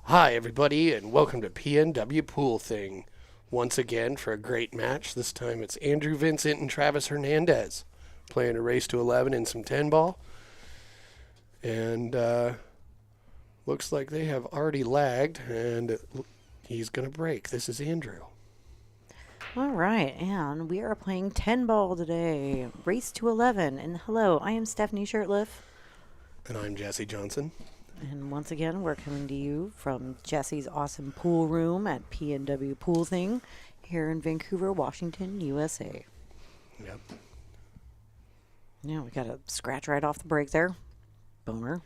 Hi, everybody, and welcome to PNW Pool Thing. Once again, for a great match. This time it's Andrew Vincent and Travis Hernandez playing a race to 11 in some 10 ball. And looks like they have already lagged, and he's going to break. This is Andrew. All right, and we are playing 10 ball today. Race to 11. And hello, I am Stephanie Shirtliff. And I'm Jesse Johnson. And once again, we're coming to you from Jesse's awesome pool room at PNW Pool Thing here in Vancouver, Washington, USA. Yep. Yeah, we got a scratch right off the break there. Boner.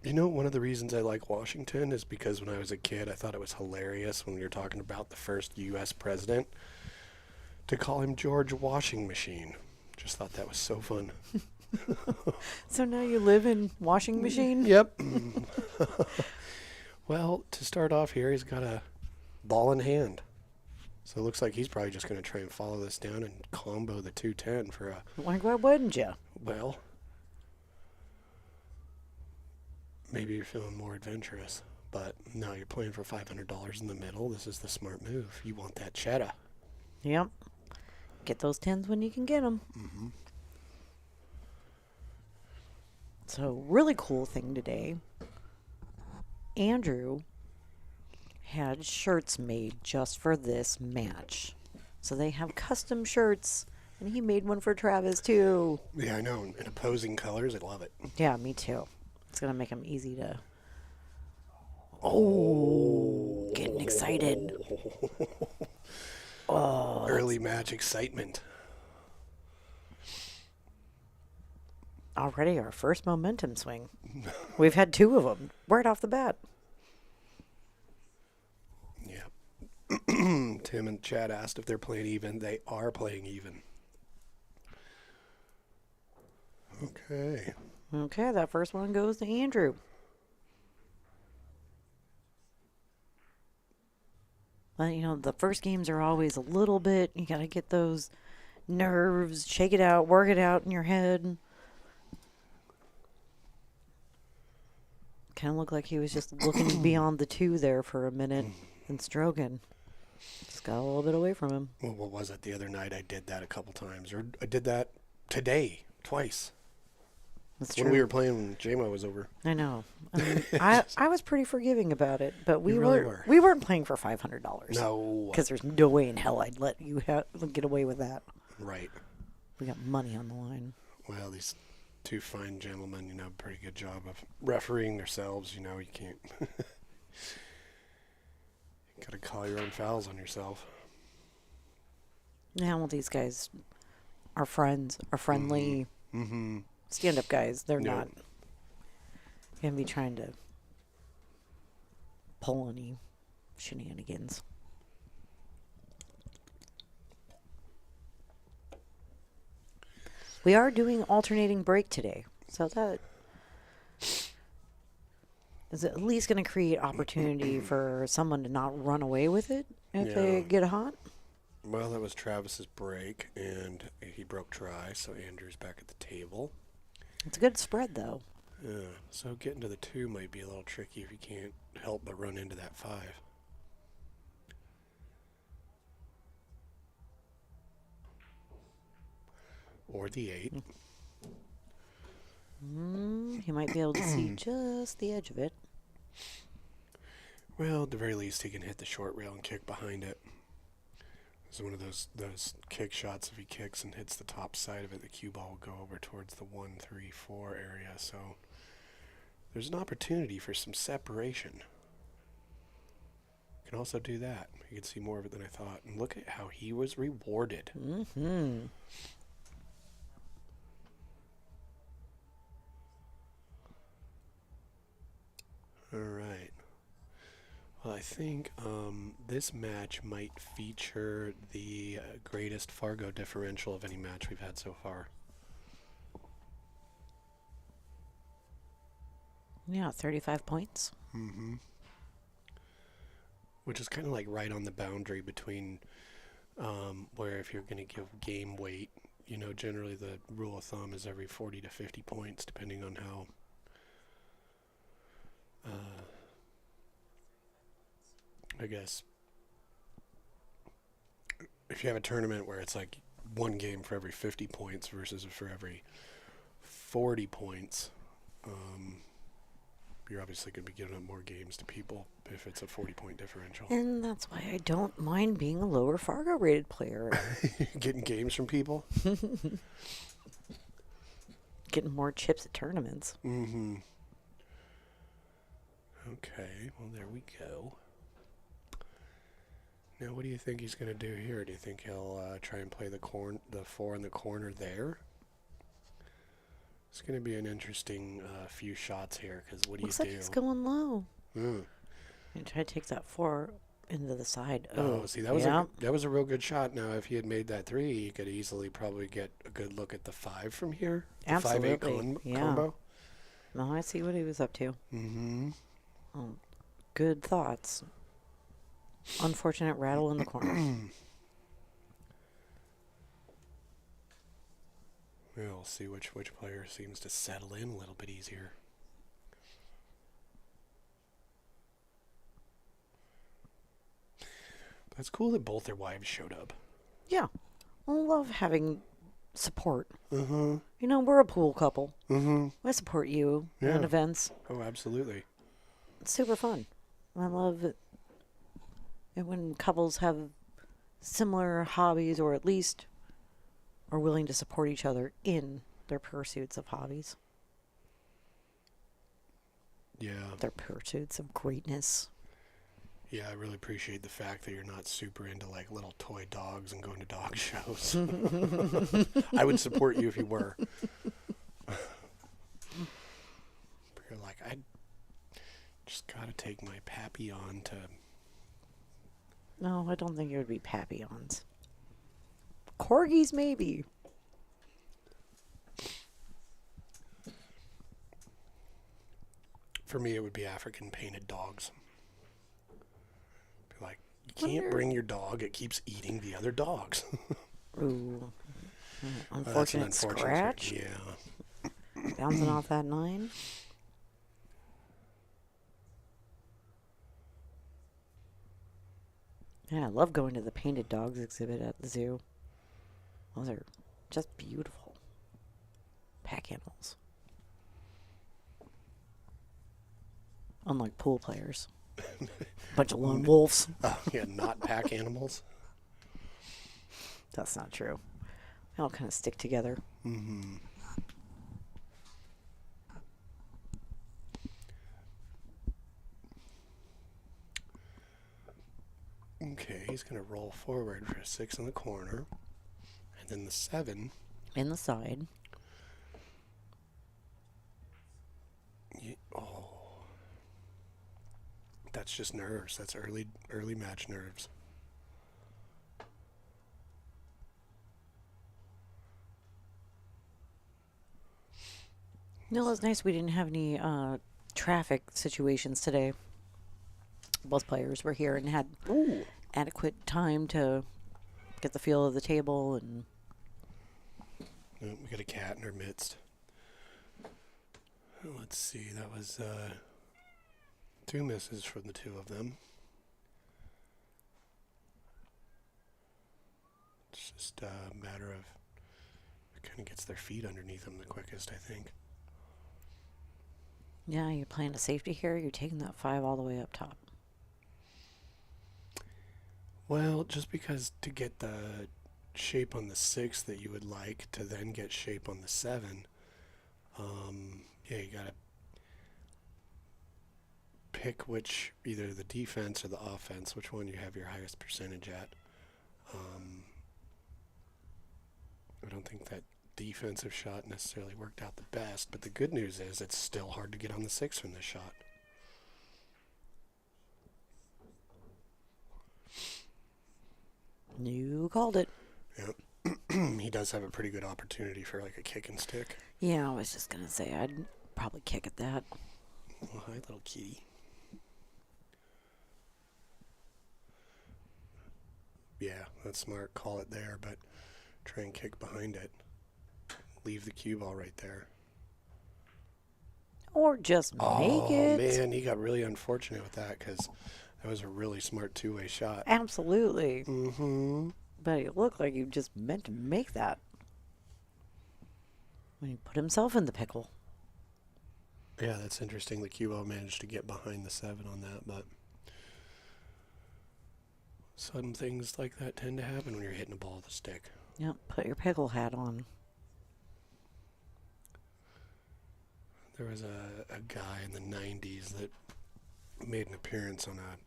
You know, one of the reasons I like Washington is because when I was a kid, I thought it was hilarious when we were talking about the first U.S. president to call him George Washing Machine. Just thought that was so fun. So now you live in washing machine? Yep. Well, to start off here, he's got a ball in hand. So it looks like he's probably just going to try and follow this down and combo the 210 for a... Why wouldn't you? Well, maybe you're feeling more adventurous. But no, you're playing for $500 in the middle. This is the smart move. You want that cheddar. Yep. Get those 10s when you can get them. Mm-hmm. So, really cool thing today. Andrew had shirts made just for this match. So they have custom shirts, and he made one for Travis too. Yeah, I know. In opposing colors, I love it. Yeah, me too. It's going to make him easy to... Oh, getting excited. Oh, early match excitement. Already our first momentum swing. We've had 2 of them right off the bat. Yeah. Tim and Chad asked if they're playing even. They are playing even. Okay. Okay, that first one goes to Andrew. Well, you know, the first games are always a little bit, you got to get those nerves, shake it out, work it out in your head. Kind of looked like he was just looking beyond the 2 there for a minute and stroking. Just got a little bit away from him. Well, what was it the other night? I did that a couple times. Or I did that today, twice. That's when true. we were playing when J-Mo was over. I know. I mean, I was pretty forgiving about it, but we weren't playing for $500. No. Because there's no way in hell I'd let you get away with that. Right. We got money on the line. Well, these 2 fine gentlemen, pretty good job of refereeing themselves. You can't. You got to call your own fouls on yourself. Yeah, well, these guys are friends, are friendly. Mm-hmm. Stand-up guys. They're not going to be trying to pull any shenanigans. We are doing alternating break today, so that is at least going to create opportunity for someone to not run away with it if they get hot. Well, that was Travis's break, and he broke try, so Andrew's back at the table. It's a good spread, though. Yeah, so getting to the 2 might be a little tricky if you can't help but run into that 5. Or the 8. He might be able to see just the edge of it. Well, at the very least, he can hit the short rail and kick behind it. It's one of those kick shots. If he kicks and hits the top side of it, the cue ball will go over towards the 1, 3, 4 area. So there's an opportunity for some separation. Can also do that. You can see more of it than I thought. And look at how he was rewarded. Mm-hmm. All right. Well, I think this match might feature the greatest Fargo differential of any match we've had so far. Yeah, 35 points. Mm-hmm. Which is kind of like right on the boundary between where if you're going to give game weight, generally the rule of thumb is every 40 to 50 points, depending on how I guess if you have a tournament where it's like one game for every 50 points versus for every 40 points, you're obviously going to be giving up more games to people if it's a 40-point differential. And that's why I don't mind being a lower Fargo rated player. Getting games from people? Getting more chips at tournaments. Mm-hmm. Okay, well, there we go. Now, what do you think he's going to do here? Do you think he'll try and play the 4 in the corner there? It's going to be an interesting few shots here, because what do Looks you like do? he's going low. Mm. And try to take that 4 into the side. Oh, see, that was a real good shot. Now, if he had made that 3, he could easily probably get a good look at the 5 from here. The Absolutely. 5-8 combo. No, I see what he was up to. Mm-hmm. Oh, good thoughts. Unfortunate rattle in the corner. We'll see which player seems to settle in a little bit easier. But it's cool that both their wives showed up. Yeah. I love having support. Mm-hmm. We're a pool couple. Mm-hmm. I support you at events. Oh, absolutely. It's super fun. I love it when couples have similar hobbies, or at least are willing to support each other in their pursuits of hobbies. Yeah. Their pursuits of greatness. Yeah, I really appreciate the fact that you're not super into like little toy dogs and going to dog shows. I would support you if you were. But you're like, I just gotta take my Papillon to... No, I don't think it would be Papillons. Corgis, maybe. For me, it would be African painted dogs. Be like, you can't bring your dog. It keeps eating the other dogs. Ooh. That's an Unfortunate scratch. Yeah. Bouncing off that 9. Yeah, I love going to the painted dogs exhibit at the zoo. Those are just beautiful pack animals. Unlike pool players. Bunch of lone wolves. Oh, yeah, not pack animals. That's not true. They all kind of stick together. Mm-hmm. Okay, he's going to roll forward for a 6 in the corner. And then the 7. In the side. Oh. That's just nerves. That's early match nerves. No, it was nice we didn't have any traffic situations today. Both players were here and had adequate time to get the feel of the table and. Oh, we got a cat in our midst. Let's see. That was 2 misses from the 2 of them. It's just a matter of it kind of gets their feet underneath them the quickest, I think. Yeah, you're playing a safety here. You're taking that 5 all the way up top. Well, just because to get the shape on the 6 that you would like to then get shape on the 7, yeah, you gotta pick which, either the defense or the offense, which one you have your highest percentage at. I don't think that defensive shot necessarily worked out the best, but the good news is it's still hard to get on the 6 from this shot. You called it. Yep. He does have a pretty good opportunity for like a kick and stick. Yeah, I was just going to say I'd probably kick at that. Well, hi, little kitty. Yeah, that's smart. Call it there, but try and kick behind it. Leave the cue ball right there. Or just make it. Oh, man, he got really unfortunate with that because that was a really smart two-way shot. Absolutely. Mm-hmm. But it looked like you just meant to make that. When he put himself in the pickle. Yeah, that's interesting. The cue ball managed to get behind the 7 on that, but sudden things like that tend to happen when you're hitting a ball with a stick. Yep, put your pickle hat on. There was a guy in the 90s that made an appearance on a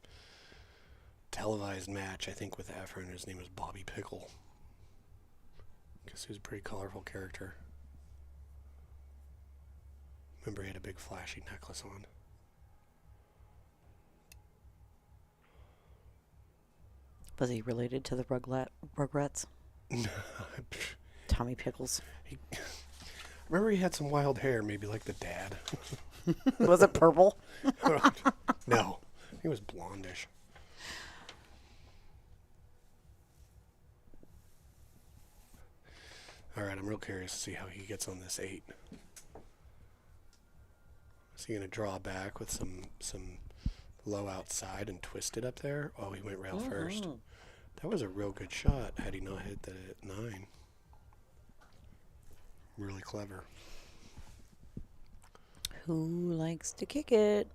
televised match, I think with Efren. His name was Bobby Pickle. Because he was a pretty colorful character. Remember, he had a big flashy necklace on. Was he related to the Rugrats? Tommy Pickles. Remember, he had some wild hair, maybe like the dad. Was it purple? No, he was blondish. All right, I'm real curious to see how he gets on this 8. Is he going to draw back with some low outside and twist it up there? Oh, he went rail first. That was a real good shot had he not hit the 9. Really clever. Who likes to kick it?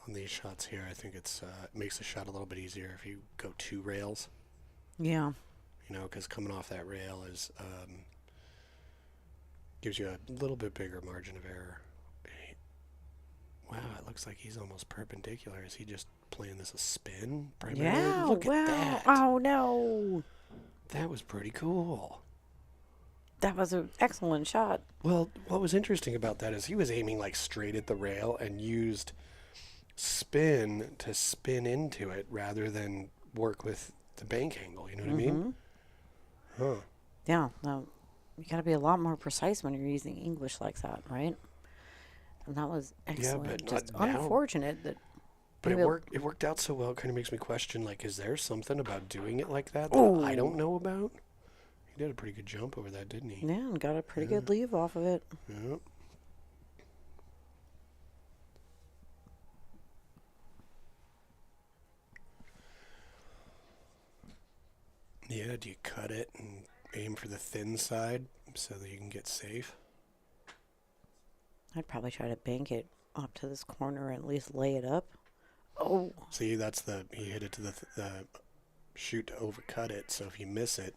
On these shots here, I think it makes the shot a little bit easier if you go 2 rails. Yeah. You know, because coming off that rail is gives you a little bit bigger margin of error. Wow, it looks like he's almost perpendicular. Is he just playing this a spin? Primarily? Yeah, Look at that. Oh, no. That was pretty cool. That was an excellent shot. Well, what was interesting about that is he was aiming like straight at the rail and used spin to spin into it rather than work with the bank angle. You know what I mean? Huh. Yeah, no, you got to be a lot more precise when you're using English like that, right? And that was excellent. Yeah, but just not now. unfortunate that. But maybe it worked out so well. It kind of makes me question, like, is there something about doing it like that Ooh. I don't know about? He did a pretty good jump over that, didn't he? Yeah, and got a pretty good leave off of it. Yep. Yeah, do you cut it and aim for the thin side so that you can get safe? I'd probably try to bank it up to this corner and at least lay it up. Oh. See, he hit it to the shoot to overcut it, so if you miss it,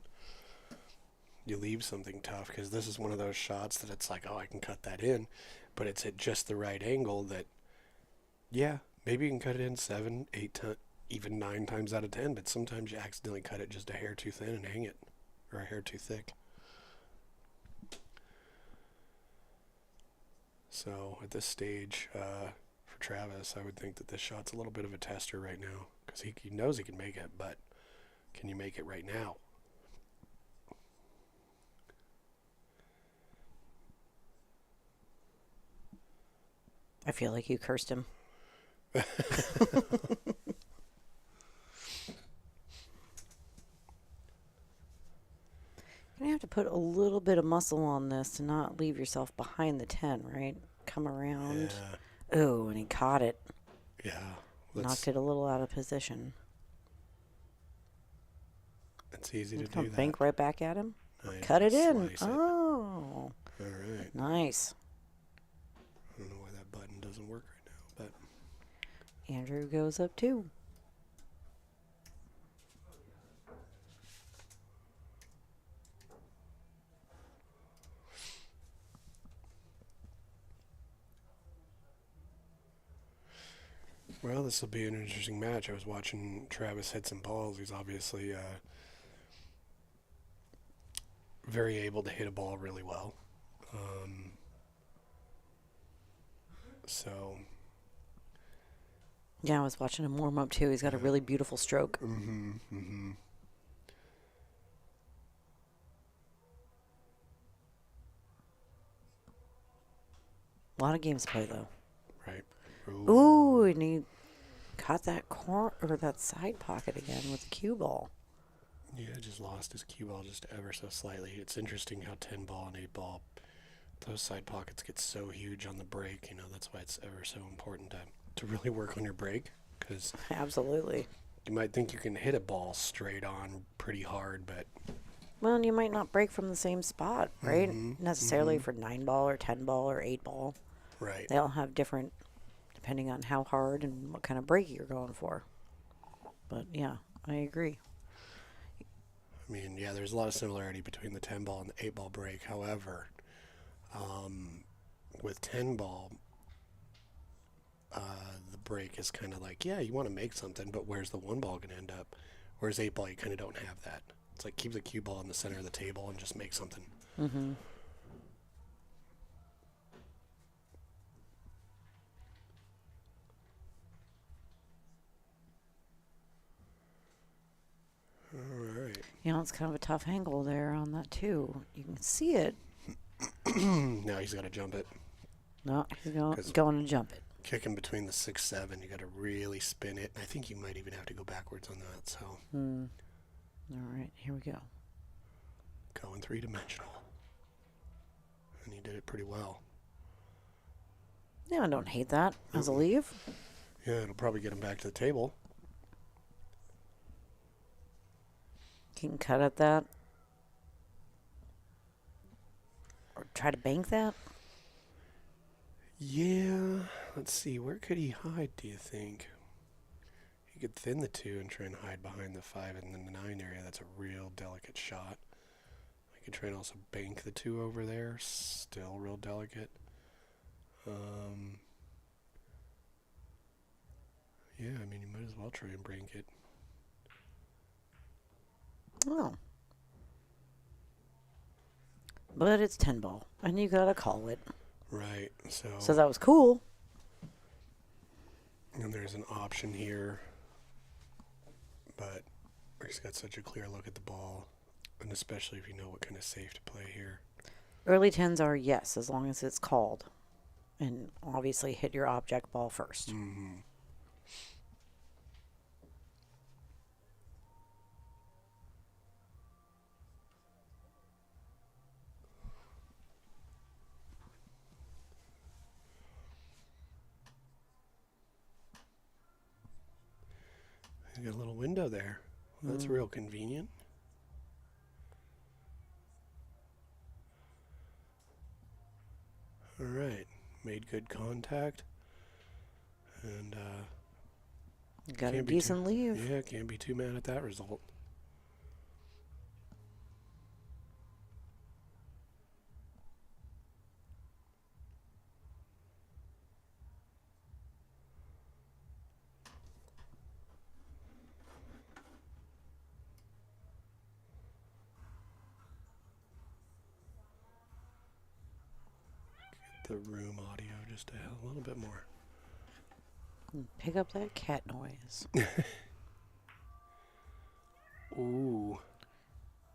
you leave something tough, because this is one of those shots that it's like, oh, I can cut that in, but it's at just the right angle that, yeah, maybe you can cut it in 7, 8, even 9 times out of 10, but sometimes you accidentally cut it just a hair too thin and hang it, or a hair too thick. So at this stage, for Travis, I would think that this shot's a little bit of a tester right now, because he knows he can make it, but can you make it right now? I feel like you cursed him. to put a little bit of muscle on this to not leave yourself behind the 10, right? Come around. Yeah. Oh, and he caught it. Yeah. Knocked it a little out of position. It's easy to Come do that. bank right back at him. Nice. Cut it in. Slice it. Oh. All right. Nice. I don't know why that button doesn't work right now, but Andrew goes up too. well, this will be an interesting match. I was watching Travis hit some balls. He's obviously very able to hit a ball really well. So. Yeah, I was watching him warm up too. He's got a really beautiful stroke. Mm-hmm. Mm-hmm. A lot of games to play though. Right. Ooh, and he caught that or that side pocket again with the cue ball. Yeah, just lost his cue ball just ever so slightly. It's interesting how 10 ball and 8 ball, those side pockets get so huge on the break. You know, that's why it's ever so important to really work on your break, because Absolutely. you might think you can hit a ball straight on pretty hard, but Well, and you might not break from the same spot, right? Mm-hmm, Necessarily for 9 ball or 10 ball or 8 ball. right. They all have different, depending on how hard and what kind of break you're going for. But yeah, I agree. I mean, yeah, there's a lot of similarity between the 10 ball and the 8 ball break. However, with 10 ball, the break is kind of like, yeah, you want to make something, but where's the 1 ball going to end up? Whereas 8 ball, you kind of don't have that. It's like keep the cue ball in the center of the table and just make something. Mm-hmm. All right. You know, it's kind of a tough angle there on that too. You can see it. Now he's got to jump it. No, he's going to jump it. Kicking between the 6-7, you got to really spin it. I think you might even have to go backwards on that. So. All right, here we go. Going 3-dimensional. And he did it pretty well. Yeah, I don't hate that as a leave. Yeah, it'll probably get him back to the table. He can cut at that. Or try to bank that. Yeah, let's see. Where could he hide, do you think? He could thin the 2 and try and hide behind the 5 and then the 9 area. That's a real delicate shot. I could try and also bank the 2 over there. Still real delicate. Yeah, I mean, you might as well try and bank it. Oh. But it's 10 ball, and you got to call it. Right, So that was cool. And there's an option here, but he's got such a clear look at the ball, and especially if you know what kind of safe to play here. Early 10s are yes, as long as it's called. And obviously hit your object ball first. Mm-hmm. You got a little window there. Well, that's real convenient. All right, made good contact, and Got a can't be decent leave. Yeah, can't be too mad at that result. The room audio just a little bit more. Pick up that cat noise. Ooh.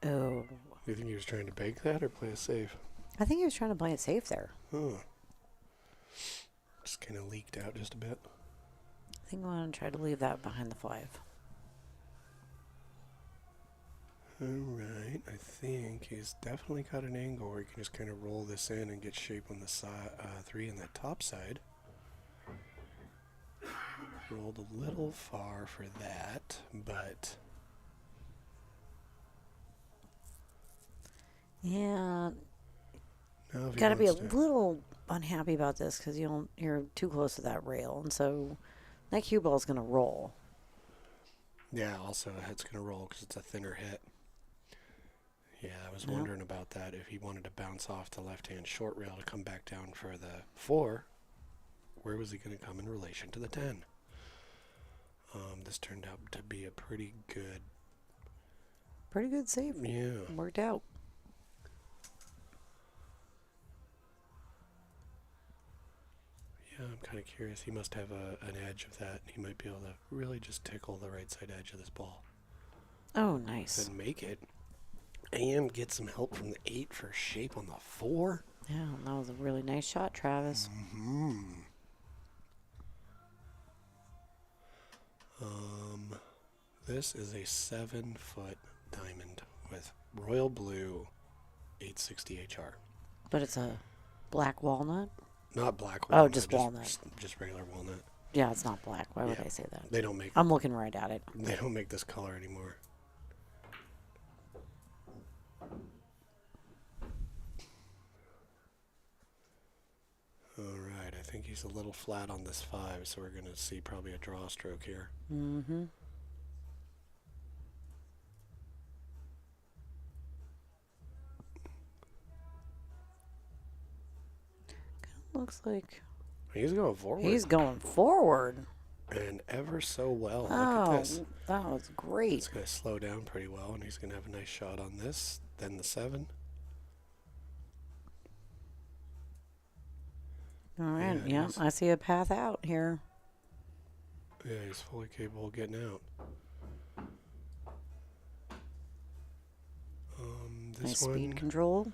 Oh. You think he was trying to bake that or play it safe? I think he was trying to play it safe there. Huh. Just kind of leaked out just a bit. I think I want to try to leave that behind the 5. Alright, I think he's definitely got an angle where he can just kind of roll this in and get shape on the side, 3 on that top side. Rolled a little far for that, but Yeah, now if he got to be a wants to, little unhappy about this because you're too close to that rail, and so that cue ball is going to roll. yeah, also it's going to roll because it's a thinner hit. Yeah, I was Yep. wondering about that. If he wanted to bounce off the left-hand short rail to come back down for the 4, where was he going to come in relation to the 10? This turned out to be a pretty good save. Yeah. Worked out. Yeah, I'm kind of curious. He must have an edge of that. He might be able to really just tickle the right side edge of this ball. Oh, nice. And make it. And get some help from the 8 for shape on the 4. Yeah, that was a really nice shot, Travis. Mm-hmm. This is a 7-foot diamond with royal blue 860 HR. But it's a black walnut? Not black Oh, walnut. just walnut. Just regular walnut. Yeah, it's not black. Why would Yeah. I say that? They don't make. I'm looking right at it. They don't make this color anymore. All right, I think he's a little flat on this 5, so we're going to see probably a draw stroke here. Mm-hmm. Looks like He's going forward. he's going forward. And ever so well. Look Oh, at this. that was great. It's going to slow down pretty well, and he's going to have a nice shot on this. Then the 7. All right, Yeah, yeah, I see a path out here. Yeah, he's fully capable of getting out. Nice This one, speed control.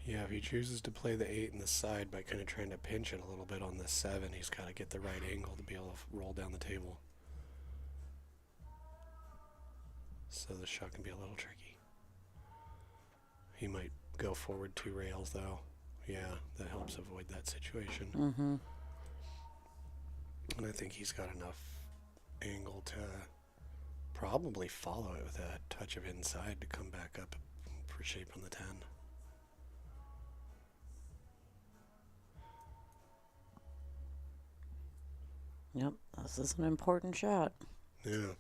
yeah, if he chooses to play the 8 in the side by kind of trying to pinch it a little bit on the 7, he's got to get the right angle to be able to roll down the table. So the shot can be a little tricky. He might go forward 2 rails, though. Yeah, that helps avoid that situation. Mm-hmm. And I think he's got enough angle to probably follow it with a touch of inside to come back up for shape on the 10. Yep, this is an important shot. Yeah.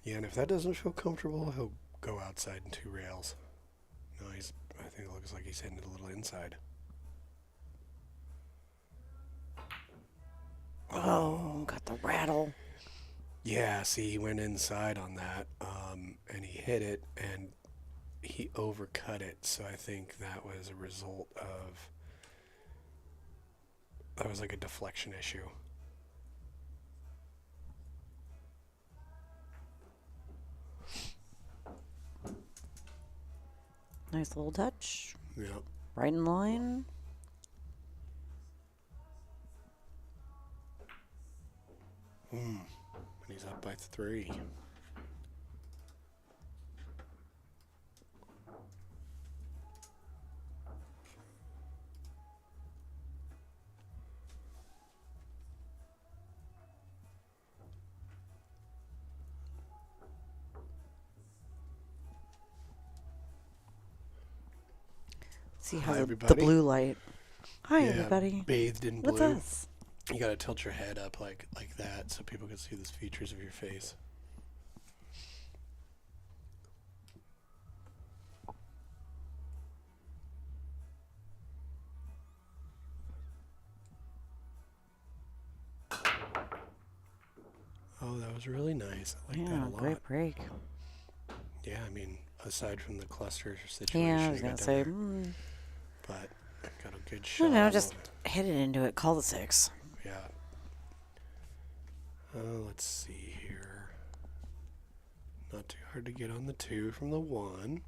Yeah, and if that doesn't feel comfortable, he'll go outside in 2 rails. No, I think it looks like he's heading a little inside. Oh, got the rattle. Yeah, see, he went inside on that, and he hit it, and he overcut it. So I think that was a result of, that was like a deflection issue. Nice little touch. Yep. Right in line. And he's up by 3. See how Hi, the everybody. blue light. Hi, Yeah, everybody. bathed in blue. What's us? You gotta tilt your head up like that so people can see the features of your face. Oh, that was really nice. I like that Yeah, a lot. great break. Yeah, I mean, aside from the cluster situation, Yeah, I was you gonna got say. down there, but I got a good shot. No, no, on just it. hit it into it. Call the 6. Yeah. Let's see here. Not too hard to get on the 2 from the 1.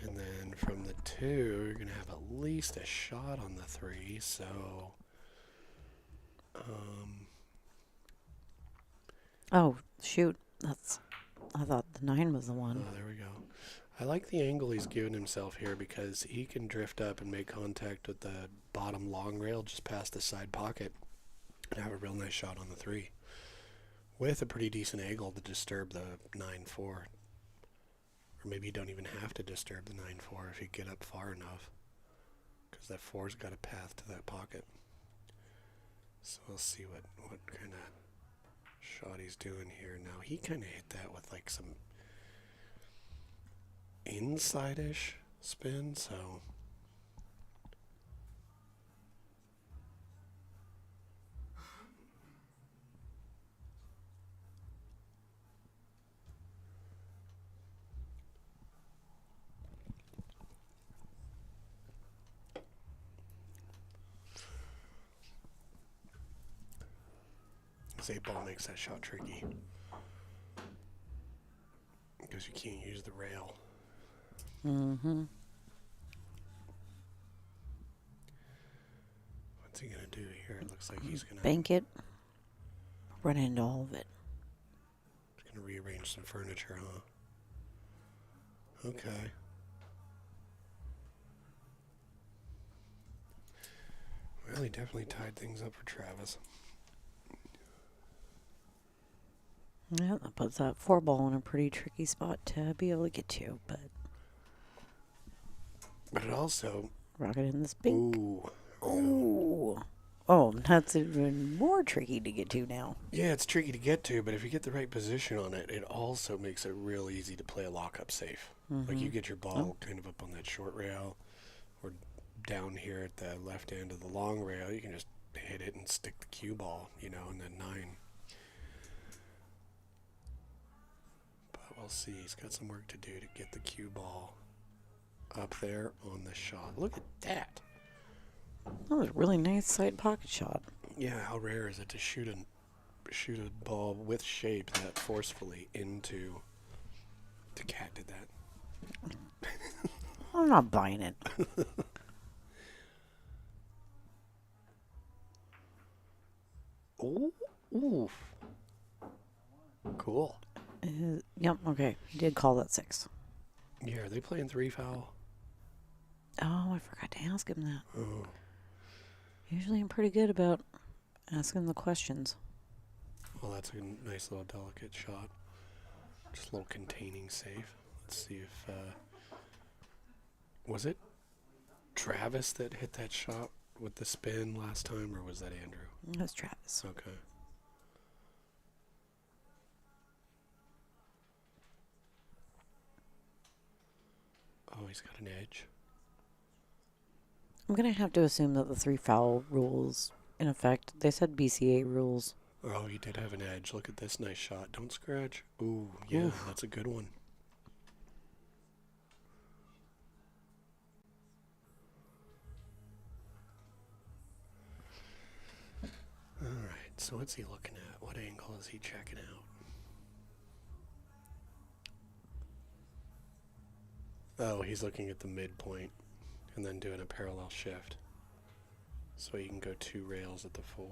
And then from the 2, you're going to have at least a shot on the 3. So, Oh, shoot. That's I thought the 9 was the one. Oh, there we go. I like the angle he's given himself here because he can drift up and make contact with the bottom long rail just past the side pocket and have a real nice shot on the 3 with a pretty decent angle to disturb the 9-4. Or maybe you don't even have to disturb the 9-4 if you get up far enough, because that 4's got a path to that pocket. So we'll see what kind of shot he's doing here. Now he kind of hit that with like some inside-ish spin, so this 8-ball makes that shot tricky because you can't use the rail. Mm-hmm. What's he gonna do here? It looks like he's gonna Bank it. Run into all of it. He's gonna rearrange some furniture, huh? Okay. Well, he definitely tied things up for Travis. Yeah, that puts that 4-ball in a pretty tricky spot to be able to get to, but But it also... rocket in this bank. Ooh. Ooh. Oh, that's even more tricky to get to now. Yeah, it's tricky to get to, but if you get the right position on it, it also makes it real easy to play a lockup safe. Like you get your ball kind of up on that short rail or down here at the left end of the long rail, you can just hit it and stick the cue ball, and then 9. But we'll see. He's got some work to do to get the cue ball up there on the shot. Look at that. That was a really nice side pocket shot. Yeah, how rare is it to shoot a ball with shape that forcefully into... The cat did that. I'm not buying it. Oh, oof. Cool. Yep, okay. He did call that 6. Yeah, are they playing 3 foul? Oh, I forgot to ask him that. Oh. Usually I'm pretty good about asking the questions. Well, that's a nice little delicate shot. Just a little containing save. Let's see if... was it Travis that hit that shot with the spin last time, or was that Andrew? That was Travis. Okay. Oh, he's got an edge. I'm going to have to assume that the 3 foul rules in effect. They said BCA rules. Oh, he did have an edge. Look at this nice shot. Don't scratch. Ooh, yeah, Oof. that's a good one. All right, so what's he looking at? What angle is he checking out? Oh, he's looking at the midpoint and then doing a parallel shift. So he can go 2 rails at the 4.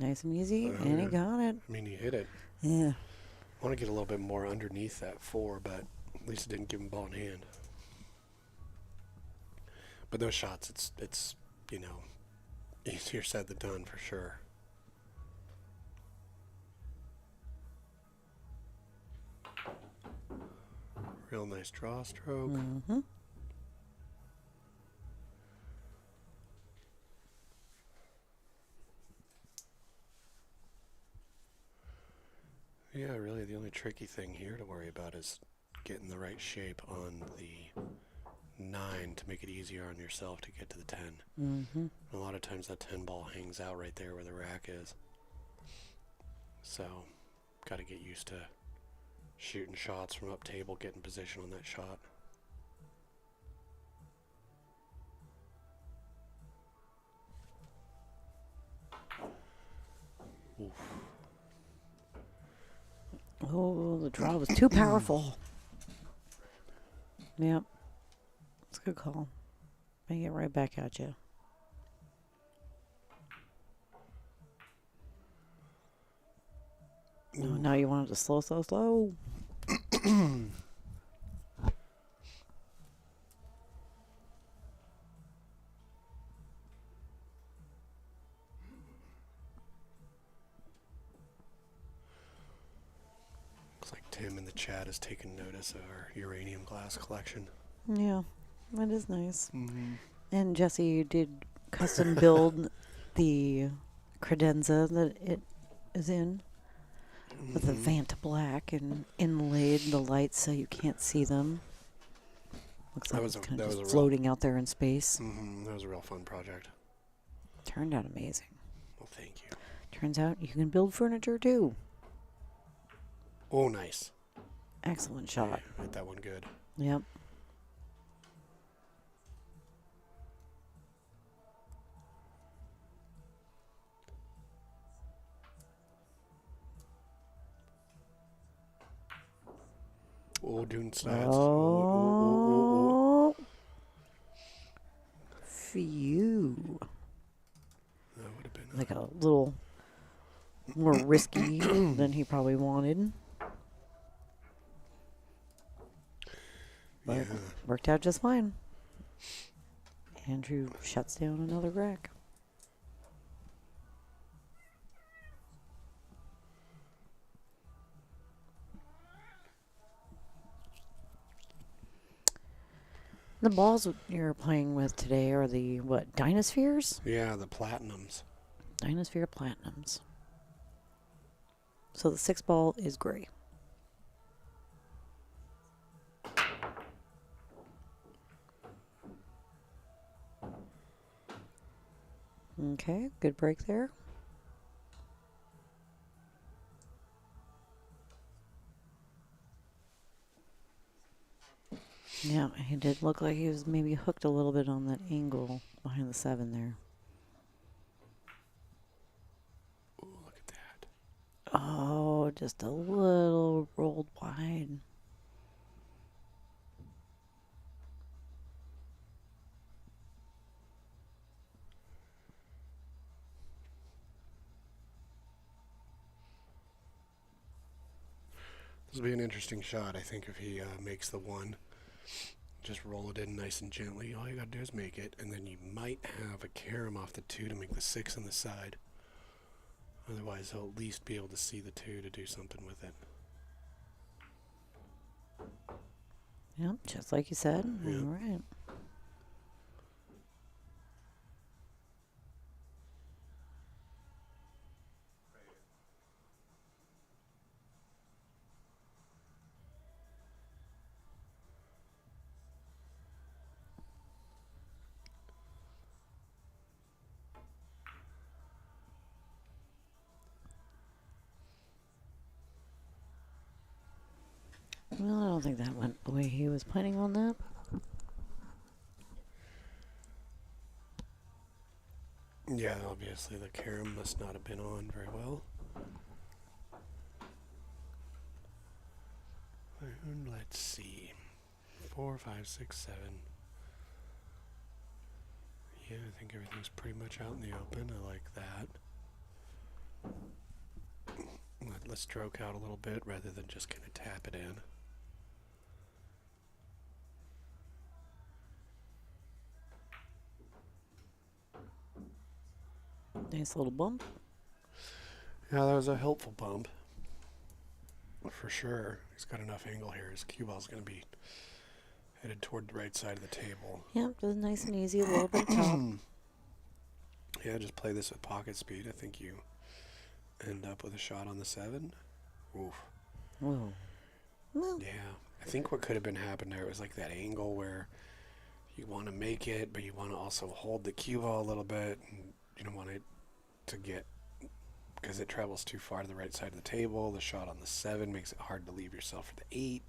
Nice and easy, Oh, and he yeah. got it. I mean, he hit it. Yeah. I want to get a little bit more underneath that 4, but at least it didn't give him ball in hand. But those shots, it's easier said than done for sure. Real nice draw stroke. Mm-hmm. Yeah, really the only tricky thing here to worry about is getting the right shape on the 9 to make it easier on yourself to get to the 10. Mm-hmm. A lot of times that 10 ball hangs out right there where the rack is. So, got to get used to shooting shots from up table, getting position on that shot. Oof. Oh, the draw was too powerful. Yep. It's a good call. May get right back at you. No, now you want it to slow, slow, slow. Looks like Tim in the chat has taken notice of our uranium glass collection. Yeah, that is nice. Mm-hmm. And Jesse, you did custom build the credenza that it is in with a Vanta black and inlaid the lights so you can't see them. Looks like it's kind of just floating out there in space. That was a real fun project. Turned out amazing. Well, thank you. Turns out you can build furniture too. Oh, nice. Excellent shot. Yeah, hit that one good. Yep. Oh, doing stats. Oh. Phew. That would have been like a little more risky than he probably wanted. But worked out just fine. Andrew shuts down another rack. The balls you're playing with today are the, what, Dinospheres? Yeah, the Platinums. Dinosphere Platinums. So the 6-ball is gray. Okay, good break there. Yeah, he did look like he was maybe hooked a little bit on that angle behind the 7 there. Oh, look at that. Oh, just a little rolled wide. This will be an interesting shot, I think, if he makes the 1. Just roll it in nice and gently. All you got to do is make it, and then you might have a carom off the 2 to make the 6 on the side. Otherwise, he'll at least be able to see the 2 to do something with it. Yep, just like you said. Yep. All right. Well, I don't think that went the way he was planning on that. Yeah, obviously the carom must not have been on very well. And let's see. 4, 5, 6, 7. Yeah, I think everything's pretty much out in the open. I like that. Let's stroke out a little bit rather than just kind of tap it in. Nice little bump. Yeah, that was a helpful bump. For sure. He's got enough angle here. His cue ball's going to be headed toward the right side of the table. Yep, just nice and easy, a little bit of top. Yeah, just play this with pocket speed. I think you end up with a shot on the 7. Oof. Whoa. Well, yeah. I think what could have been happening there was like that angle where you want to make it, but you want to also hold the cue ball a little bit. And you don't want it to get, because it travels too far to the right side of the table. The shot on the 7 makes it hard to leave yourself for the 8.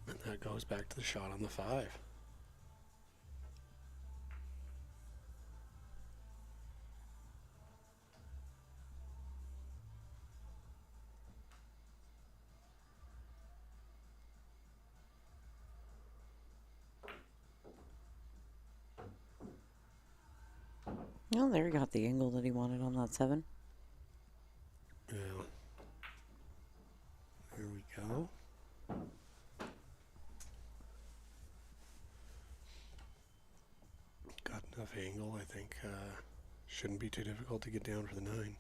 And that goes back to the shot on the 5. well, there he got the angle that he wanted on that 7. go. Got enough angle, I think. Shouldn't be too difficult to get down for the 9.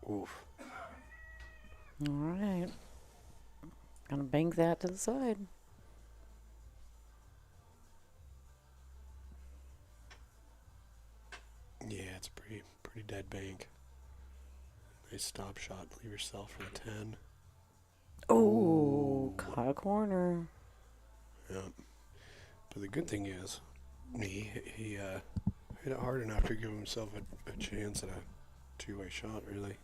Oof. All right. Gonna bank that to the side. Yeah, it's a pretty dead bank. Nice stop shot. Leave yourself for the 10. Oh, caught a corner. Yeah. But the good thing is, he hit it hard enough to give himself a chance at a two-way shot, really.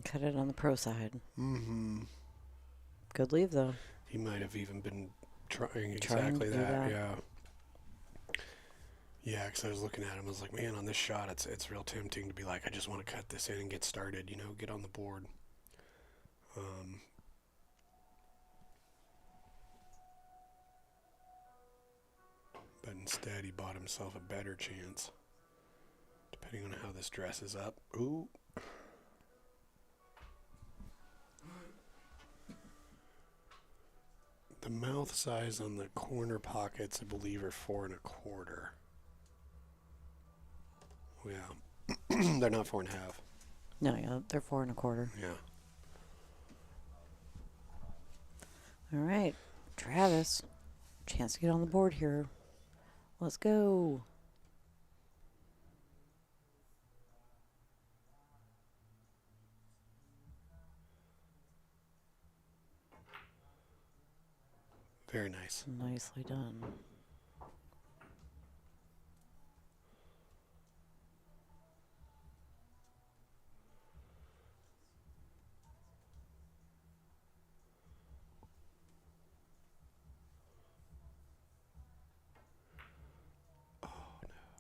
Cut it on the pro side. Mm-hmm. Good leave, though. He might have even been trying to exactly do that. that. Yeah. Yeah, because I was looking at him, I was like, man, on this shot, it's real tempting to be like, I just want to cut this in and get started, get on the board. But instead, he bought himself a better chance, depending on how this dresses up. Ooh. The mouth size on the corner pockets, I believe, are 4 1/4. Yeah. They're not 4 1/2. No, yeah, they're 4 1/4. Yeah. All right, Travis. Chance to get on the board here. Let's go. Very nice. Nicely done.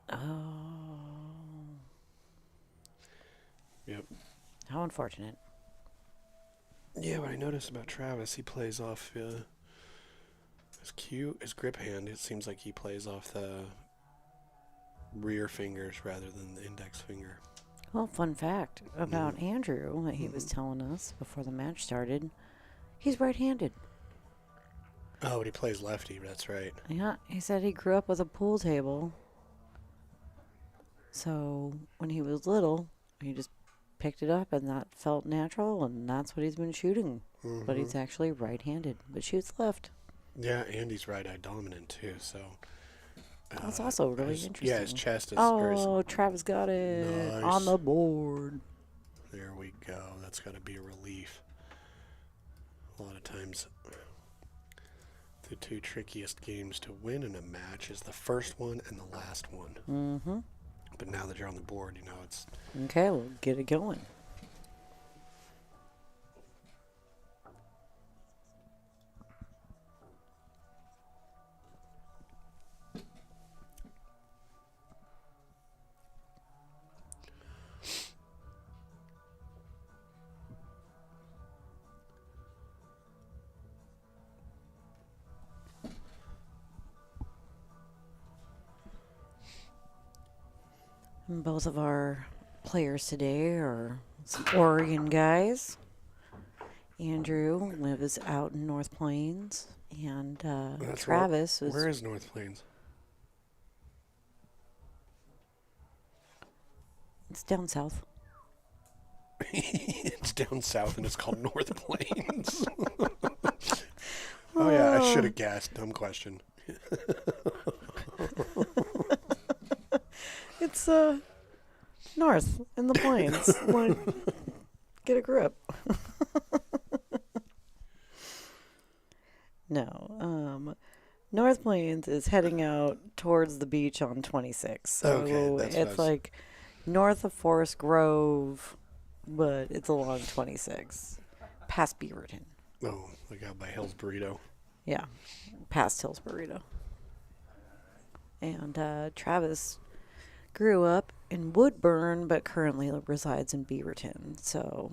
Oh. Yep. How unfortunate. Yeah, what I noticed about Travis, he plays off his grip hand. It seems like he plays off the rear fingers rather than the index finger. Well, fun fact about Andrew that he was telling us before the match started. He's right-handed. Oh, but he plays lefty. That's right. Yeah, he said he grew up with a pool table. So when he was little, he just picked it up and that felt natural, and that's what he's been shooting. Mm-hmm. But he's actually right-handed, but shoots left. Yeah, and he's right-eye dominant too. So that's also really interesting. Yeah, his chest is. Travis got it Nice. on the board. There we go. That's got to be a relief. A lot of times, the two trickiest games to win in a match is the first one and the last one. Mm-hmm. But now that you're on the board, it's... Okay, we'll get it going. And both of our players today are some Oregon guys. Andrew lives out in North Plains, and Travis was... Where is North Plains? It's down south. It's down south and it's called North Plains. Oh, yeah, I should have guessed. Dumb question. It's north in the plains. Like, get a grip. No. North Plains is heading out towards the beach on 26. So Okay, it's like north of Forest Grove, but it's along 26. Past Beaverton. Oh, like out by Hill's Burrito. Yeah. Past Hill's Burrito. And Travis grew up in Woodburn, but currently resides in Beaverton. So,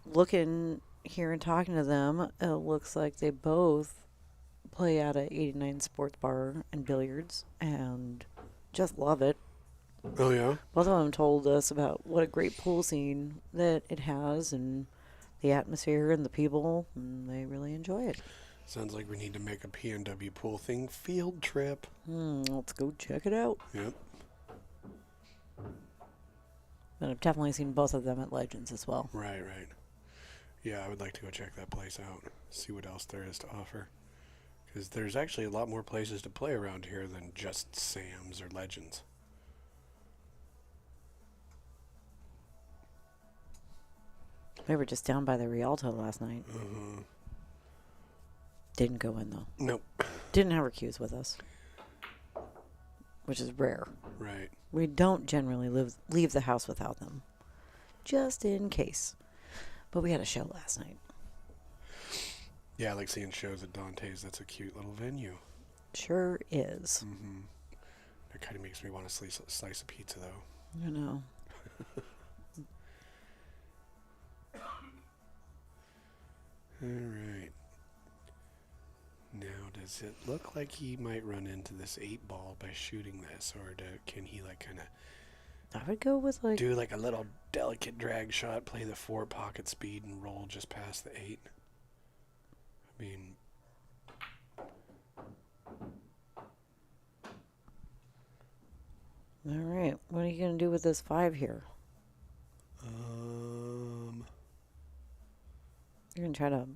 looking here and talking to them, it looks like they both play out at 89 Sports Bar and Billiards and just love it. Oh, yeah? Both of them told us about what a great pool scene that it has and the atmosphere and the people, and they really enjoy it. Sounds like we need to make a PNW pool thing field trip. Let's go check it out. Yep. And I've definitely seen both of them at Legends as well. Right. Yeah, I would like to go check that place out, see what else there is to offer. Because there's actually a lot more places to play around here than just Sam's or Legends. We were just down by the Rialto last night. Didn't go in, though. Nope. Didn't have our cues with us, which is rare. Right. We don't generally leave the house without them, just in case. But we had a show last night. Yeah, I like seeing shows at Dante's. That's a cute little venue. Sure is. That kind of makes me want to slice a pizza, though. I know. All right. Now, does it look like he might run into this 8-ball by shooting this, or can he kind of I would go with do a little delicate drag shot, play the 4 pocket speed, and roll just past the 8? I mean, all right. What are you gonna do with this 5 here? You're gonna try to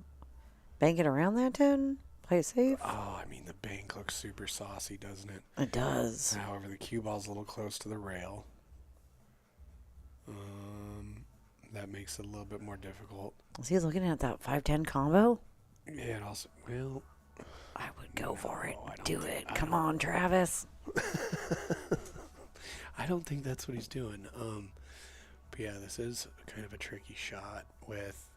bank it around that 10? Play it safe? Oh, I mean, the bank looks super saucy, doesn't it? It does. However, the cue ball's a little close to the rail. That makes it a little bit more difficult. Is he looking at that 5-10 combo? Yeah, and also, well, I would go for it. I don't Do think- it. I Come don't- on, Travis. I don't think that's what he's doing. But yeah, this is kind of a tricky shot with.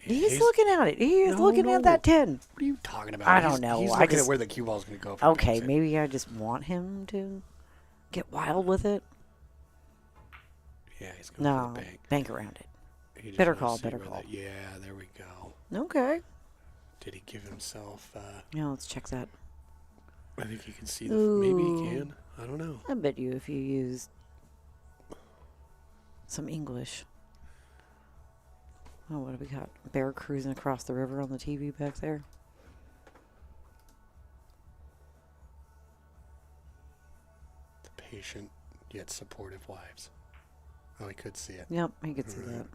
He's looking at it. He is No, looking no. at that 10. What are you talking about? I don't know. He's I looking just- at where the cue ball's going to go. Okay, maybe I just want him to get wild with it. Yeah, he's going No, for the bank. bank around it. He just Better wants to call, see better where call. Yeah, there we go. Okay. Did he give himself? Yeah, let's check that. I think he can see the. Maybe he Ooh. can. I don't know. I bet you if you used some English. Oh, what have we got? Bear cruising across the river on the TV back there. The patient yet supportive wives. Oh, he could see it. Yep, he could see that.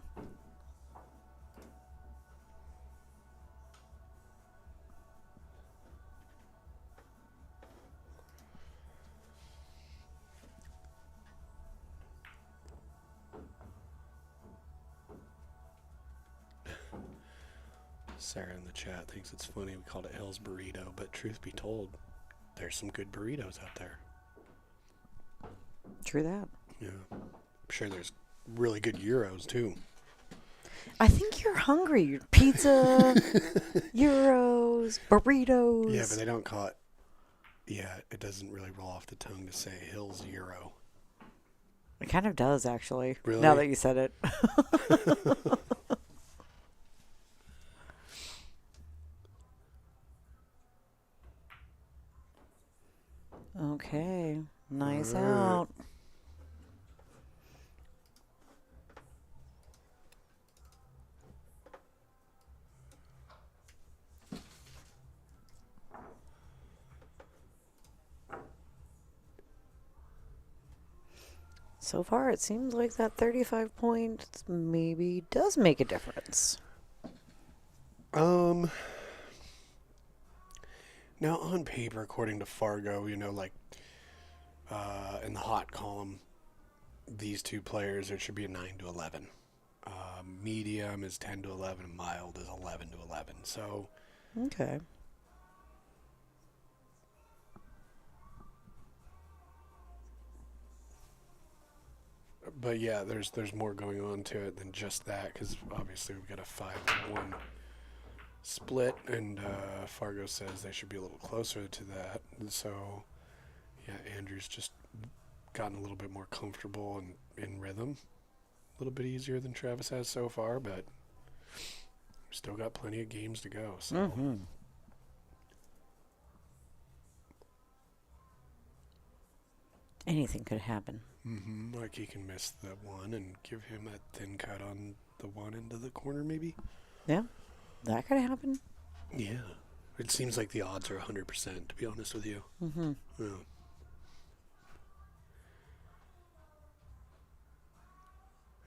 Sarah in the chat thinks it's funny we called it Hell's Burrito, but truth be told, there's some good burritos out there. True that. Yeah. I'm sure there's really good gyros, too. I think you're hungry. Pizza, gyros, burritos. Yeah, but they don't call it. Yeah, it doesn't really roll off the tongue to say Hill's Gyro. It kind of does, actually. Really? Now that you said it. Okay. Nice All right. out. So far, it seems like that 35 points maybe does make a difference. Now on paper, according to Fargo, in the hot column, these two players, it should be a 9 to 11. Medium is 10 to 11, and mild is 11 to 11. So, Okay. but yeah, there's more going on to it than just that, because obviously we've got a 5-1 split, and Fargo says they should be a little closer to that. And so, yeah, Andrew's just gotten a little bit more comfortable and in rhythm. A little bit easier than Travis has so far, but still got plenty of games to go. So. Mm-hmm. Anything could happen. Like he can miss the one and give him a thin cut on the one into the corner, maybe. Yeah, that could happen. Yeah. It seems like the odds are 100%, to be honest with you. Mm-hmm. Yeah.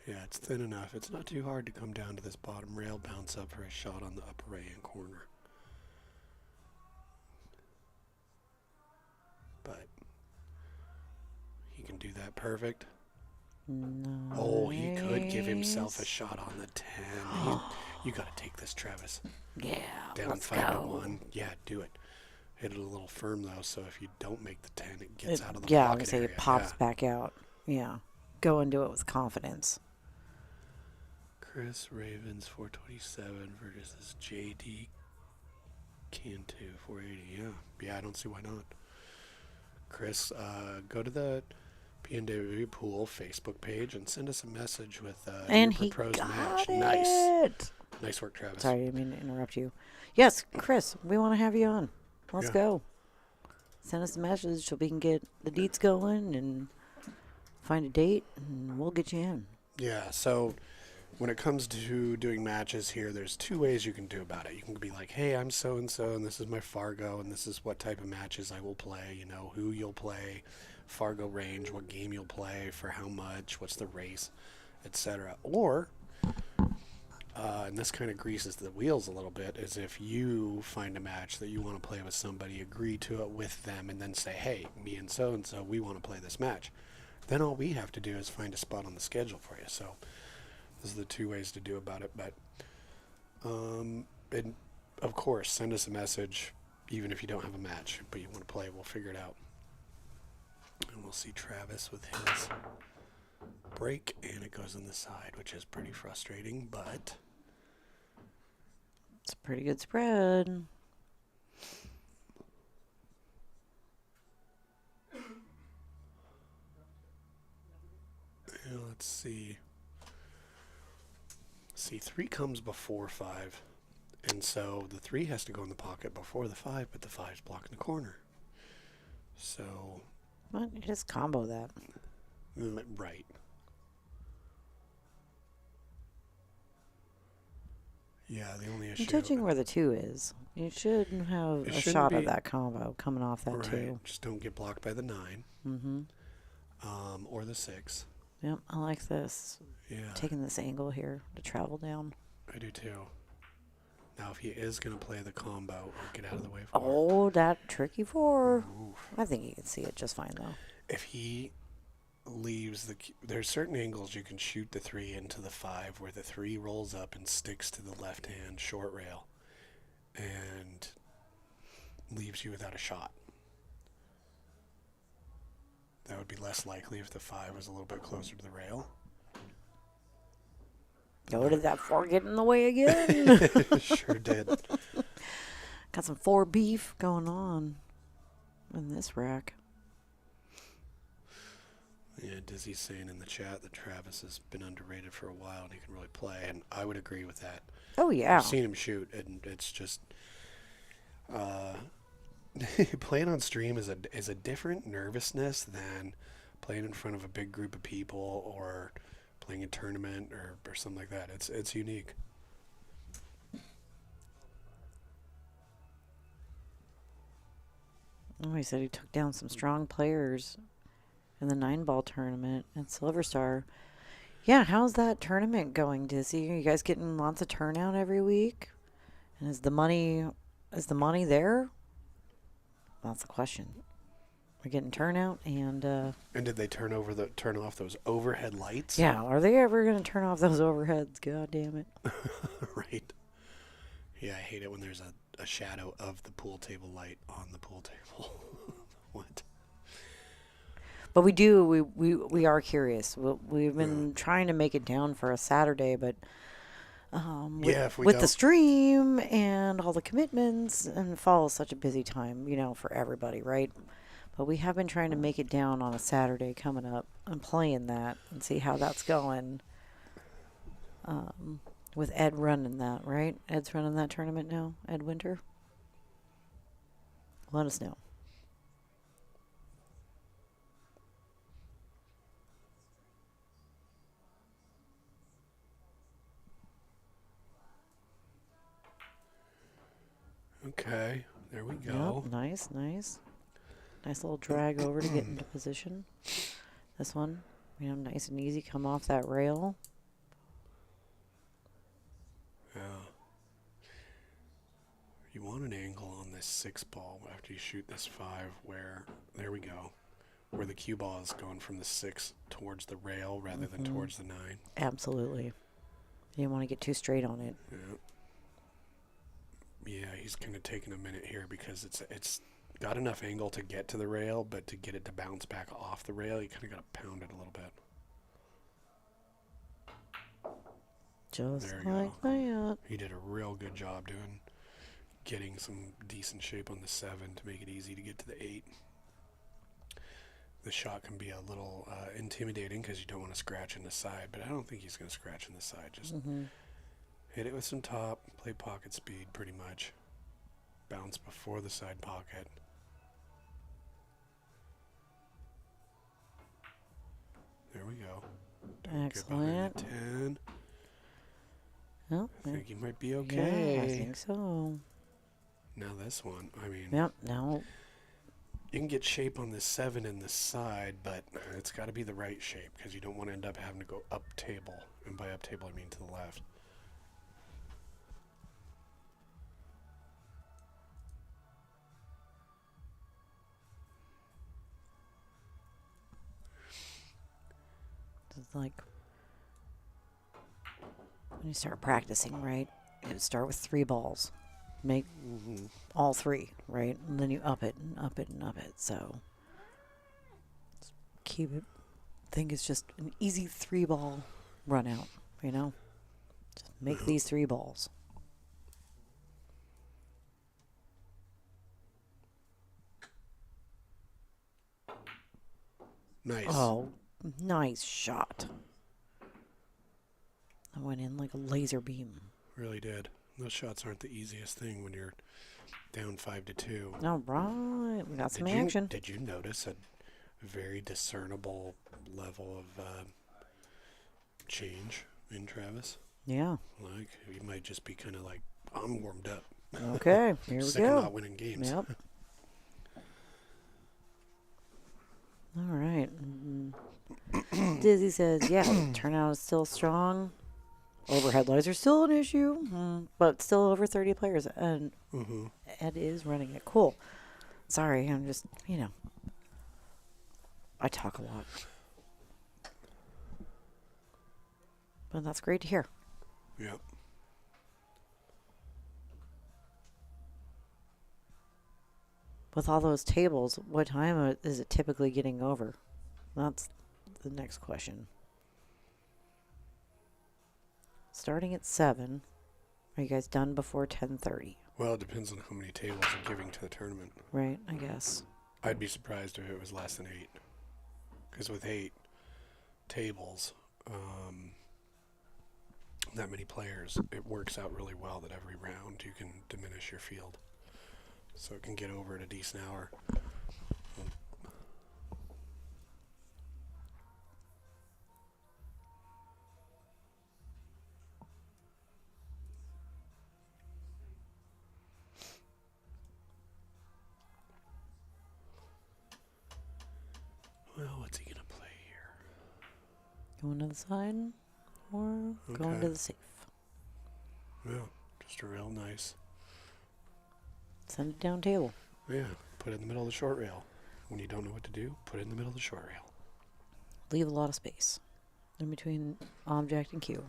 Yeah, it's thin enough. It's not too hard to come down to this bottom rail, bounce up for a shot on the upper right-hand corner. But he can do that perfect. Nice. Oh, he could give himself a shot on the 10. You got to take this, Travis. Yeah, Down let's 5-1. Yeah, do it. Hit it a little firm, though, so if you don't make the 10, it gets out of the yeah, I pocket would say area. it pops back out. Yeah, go and do it with confidence. Chris Ravens 427 versus JD Cantu 480. Yeah, I don't see why not. Chris, go to the PNW Pool Facebook page and send us a message with And your he proposed got match. it. Nice work, Travis. Sorry, I didn't mean to interrupt you. Yes, Chris, we want to have you on. Let's go. Send us a message so we can get the deets going and find a date, and we'll get you in. Yeah, so when it comes to doing matches here, there's two ways you can do about it. You can be like, hey, I'm so-and-so, and this is my Fargo, and this is what type of matches I will play, you know, who you'll play, Fargo range, what game you'll play, for how much, what's the race, etc. Or, and this kind of greases the wheels a little bit, is if you find a match that you want to play with somebody, agree to it with them, and then say, hey, me and so-and-so, we want to play this match. Then all we have to do is find a spot on the schedule for you. So those are the two ways to do about it. But, and of course, send us a message, even if you don't have a match, but you want to play, we'll figure it out. And we'll see Travis with his break, and it goes on the side, which is pretty frustrating, but It's a pretty good spread. yeah, let's see. See, 3 comes before 5, and so the 3 has to go in the pocket before the 5, but the 5's blocking the corner. So, Well, you just combo that. right. Yeah, the only issue. And judging where the 2 is, you should have It a shouldn't shot be- at that combo coming off that Right. 2. Just don't get blocked by the 9, Mm-hmm. or the 6. Yep, I like this. Yeah, Taking this angle here to travel down. I do too. Now, if he is going to play the combo, or get out of the way for it. Oh, that tricky 4. Oof. I think you can see it just fine, though. If he leaves there's certain angles you can shoot the 3 into the 5 where the 3 rolls up and sticks to the left hand short rail and leaves you without a shot. That would be less likely if the 5 was a little bit closer to the rail. Oh, did that 4 get in the way again? Sure did. Got some 4 beef going on in this rack. Yeah, Dizzy's saying in the chat that Travis has been underrated for a while and he can really play, and I would agree with that. Oh, yeah. I've seen him shoot, and it's just playing on stream is a different nervousness than playing in front of a big group of people or playing a tournament or something like that. It's unique. Oh, he said he took down some strong players in the 9-ball tournament at Silver Star. Yeah, how's that tournament going, Dizzy? Are you guys getting lots of turnout every week? And is the money there? That's the question. We're getting turnout, and And did they turn off those overhead lights? yeah, are they ever going to turn off those overheads? God damn it! Right. Yeah, I hate it when there's a shadow of the pool table light on the pool table. What? But we are curious. We've been trying to make it down for a Saturday, but Yeah, if we with the don't. stream and all the commitments, and fall is such a busy time, for everybody, right? But we have been trying to make it down on a Saturday coming up and playing that and see how that's going. With Ed running that, right? Ed's running that tournament now, Ed Winter. Let us know. Okay, there we go. Yep, nice, nice. Nice little drag over to get into position. This one, nice and easy. Come off that rail. Yeah. You want an angle on this 6 ball after you shoot this 5 where, there we go, where the cue ball is going from the 6 towards the rail rather than towards the 9. Absolutely. You don't want to get too straight on it. Yeah. Yeah, he's kind of taking a minute here because it's got enough angle to get to the rail, but to get it to bounce back off the rail, you kind of got to pound it a little bit. Just There you like go. that. He did a real good job getting some decent shape on the 7 to make it easy to get to the 8. The shot can be a little intimidating because you don't want to scratch in the side, but I don't think he's going to scratch in the side. Just hit it with some top, play pocket speed pretty much. Bounce before the side pocket. There we go. Excellent. 10. Yep. I think he might be okay. Yeah, I think so. Now this one, I mean, Yep, now. you can get shape on this 7 in the side, but it's got to be the right shape because you don't want to end up having to go up table. And by up table, I mean to the left. It's like when you start practicing, right? You start with 3 balls. Make all 3, right? And then you up it and up it and up it. So keep it. I think it's just an easy 3 ball run out, Just make these 3 balls. Nice. Oh, nice shot. I went in like a laser beam. Really did. Those shots aren't the easiest thing when you're down 5-2. All right, we got some action. Did you notice a very discernible level of change in Travis? Yeah. Like, he might just be kind of like, I'm warmed up. Okay, here we Sick go. of not winning games. Yep. All right. Dizzy says, yeah, turnout is still strong. Overhead lights are still an issue, but still over 30 players. And Ed is running it. Cool. Sorry, I'm just, I talk a lot. But that's great to hear. Yep. With all those tables, what time is it typically getting over? That's the next question. Starting at 7. Are you guys done before 10:30? Well, it depends on how many tables are giving to the tournament. Right, I guess. I'd be surprised if it was less than 8. Because with 8 tables, that many players, it works out really well that every round you can diminish your field. So it can get over at a decent hour. Well, what's he going to play here? Going to the side or going to the safe? Yeah, just a real nice. Send it down table. Yeah, put it in the middle of the short rail. When you don't know what to do, put it in the middle of the short rail. Leave a lot of space in between object and cue.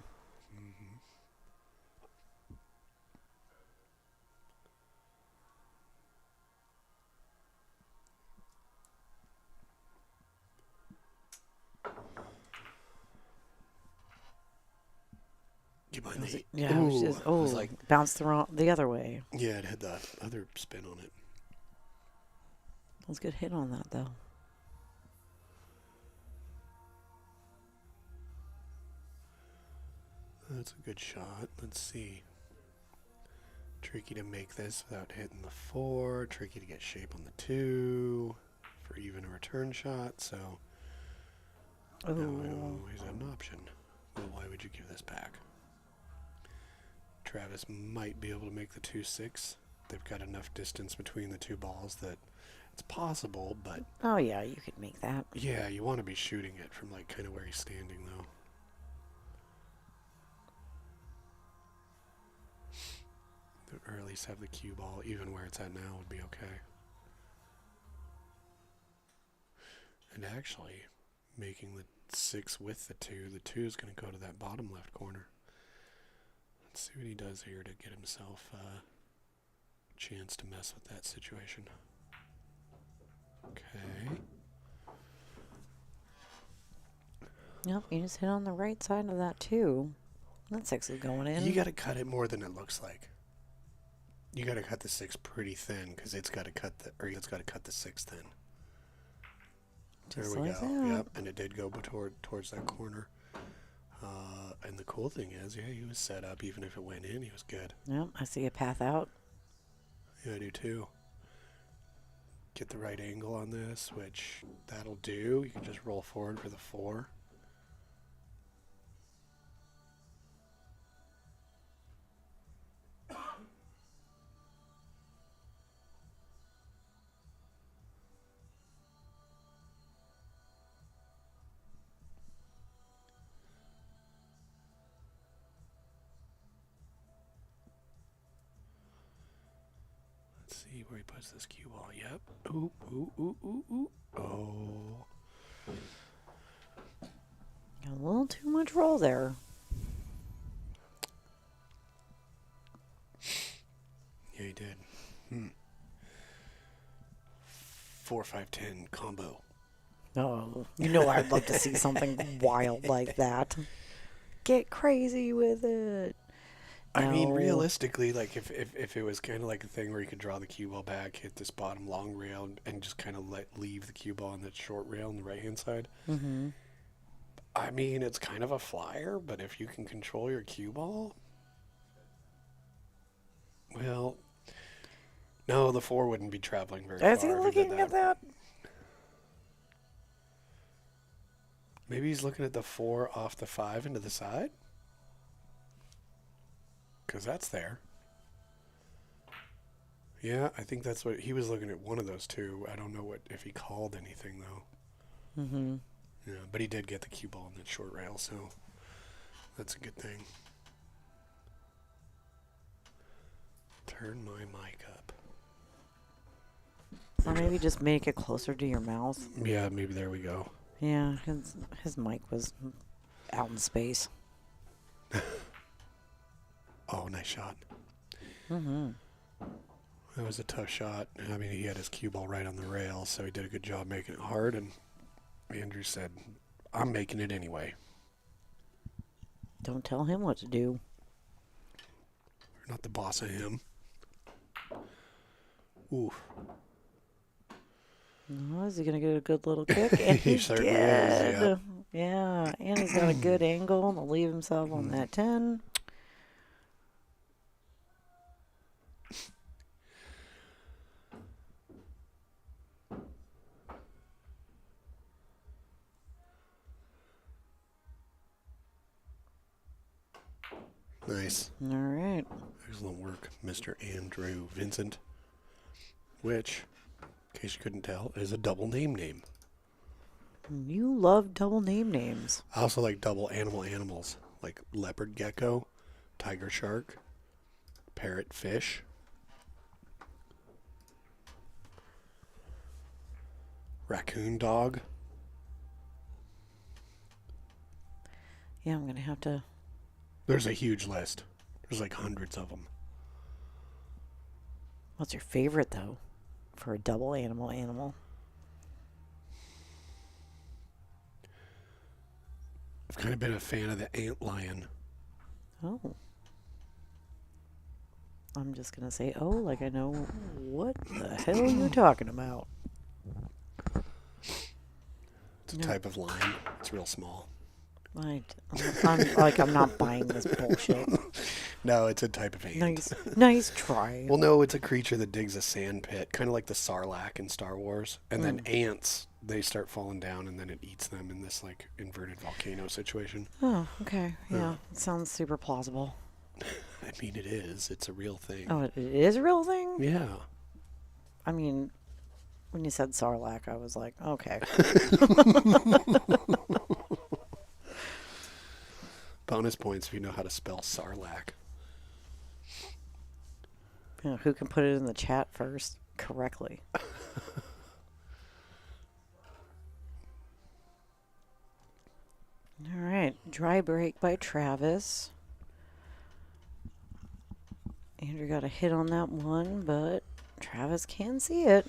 Get behind the... Yeah, it was just, it was bounced the other way. Yeah, it had the other spin on it. That was a good hit on that, though. That's a good shot. Let's see. Tricky to make this without hitting the 4. Tricky to get shape on the 2 for even a return shot. So now I always have an option. Well, why would you give this back? Travis might be able to make the 2-6. They've got enough distance between the two balls that it's possible, but... Oh, yeah, you could make that. Yeah, you want to be shooting it from, like, kind of where he's standing, though. Or at least have the cue ball, even where it's at now, would be okay. And actually, making the 6 with the 2 is going to go to that bottom left corner. Let's see what he does here to get himself a chance to mess with that situation. Okay. Yep, you just hit on the right side of that, too. That 6 is going in. You got to cut it more than it looks like. You got to cut the 6 pretty thin because it's got to cut the 6 thin. Just there we like go. that. Yep, and it did go towards that corner. And the cool thing is, yeah, he was set up. Even if it went in, he was good. Yep, I see a path out. Yeah, I do too. Get the right angle on this, which that'll do. You can just roll forward for the 4. See where he puts this cue ball. Yep. Ooh, ooh, ooh, ooh, ooh. Oh. Got a little too much roll there. Yeah, he did. 4, 5, 10 combo. Oh, you know I'd love to see something wild like that. Get crazy with it. I mean, No. realistically, like if it was kind of like a thing where you could draw the cue ball back, hit this bottom long rail, and just kind of leave the cue ball on that short rail on the right hand side. Mm-hmm. I mean, it's kind of a flyer, but if you can control your cue ball, well, no, the 4 wouldn't be traveling very far. Is he looking at that? Maybe he's looking at the 4 off the 5 into the side. Because that's there. Yeah, I think that's what he was looking at. One of those two. I don't know if he called anything though. Mm-hmm. Yeah, but he did get the cue ball in that short rail, so that's a good thing. Turn my mic up. Or maybe just make it closer to your mouth. Yeah, maybe there we go. Yeah, his mic was out in space. Oh, nice shot. Mm-hmm. That was a tough shot. I mean, he had his cue ball right on the rail, so he did a good job making it hard. And Andrew said, I'm making it anyway. Don't tell him what to do. We're not the boss of him. Oof. Oh, is he going to get a good little kick? And He certainly is, yeah. Yeah, and he's got a good angle to leave himself on that 10. Nice. All right. Excellent work, Mr. Andrew Vincent. Which, in case you couldn't tell, is a double name. You love double names. I also like double animals, like leopard gecko, tiger shark, parrot fish. Raccoon dog. Yeah, I'm going to have to... There's a huge list. There's like hundreds of them. What's your favorite, though, for a double animal? I've kind of been a fan of the antlion. Oh. I'm just going to say, oh, like I know what the hell you're talking about. It's a type of lime. It's real small. I'm not buying this bullshit. No, it's a type of ant. Nice try. Well, no, it's a creature that digs a sand pit, kind of like the Sarlacc in Star Wars. And then ants, they start falling down, and then it eats them in this like inverted volcano situation. Oh, okay. Yeah, it sounds super plausible. I mean, it is. It's a real thing. Oh, it is a real thing? Yeah. I mean, when you said Sarlacc, I was like, okay. Bonus points if you know how to spell Sarlacc. Who can put it in the chat first correctly? All right. Dry break by Travis. Andrew got a hit on that one, but Travis can see it.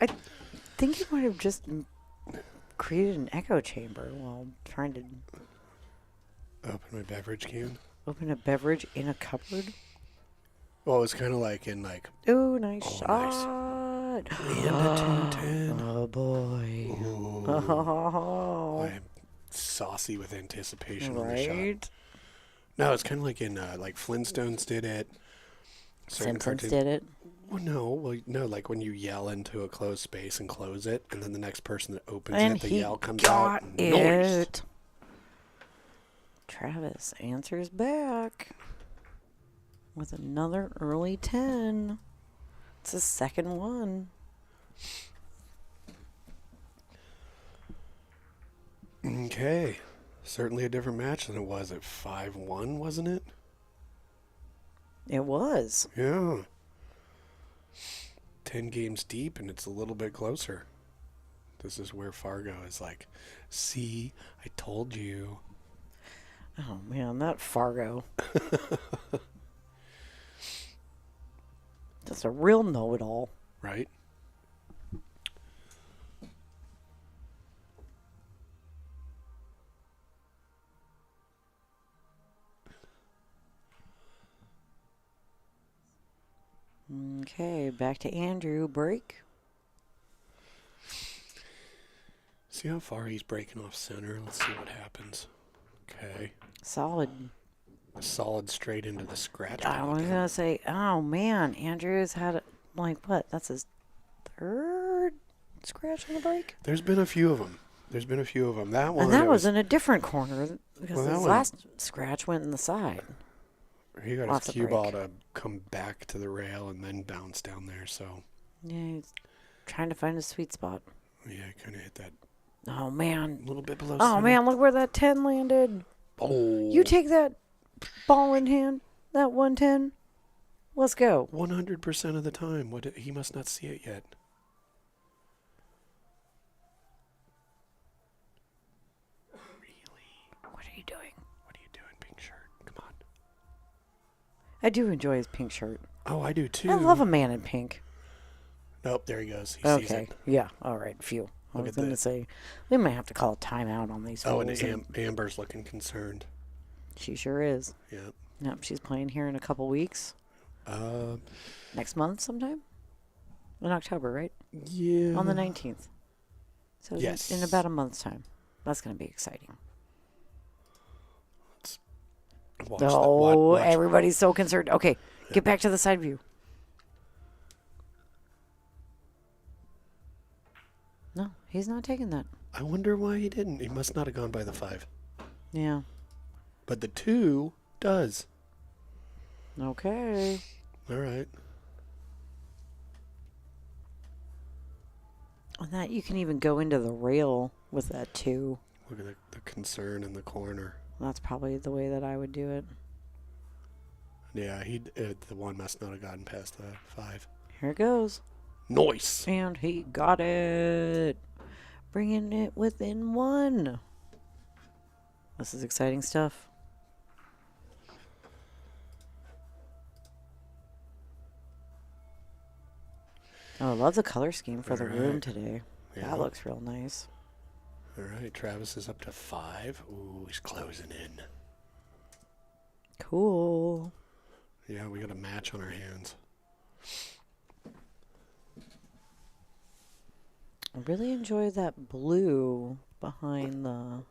I think he might have just created an echo chamber while trying to Open my beverage can. open a beverage in a cupboard. Well, it's kind of like in like... Ooh, nice Oh, shot. And a 210. Oh, boy. Ooh. Oh, I'm saucy with anticipation on the shot. right? No, it's kind of like in like Flintstones did it. Simpsons did it. Well, no, like when you yell into a closed space and close it, and then the next person that opens And it, the he yell comes got out. it. Noise. Travis answers back with another early 10. It's the second one. Okay. Certainly a different match than it was at 5-1, wasn't it? It was. Yeah. 10 games deep, and it's a little bit closer. This is where Fargo is like, see, I told you. Oh, man, that Fargo. That's a real know-it-all. Right? Okay, back to Andrew. Break. See how far he's breaking off center? Let's see what happens. Okay. Solid. Solid straight into the scratch. I was going to say, oh, man, Andrew's had, like, what? That's his third scratch on the break? There's been a few of them. That one. And that was in a different corner because Well, that his one- last scratch went in the side. He got off his the cue break. ball to come back to the rail and then bounce down there. So, Yeah, he's trying to find a sweet spot. yeah, kind of hit that Oh, man. a little bit below Oh, center. man, look where that 10 landed. Oh. You take that ball in hand, that 110. Let's go. 100% of the time. He must not see it yet. What are you doing? What are you doing, pink shirt? Come on. I do enjoy his pink shirt. Oh, I do too. I love a man in pink. Nope, there he goes. He sees Okay. it. Yeah. All right. Phew. I Look was at going to that. say, we might have to call a timeout on these Oh, and fools. Amber's looking concerned. She sure is. Yeah. Yep. She's playing here in a couple weeks. Next month sometime? In October, right? Yeah. On the 19th. So Yes. in about a month's time. That's going to be exciting. Watch that. Oh, Watch. everybody's so concerned. Okay, get back to the side view. No, he's not taking that. I wonder why he didn't. He must not have gone by the 5. Yeah. But the 2 does. Okay. All right. On that, you can even go into the rail with that too. Look at the concern in the corner. That's probably the way that I would do it. Yeah, the 1 must not have gotten past the 5. Here it goes. Nice. And he got it. Bringing it within 1. This is exciting stuff. Oh, I love the color scheme for the room today. Yeah. That looks real nice. All right, Travis is up to 5. Ooh, he's closing in. Cool. Yeah, we got a match on our hands. I really enjoy that blue behind the...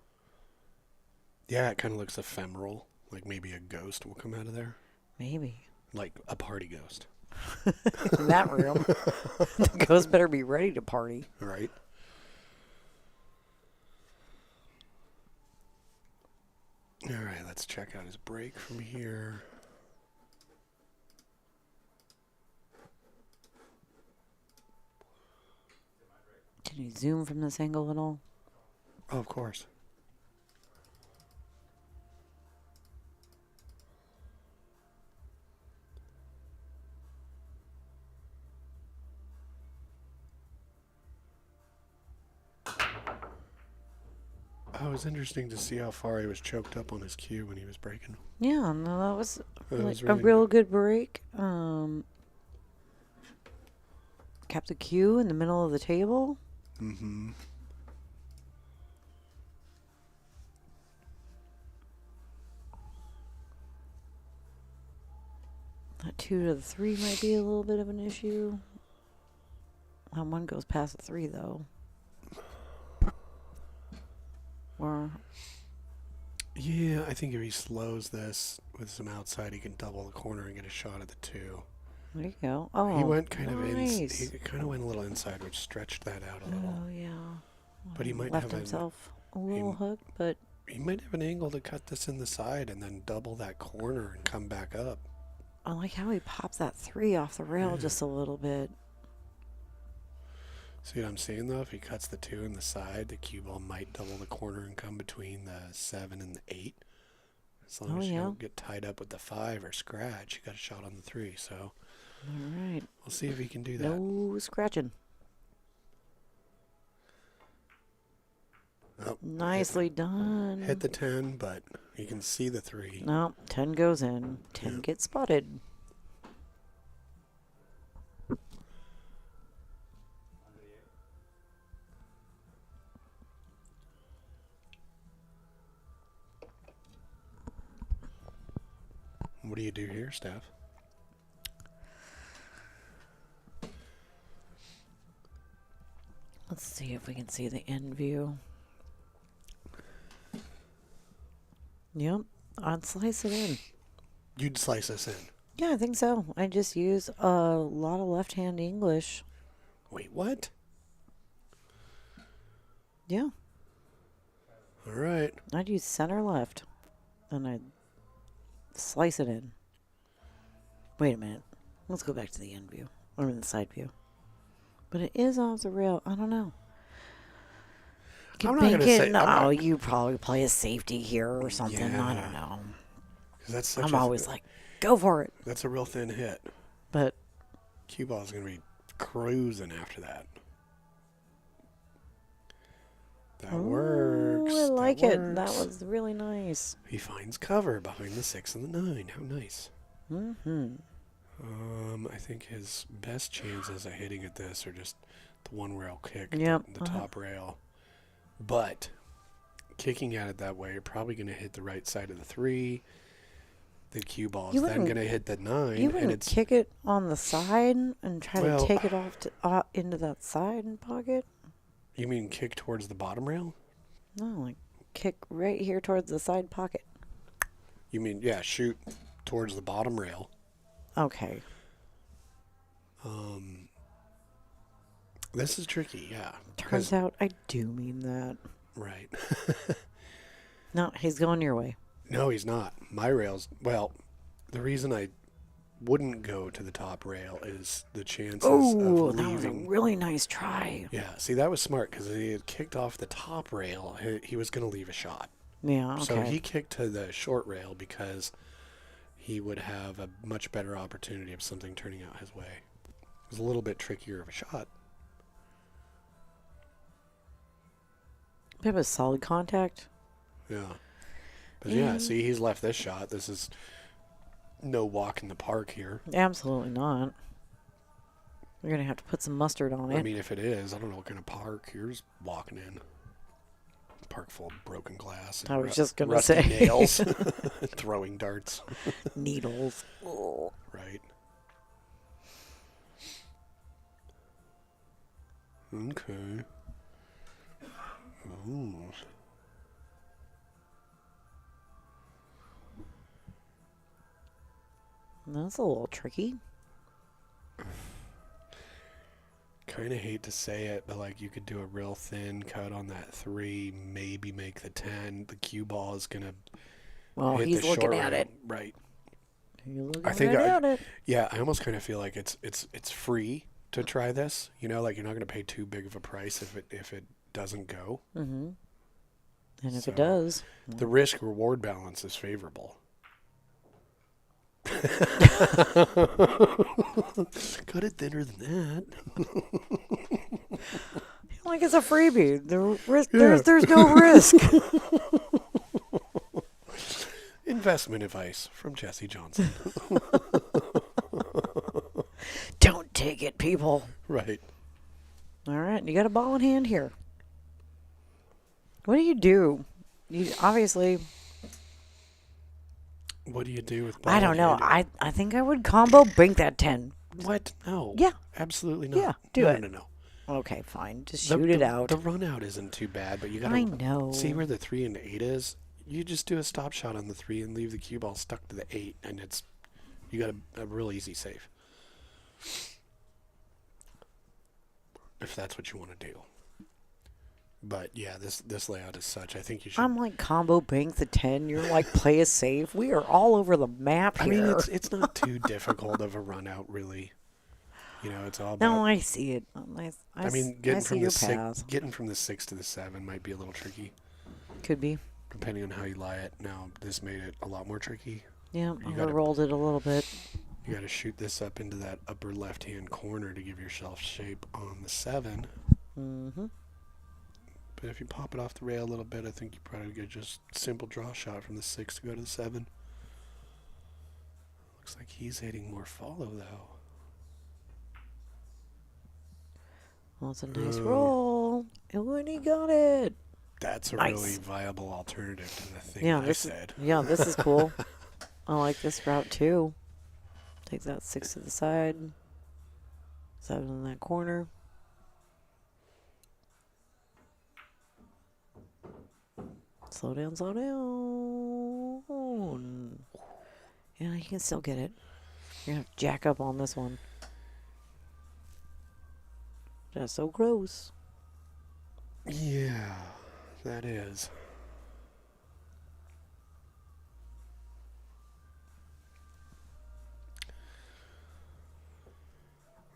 Yeah, it kind of looks ephemeral. Like maybe a ghost will come out of there. Maybe. Like a party ghost. In that room. The ghost better be ready to party. Right? All right, let's check out his break from here. Can you zoom from this angle at all? Oh, of course. Oh, it was interesting to see how far he was choked up on his cue when he was breaking. Yeah, no, that was, Was a really real good break. Kept the cue in the middle of the table. Mm-hmm. That 2 to the 3 might be a little bit of an issue. That 1 goes past the 3, though. Or... Yeah, I think if he slows this with some outside, he can double the corner and get a shot at the 2. There you go. Oh, He went kind nice. of he kind of went a little inside, which stretched that out a little. Oh, yeah. But he might left have himself a little hooked, but... He might have an angle to cut this in the side and then double that corner and come back up. I like how he pops that 3 off the rail just a little bit. See what I'm saying, though? If he cuts the 2 in the side, the cue ball might double the corner and come between the 7 and the 8. As long as you don't get tied up with the 5 or scratch, you got a shot on the 3. So, all right. We'll see if he can do that. No scratching. Oh, nicely done. Hit the 10, but you can see the 3. No, 10 goes in. 10 gets spotted. What do you do here, Steph? Let's see if we can see the end view. Yep, I'd slice it in. You'd slice this in. Yeah, I think so. I just use a lot of left-hand English. Wait, what? Yeah. All right. I'd use center left. Then I'd slice it in. Wait a minute. Let's go back to the end view. Or the side view. But it is off the rail. I don't know. I'm not going to say... No, you probably play a safety here or something. Yeah. I don't know. That's such I'm always like, go for it. That's a real thin hit. But Cue ball's going to be cruising after that. That works. I like that it. works. That was really nice. He finds cover behind the 6 and the 9. How nice. Mm-hmm. I think his best chances of hitting at this are just the one rail kick, the top rail. But kicking at it that way, you're probably going to hit the right side of the 3. The cue ball is then going to hit the 9. You wouldn't kick it on the side and try to take it off into that side pocket? You mean kick towards the bottom rail? No, like kick right here towards the side pocket. You mean, shoot towards the bottom rail. Okay. This is tricky, yeah. Turns out I do mean that. Right. No, he's going your way. No, he's not. My rail's... Well, the reason I wouldn't go to the top rail is the chances of leaving... that was a really nice try. Yeah, see, that was smart because he had kicked off the top rail. He was going to leave a shot. Yeah, okay. So he kicked to the short rail because he would have a much better opportunity of something turning out his way. It was a little bit trickier of a shot. We have a solid contact. Yeah. But see, he's left this shot. This is no walk in the park here. Absolutely not. We're going to have to put some mustard on it. I mean, if it is, I don't know what kind of park you're walking in. park full of broken glass. I was just going to rusty say. nails. Throwing darts. Needles. Oh. Right. Okay. Ooh. That's a little tricky. Kind of hate to say it, but like you could do a real thin cut on that 3, maybe make the 10. The cue ball is gonna Well, hit he's the looking short at round. it. Right. You're looking I think right at it. yeah, I almost kind of feel like it's free to try this. You know, like you're not gonna pay too big of a price if it doesn't go. Mm-hmm. And if So, it does, the risk reward balance is favorable. Cut it thinner than that. like it's a freebie. There's no risk. Investment advice from Jesse Johnson. Don't take it, people. Right. All right, you got a ball in hand here. What do? You obviously. What do you do with? I don't know. ball-handed? I think I would combo bank that 10. What? No. Yeah. Absolutely not. Yeah, do no, it. No. Okay, fine. Just shoot it out. The run out isn't too bad, but you gotta I know. see where the 3 and 8 is. You just do a stop shot on the 3 and leave the cue ball stuck to the 8, and you got a real easy save. If that's what you want to do. But yeah, this layout is such. I think you should. I'm like combo bank the 10. You're like play a safe. We are all over the map I here. mean, it's not too difficult of a run out, really. You know, it's all about. No, I see it. I mean, I see your path. getting from the 6 to the 7 might be a little tricky, Could be. depending on how you lie it. Now, this made it a lot more tricky. Yeah, You I gotta- rolled it a little bit. You got to shoot this up into that upper left-hand corner to give yourself shape on the 7. Mm-hmm. But if you pop it off the rail a little bit, I think you probably get just simple draw shot from the 6 to go to the 7. Looks like he's hitting more follow though. Well, it's a nice roll. And when he got it. That's a Nice. really viable alternative to the thing Yeah, I this said. this is cool. I like this route too. Take that 6 to the side. 7 in that corner. Slow down, slow down. Yeah, you can still get it. You're going to have to jack up on this one. That's so gross. Yeah, that is.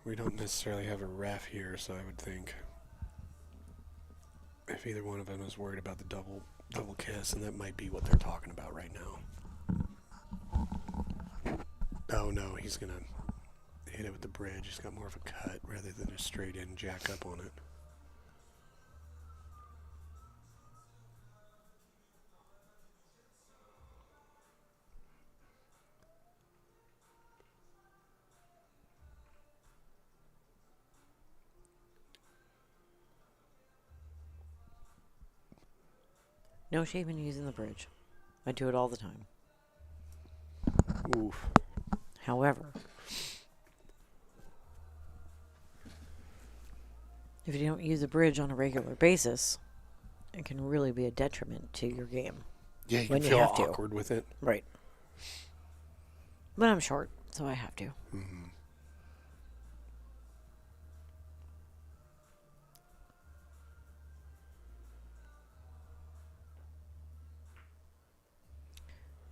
We don't necessarily have a ref here, so I would think if either one of them is worried about the double kiss, and that might be what they're talking about right now. Oh no, he's gonna hit it with the bridge. He's got more of a cut rather than a straight in jack up on it. No shame in using the bridge. I do it all the time. Oof. However, if you don't use a bridge on a regular basis, it can really be a detriment to your game. Yeah, you When can you feel have to. awkward with it. Right. But I'm short, so I have to. Mm-hmm.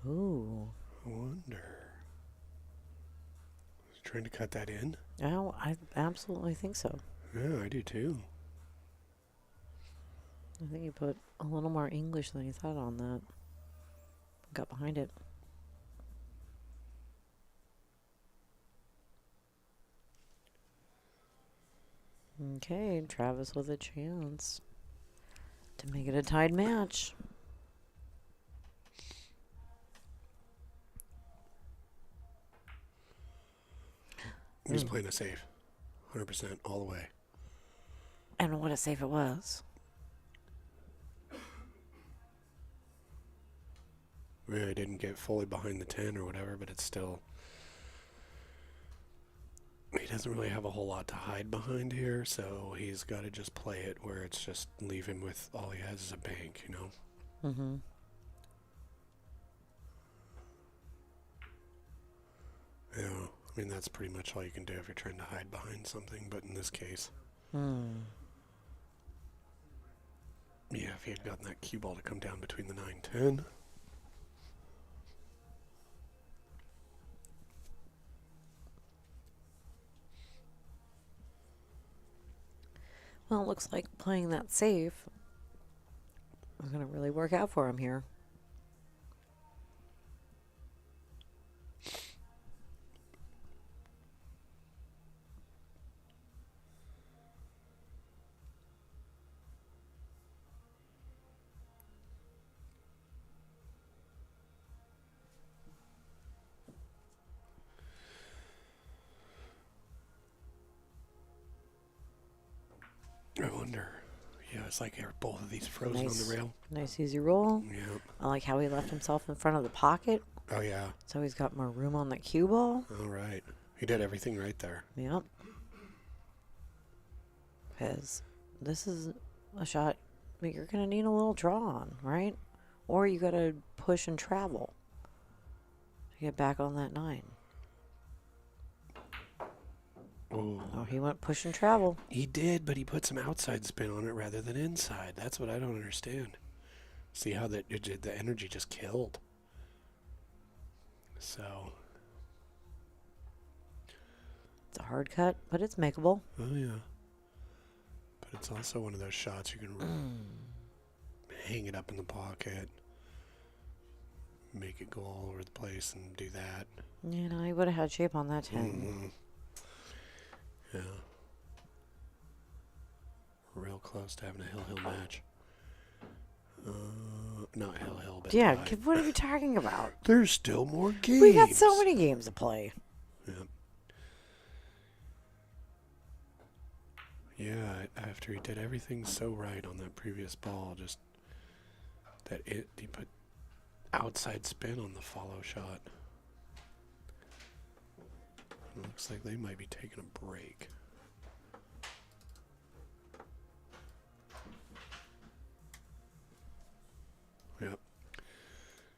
Ooh. I wonder. Was he trying to cut that in? Oh, I absolutely think so. Yeah, I do too. I think you put a little more English than you thought on that. Got behind it. Okay, Travis with a chance to make it a tied match. He's playing a safe. 100% all the way. And what a save it was. Really didn't get fully behind the 10 or whatever, but it's still... He doesn't really have a whole lot to hide behind here, so he's got to just play it where it's just leave him with all he has is a bank, you know? Mm-hmm. Yeah, I mean, that's pretty much all you can do if you're trying to hide behind something, but in this case... Yeah, if he had gotten that cue ball to come down between the 9-10... Well, it looks like playing that safe is going to really work out for him here. I wonder. Yeah, it's like both of these frozen on the rail. Nice easy roll. Yep. I like how he left himself in front of the pocket. Oh, yeah. So he's got more room on the cue ball. All right. He did everything right there. Yep. Because this is a shot that you're going to need a little draw on, right? Or you got to push and travel to get back on that 9. Ooh. Oh, he went push and travel. He did, but he put some outside spin on it rather than inside. That's what I don't understand. See how the energy just killed. So. It's a hard cut, but it's makeable. Oh, yeah. But it's also one of those shots you can hang it up in the pocket, make it go all over the place, and do that. You know, he would have had shape on that 10. Mm-hmm. Yeah. Real close to having a hill match. Not hill, but Yeah, tie. what are you talking about? There's still more games. We got so many games to play. Yeah. Yeah, after he did everything so right on that previous ball, just that he put outside spin on the follow shot. It looks like they might be taking a break. Yep.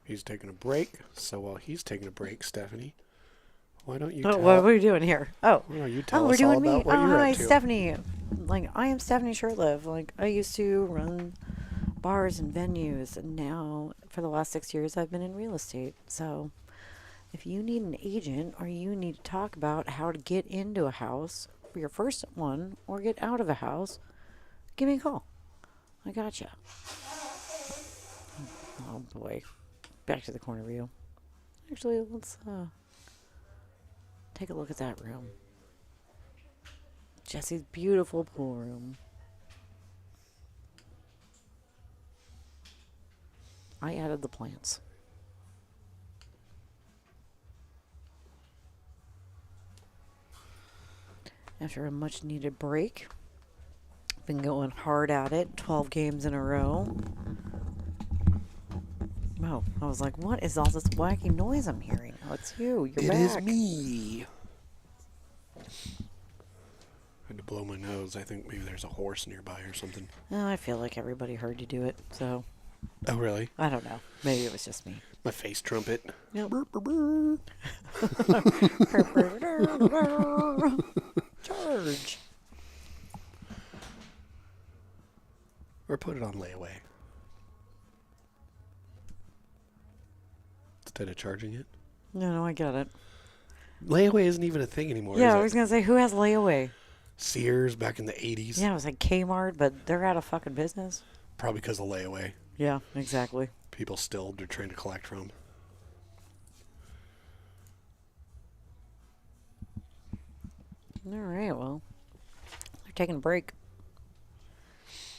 He's taking a break. So while he's taking a break, Stephanie, why don't you tell... What are we doing here? Oh. Why don't you tell we're us all doing me. about what you're Hi, up to? Stephanie. Like, I am Stephanie Shirtliff. Like, I used to run bars and venues, and now, for the last 6 years, I've been in real estate. So, if you need an agent or you need to talk about how to get into a house for your first one or get out of a house, give me a call. I gotcha. Oh, boy. Back to the corner view. Actually, let's take a look at that room. Jesse's beautiful pool room. I added the plants. After a much needed break, been going hard at it, 12 games in a row. Oh, I was like, what is all this wacky noise I'm hearing? Oh, it's you. You're back. It is me. I had to blow my nose. I think maybe there's a horse nearby or something. Oh, I feel like everybody heard you do it, so Oh, really? I don't know. Maybe it was just me. My face trumpet. Yep. Burr, burr, burr. Charge. Or put it on layaway. Instead of charging it. No, I get it. Layaway isn't even a thing anymore. Yeah, is I it? was going to say, who has layaway? Sears back in the 80s. Yeah, it was like Kmart, but they're out of fucking business. Probably because of layaway. Yeah, exactly. People still are trying to collect from. All right, well, they're taking a break.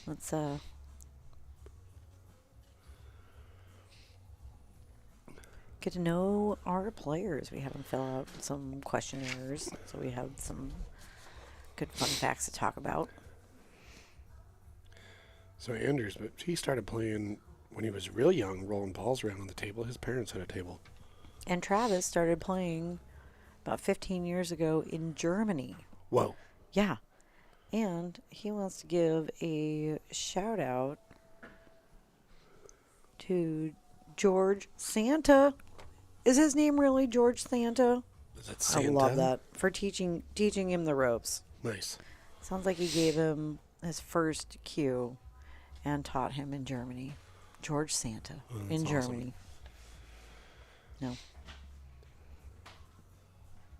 Let's get to know our players. We have them fill out some questionnaires, so we have some good fun facts to talk about. So Andrews, but he started playing when he was real young, rolling balls around on the table. His parents had a table. And Travis started playing about 15 years ago in Germany. Whoa. Yeah. And he wants to give a shout out to George Santa. Is his name really George Santa? Is that Santa? I love that. For teaching him the ropes. Nice. Sounds like he gave him his first cue and taught him in Germany. George Santa in Germany. No.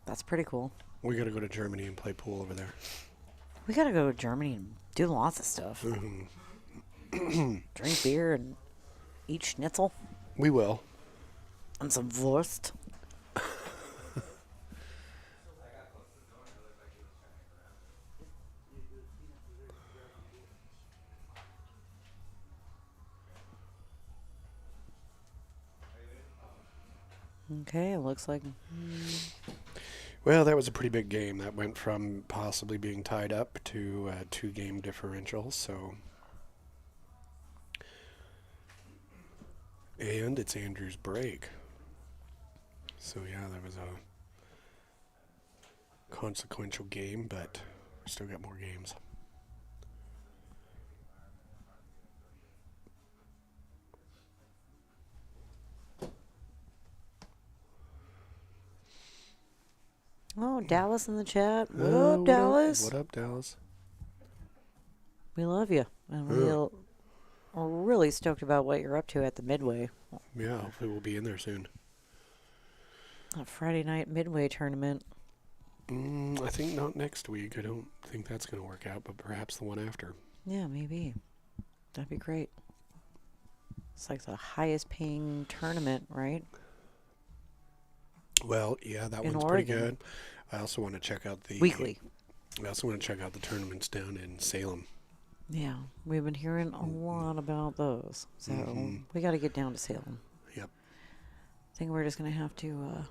That's pretty cool. We got to go to Germany and play pool over there. We got to go to Germany and do lots of stuff. Drink beer and eat schnitzel. We will. And some Wurst. Okay, it looks like... Well, that was a pretty big game. That went from possibly being tied up to a 2-game differential, so... And it's Andrew's break. So, yeah, that was a consequential game, but we still got more games. Oh, Dallas in the chat. What up, Dallas? What up, Dallas? We love you. And we're really stoked about what you're up to at the Midway. Yeah, hopefully we'll be in there soon. A Friday night Midway tournament. I think not next week. I don't think that's going to work out, but perhaps the one after. Yeah, maybe. That'd be great. It's like the highest paying tournament, right? Well, yeah, that In one's Oregon. pretty good. I also want to check out the... Weekly. I also want to check out the tournaments down in Salem. Yeah, we've been hearing a lot about those. So we got to get down to Salem. Yep. I think we're just going to have to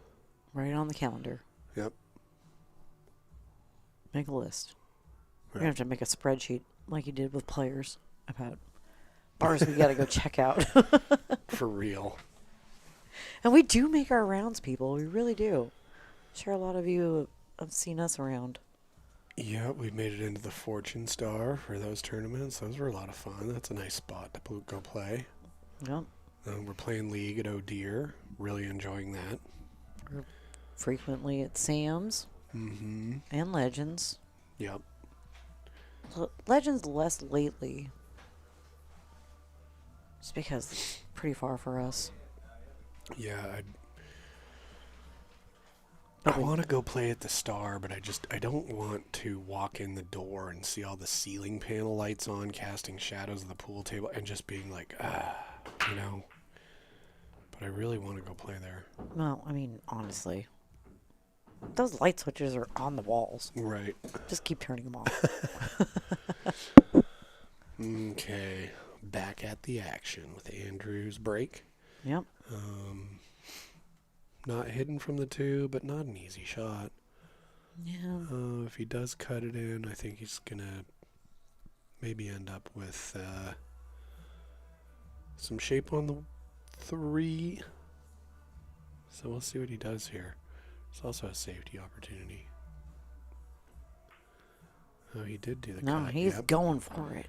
write it on the calendar. Yep. Make a list. We're Right. going to have to make a spreadsheet like you did with players about bars we got to go check out. For real. And we do make our rounds, people. We really do. I'm sure a lot of you have seen us around. Yeah, we made it into the Fortune Star for those tournaments. Those were a lot of fun. That's a nice spot to go play. Yep. We're playing League at O'Deer. Really enjoying that. We're frequently at Sam's and Legends. Yep. Legends less lately. Just because it's pretty far for us. Yeah, I want to go play at the Star, but I don't want to walk in the door and see all the ceiling panel lights on, casting shadows of the pool table, and just being like, you know. But I really want to go play there. Well, I mean, honestly, those light switches are on the walls. Right. Just keep turning them off. Okay. Back at the action with Andrew's break. Yep. Not hidden from the two, but not an easy shot. Yeah. If he does cut it in, I think he's going to maybe end up with some shape on the 3. So we'll see what he does here. There's also a safety opportunity. Oh, he did do the No, cut. he's Yep. going for it.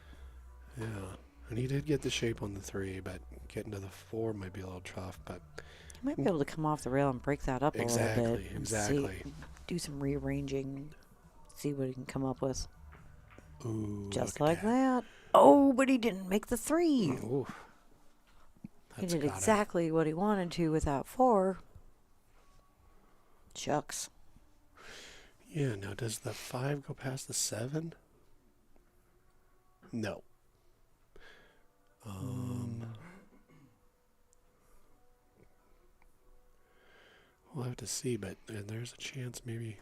Yeah. And he did get the shape on the 3, but getting to the 4 might be a little tough, but... He might be able to come off the rail and break that up a little bit. Exactly. Do some rearranging. See what he can come up with. Ooh, Just look like at that. Oh, but he didn't make the 3. Ooh. He That's did gotta- exactly what he wanted to without 4. Shucks. Yeah, now does the 5 go past the 7? No. We'll have to see, but there's a chance maybe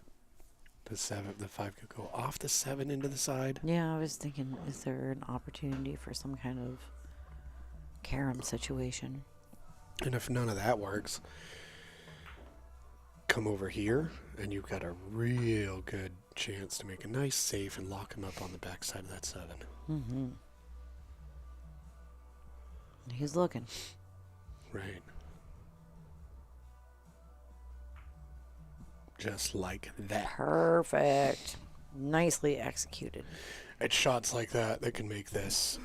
the 5 could go off the 7 into the side. Yeah, I was thinking, is there an opportunity for some kind of carom situation? And if none of that works, come over here, and you've got a real good chance to make a nice save and lock him up on the backside of that 7. Mm-hmm. He's looking. Right. Just like that. Perfect. Nicely executed. It's shots like that that can make this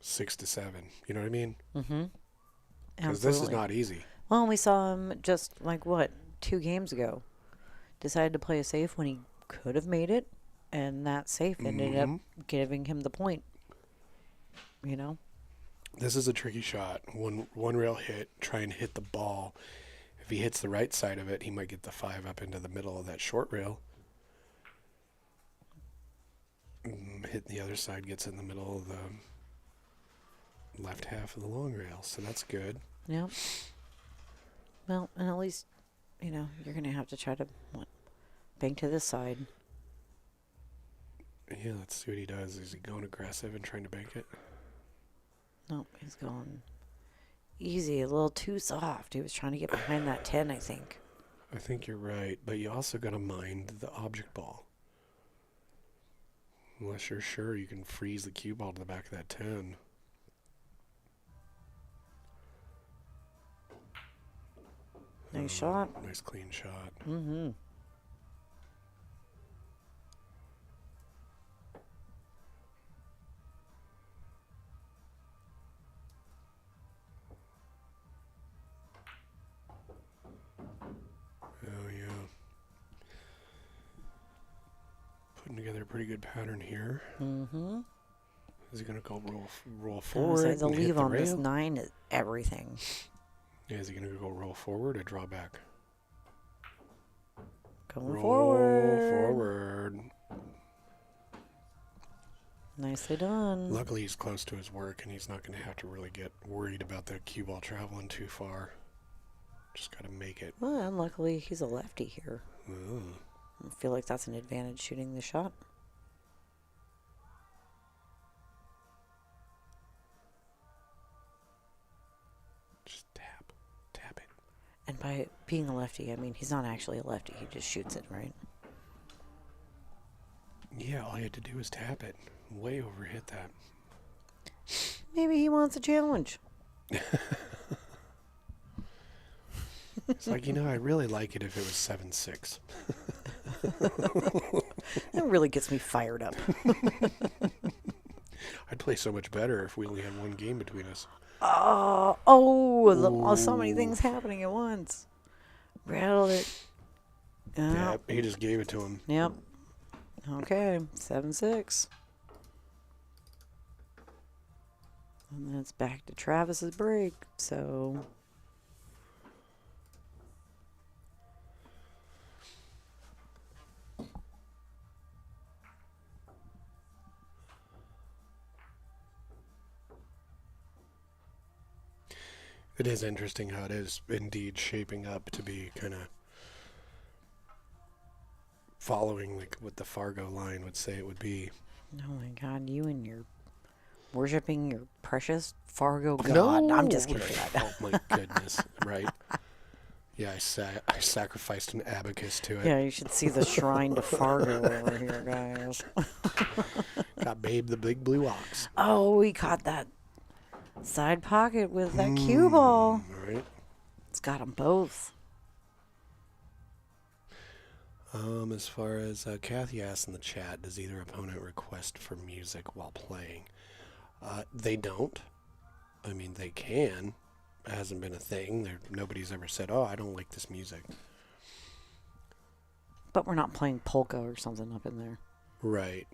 6-7. You know what I mean? Mm-hmm. Because this is not easy. Well, we saw him just, 2 games ago. Decided to play a safe when he could have made it, and that safe ended up giving him the point. You know? This is a tricky shot. One rail hit, try and hit the ball. If he hits the right side of it, he might get the 5 up into the middle of that short rail. Hitting the other side gets in the middle of the left half of the long rail, so that's good. Yep. Well, and at least, you're going to have to try to bank to this side. Yeah, let's see what he does. Is he going aggressive and trying to bank it? Nope, he's going easy, a little too soft. He was trying to get behind that 10, I think. I think you're right, but you also got to mind the object ball. Unless you're sure you can freeze the cue ball to the back of that 10. Nice shot. Nice clean shot. Mm-hmm. Oh, yeah. Putting together a pretty good pattern here. Mm-hmm. Is he going to go roll forward? The leave on this rail? 9 is everything. Yeah, is he going to go roll forward or draw back? Going roll forward. Nicely done. Luckily, he's close to his work, and he's not going to have to really get worried about the cue ball traveling too far. Just got to make it. Well, and luckily, he's a lefty here. Oh. I feel like that's an advantage shooting the shot. Just tap it. And by being a lefty, I mean he's not actually a lefty. He just shoots it, right? Yeah, all you had to do was tap it. Way overhit that. Maybe he wants a challenge. It's like, I really like it if it was 7-6. That really gets me fired up. I'd play so much better if we only had one game between us. So many things happening at once. Rattled it. Yeah, he just gave it to him. Yep. Okay, 7-6. And then it's back to Travis's break, so... It is interesting how it is indeed shaping up to be kind of following like what the Fargo line would say it would be. Oh my God, you and your worshiping your precious Fargo God. No, I'm just kidding. Oh my goodness, right? Yeah, I sacrificed an abacus to it. Yeah, you should see the shrine to Fargo over here, guys. Got Babe the Big Blue Ox. Oh, we caught that side pocket with that cue ball. Right. It's got them both. As far as Kathy asked in the chat, does either opponent request for music while playing? They don't. I mean, they can. It hasn't been a thing. Nobody's ever said, "Oh, I don't like this music." But we're not playing polka or something up in there. Right.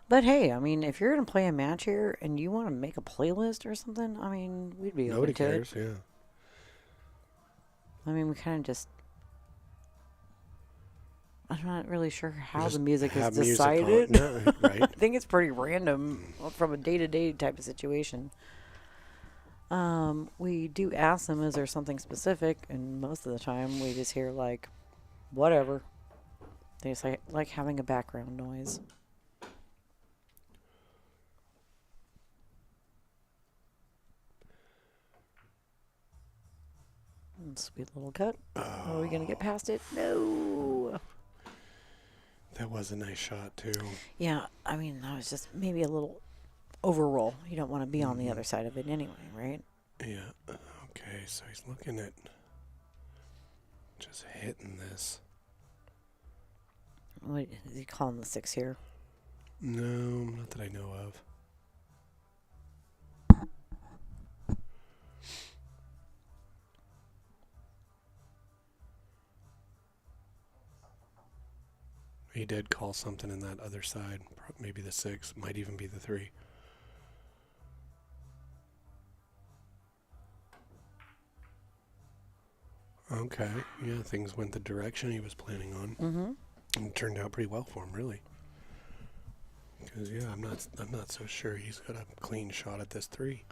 But hey, I mean, if you're going to play a match here and you want to make a playlist or something, I mean, we'd be Nobody open to cares, it. yeah. I mean, we kind of just... I'm not really sure how Just the music is have music on. decided. No, right. I think it's pretty random from a day-to-day type of situation. We do ask them, is there something specific? And most of the time, we just hear, like, whatever. They just like having a background noise. Sweet little cut. Are we going to get past it? No. That was a nice shot, too. Yeah, I mean, I was just maybe a little overroll. You don't want to be on the other side of it anyway, right? Yeah. Okay, so he's looking at just hitting this. What is he calling the 6 here? No, not that I know of. He did call something in that other side. Maybe the 6. Might even be the 3. Okay. Yeah, things went the direction he was planning on. Mm-hmm. And it turned out pretty well for him, really. Because, yeah, I'm not so sure he's got a clean shot at this 3.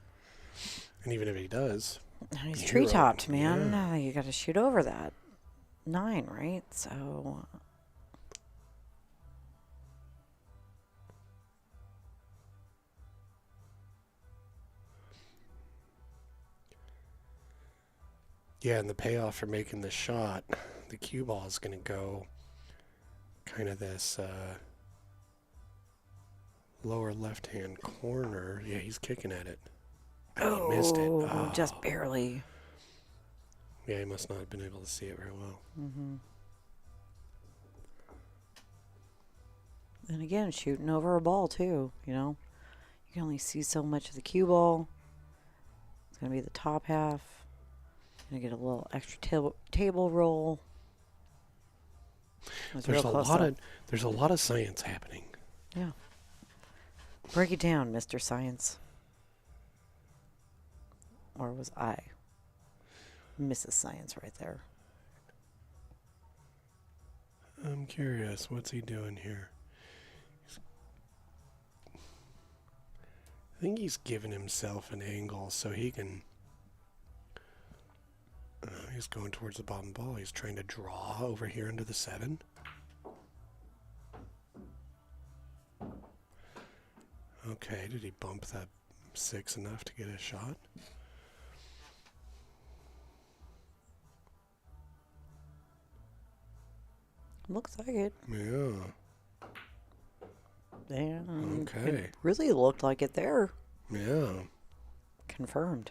And even if he does... He's tree-topped, man. Yeah. You got to shoot over that 9, right? So... Yeah, and the payoff for making the shot, the cue ball is going to go kind of this lower left-hand corner. Yeah, he's kicking at it. And he missed it. Oh, just barely. Yeah, he must not have been able to see it very well. Mm-hmm. And again, shooting over a ball, too, you know. You can only see so much of the cue ball. It's going to be the top half. Going to get a little extra table roll. There's a lot of science happening. Yeah. Break it down, Mr. Science. Or was I Mrs. Science right there? I'm curious. What's he doing here? I think he's giving himself an angle so he can... he's going towards the bottom ball. He's trying to draw over here into the 7. Okay, did he bump that 6 enough to get a shot? Looks like it. Yeah. Damn. Okay. It really looked like it there. Yeah. Confirmed.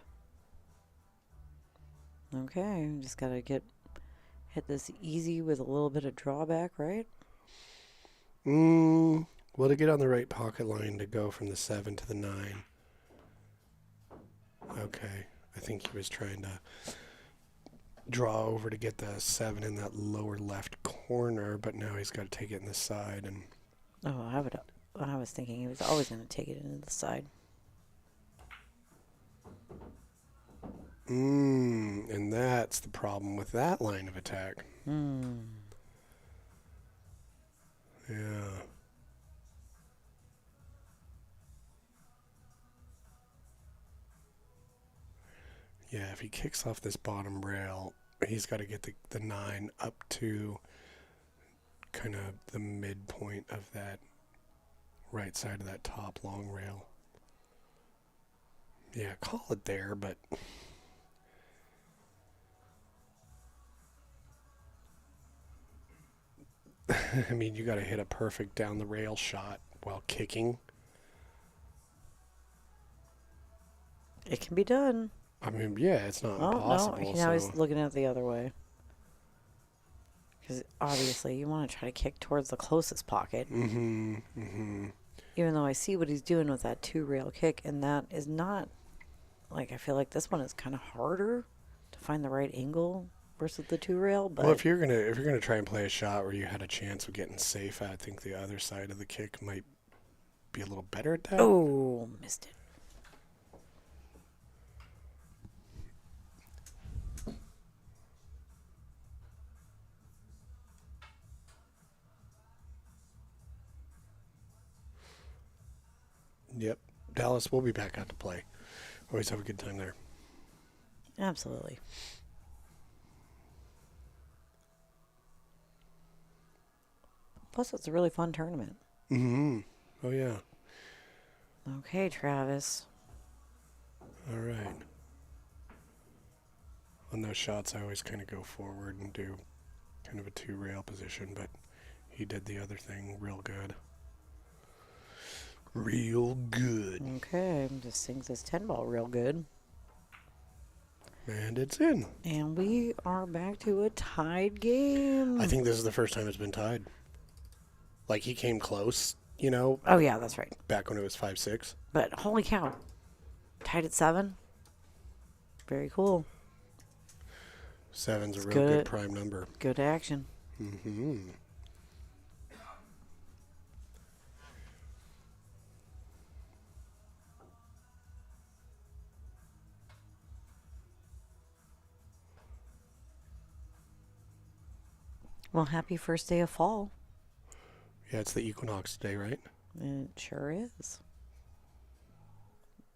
Okay, just gotta hit this easy with a little bit of drawback, right? Well, to get on the right pocket line to go from the 7 to the 9. Okay, I think he was trying to draw over to get the 7 in that lower left corner, but now he's got to take it in the side. And I was thinking he was always going to take it into the side. And that's the problem with that line of attack. Yeah. Yeah, if he kicks off this bottom rail, he's got to get the 9 up to kind of the midpoint of that right side of that top long rail. Yeah, call it there, but... I mean, you got to hit a perfect down the rail shot while kicking. It can be done. I mean, yeah, it's not impossible. No, now he's looking at it the other way. Because obviously you want to try to kick towards the closest pocket. Even though I see what he's doing with that 2-rail kick, and that is not... Like, I feel like this one is kind of harder to find the right angle versus the 2-rail. But well, if you're gonna try and play a shot where you had a chance of getting safe, I think the other side of the kick might be a little better at that. Oh, missed it. Yep. Dallas, we'll be back out to play. Always have a good time there. Absolutely. Plus, it's a really fun tournament. Oh, yeah. Okay, Travis. All right. On those shots, I always kind of go forward and do kind of a 2-rail position, but he did the other thing real good. Real good. Okay, just sinks this 10 ball real good. And it's in. And we are back to a tied game. I think this is the first time it's been tied. Like, he came close, Oh, yeah, that's right. back when it was 5-6. But holy cow. Tied at 7. Very cool. 7's a It's real good good. prime number. Good action. Mm-hmm. Well, happy first day of fall. Yeah, it's the equinox today, right? It sure is.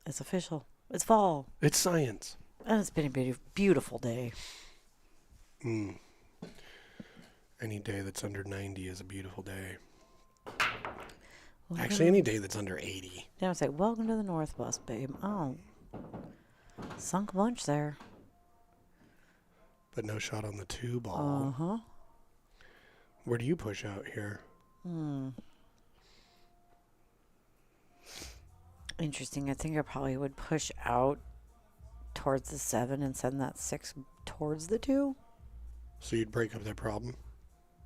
It's official. It's fall. It's science. And it's been a beautiful day. Any day that's under 90 is a beautiful day. Welcome. Actually, any day that's under 80. Now it's like, welcome to the Northwest, babe. Oh. Sunk lunch there. But no shot on the 2 ball. Uh-huh. Where do you push out here? Interesting. I think I probably would push out towards the 7 and send that 6 towards the 2. So you'd break up that problem?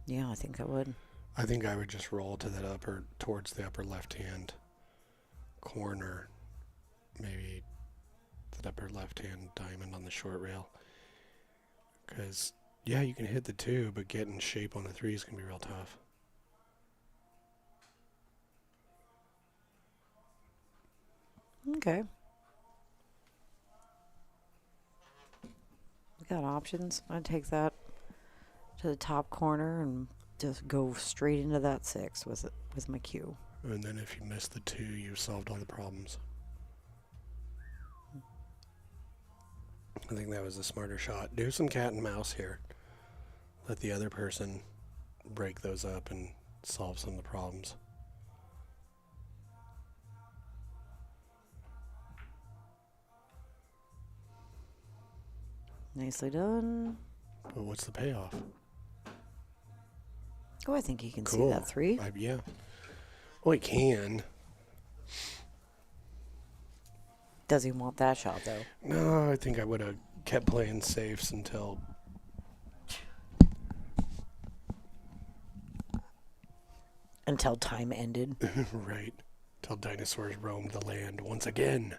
Yeah, I think I would. I think I would just roll to that towards the upper left-hand corner. Maybe that upper left-hand diamond on the short rail. Because, yeah, you can hit the 2, but getting shape on the 3 is going to be real tough. Okay. We got options. I'd take that to the top corner and just go straight into that 6 with my cue. And then if you miss the 2, you've solved all the problems. I think that was the smarter shot. Do some cat and mouse here. Let the other person break those up and solve some of the problems. Nicely done. But what's the payoff? Oh, I think he can Cool. see that 3. Yeah. Well, he can. Does he want that shot, though? No, I think I would have kept playing safes until... Until time ended. right. Till dinosaurs roamed the land once again.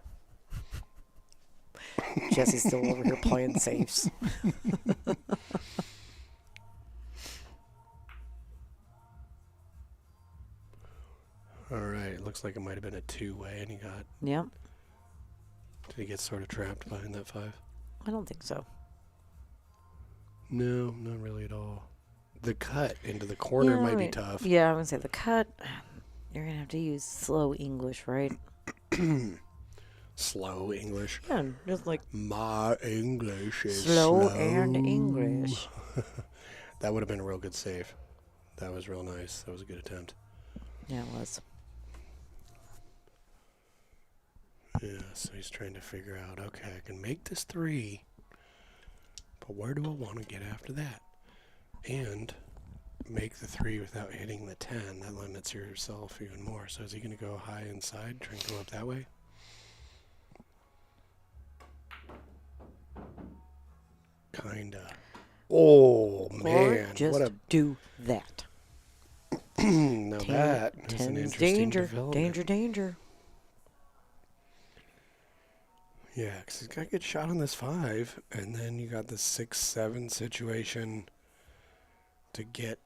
Jesse's still over here playing safes. All right. It looks like it might have been a 2-way, and he got... Yep. Did he get sort of trapped behind that 5? I don't think so. No, not really at all. The cut into the corner might be tough. Yeah, I'm going to say the cut. You're going to have to use slow English, right? Slow English. Yeah, just like My English is slow slow. and English. That would have been a real good save. That was real nice. That was a good attempt. Yeah, it was. Yeah, so he's trying to figure out, okay, I can make this 3, but where do I want to get after that? And make the 3 without hitting the 10. That limits yourself even more. So is he going to go high inside, try and go up that way? Kinda. Oh, man. Or just what a... do that. now that is an 10's interesting danger. development. Danger, danger. Yeah, because he's got a good shot on this 5, and then you got the 6-7 situation to get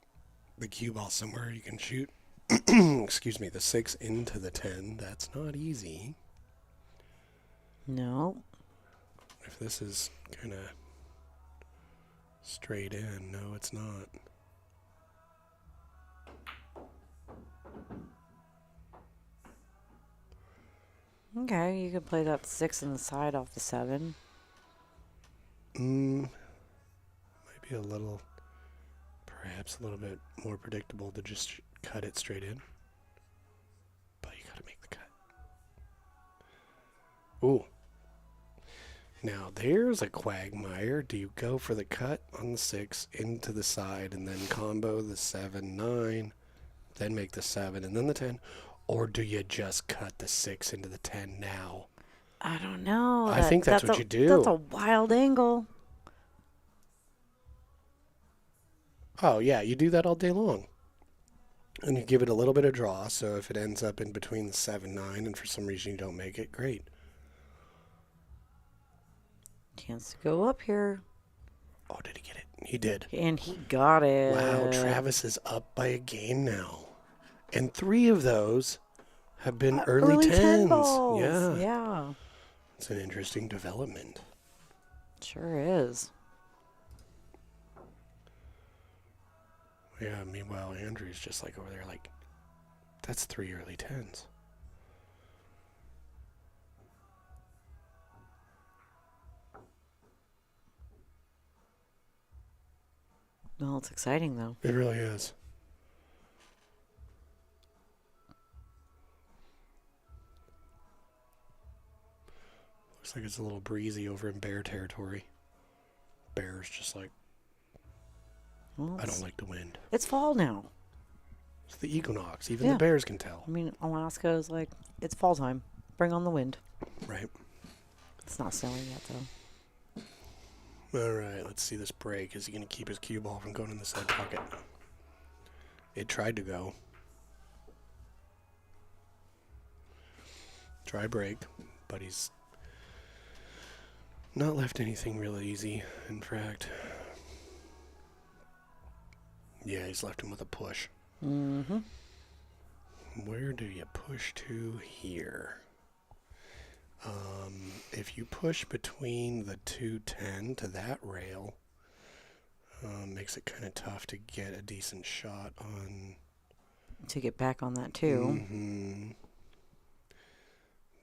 the cue ball somewhere you can shoot. Excuse me, the 6 into the 10. That's not easy. No. If this is kind of straight in, no, it's not. Okay, you could play that 6 on the side off the 7. Might be a little, perhaps a little bit more predictable to just cut it straight in. But you gotta make the cut. Ooh. Now there's a quagmire. Do you go for the cut on the 6 into the side and then combo the 7, 9, then make the 7 and then the 10? Or do you just cut the 6 into the 10 now? I don't know. I think that's what you do. That's a wild angle. Oh, yeah, you do that all day long. And you give it a little bit of draw, so if it ends up in between the 7, 9, and for some reason you don't make it, great. Chance to go up here. Oh, did he get it? He did. And he got it. Wow, Travis is up by a game now. And 3 of those have been early 10 10s. balls. Yeah. Yeah. It's an interesting development. Sure is. Yeah, meanwhile, Andrew's just like over there like, that's 3 early 10s. Well, it's exciting, though. It really is. Looks like it's a little breezy over in bear territory. Bear's just like, Well, I don't like the wind. It's fall now. It's the equinox. Even the bears can tell. I mean, Alaska is like, it's fall time. Bring on the wind. Right. It's not snowing yet, though. All right, let's see this break. Is he going to keep his cue ball from going in the side pocket? It tried to go. Try break, but he's not left anything really easy. In fact, yeah, he's left him with a push. Mm-hmm. Where do you push to here? If you push between the 210 to that rail, makes it kind of tough to get a decent shot on. To get back on that, too. Mm-hmm.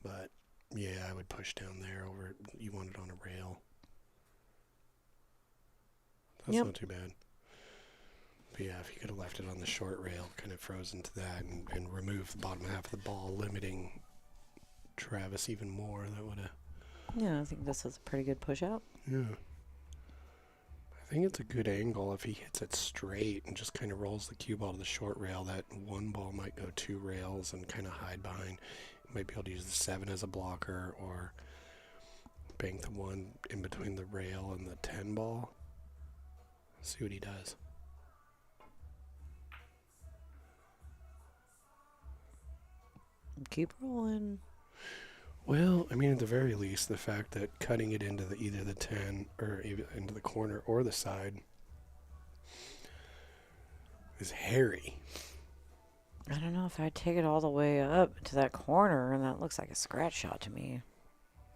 But, yeah, I would push down there over. You want it on a rail. That's not too bad. But, yeah, if you could have left it on the short rail, kind of froze into that and removed the bottom half of the ball, limiting Travis even more, that would have. Yeah, I think this is a pretty good push out. Yeah. I think it's a good angle if he hits it straight and just kind of rolls the cue ball to the short rail. That one ball might go 2 rails and kind of hide behind. He might be able to use the 7 as a blocker or bank the 1 in between the rail and the 10 ball. See what he does. Keep rolling. Well, I mean, at the very least, the fact that cutting it into either the 10 or even into the corner or the side is hairy. I don't know if I'd take it all the way up to that corner, and that looks like a scratch shot to me.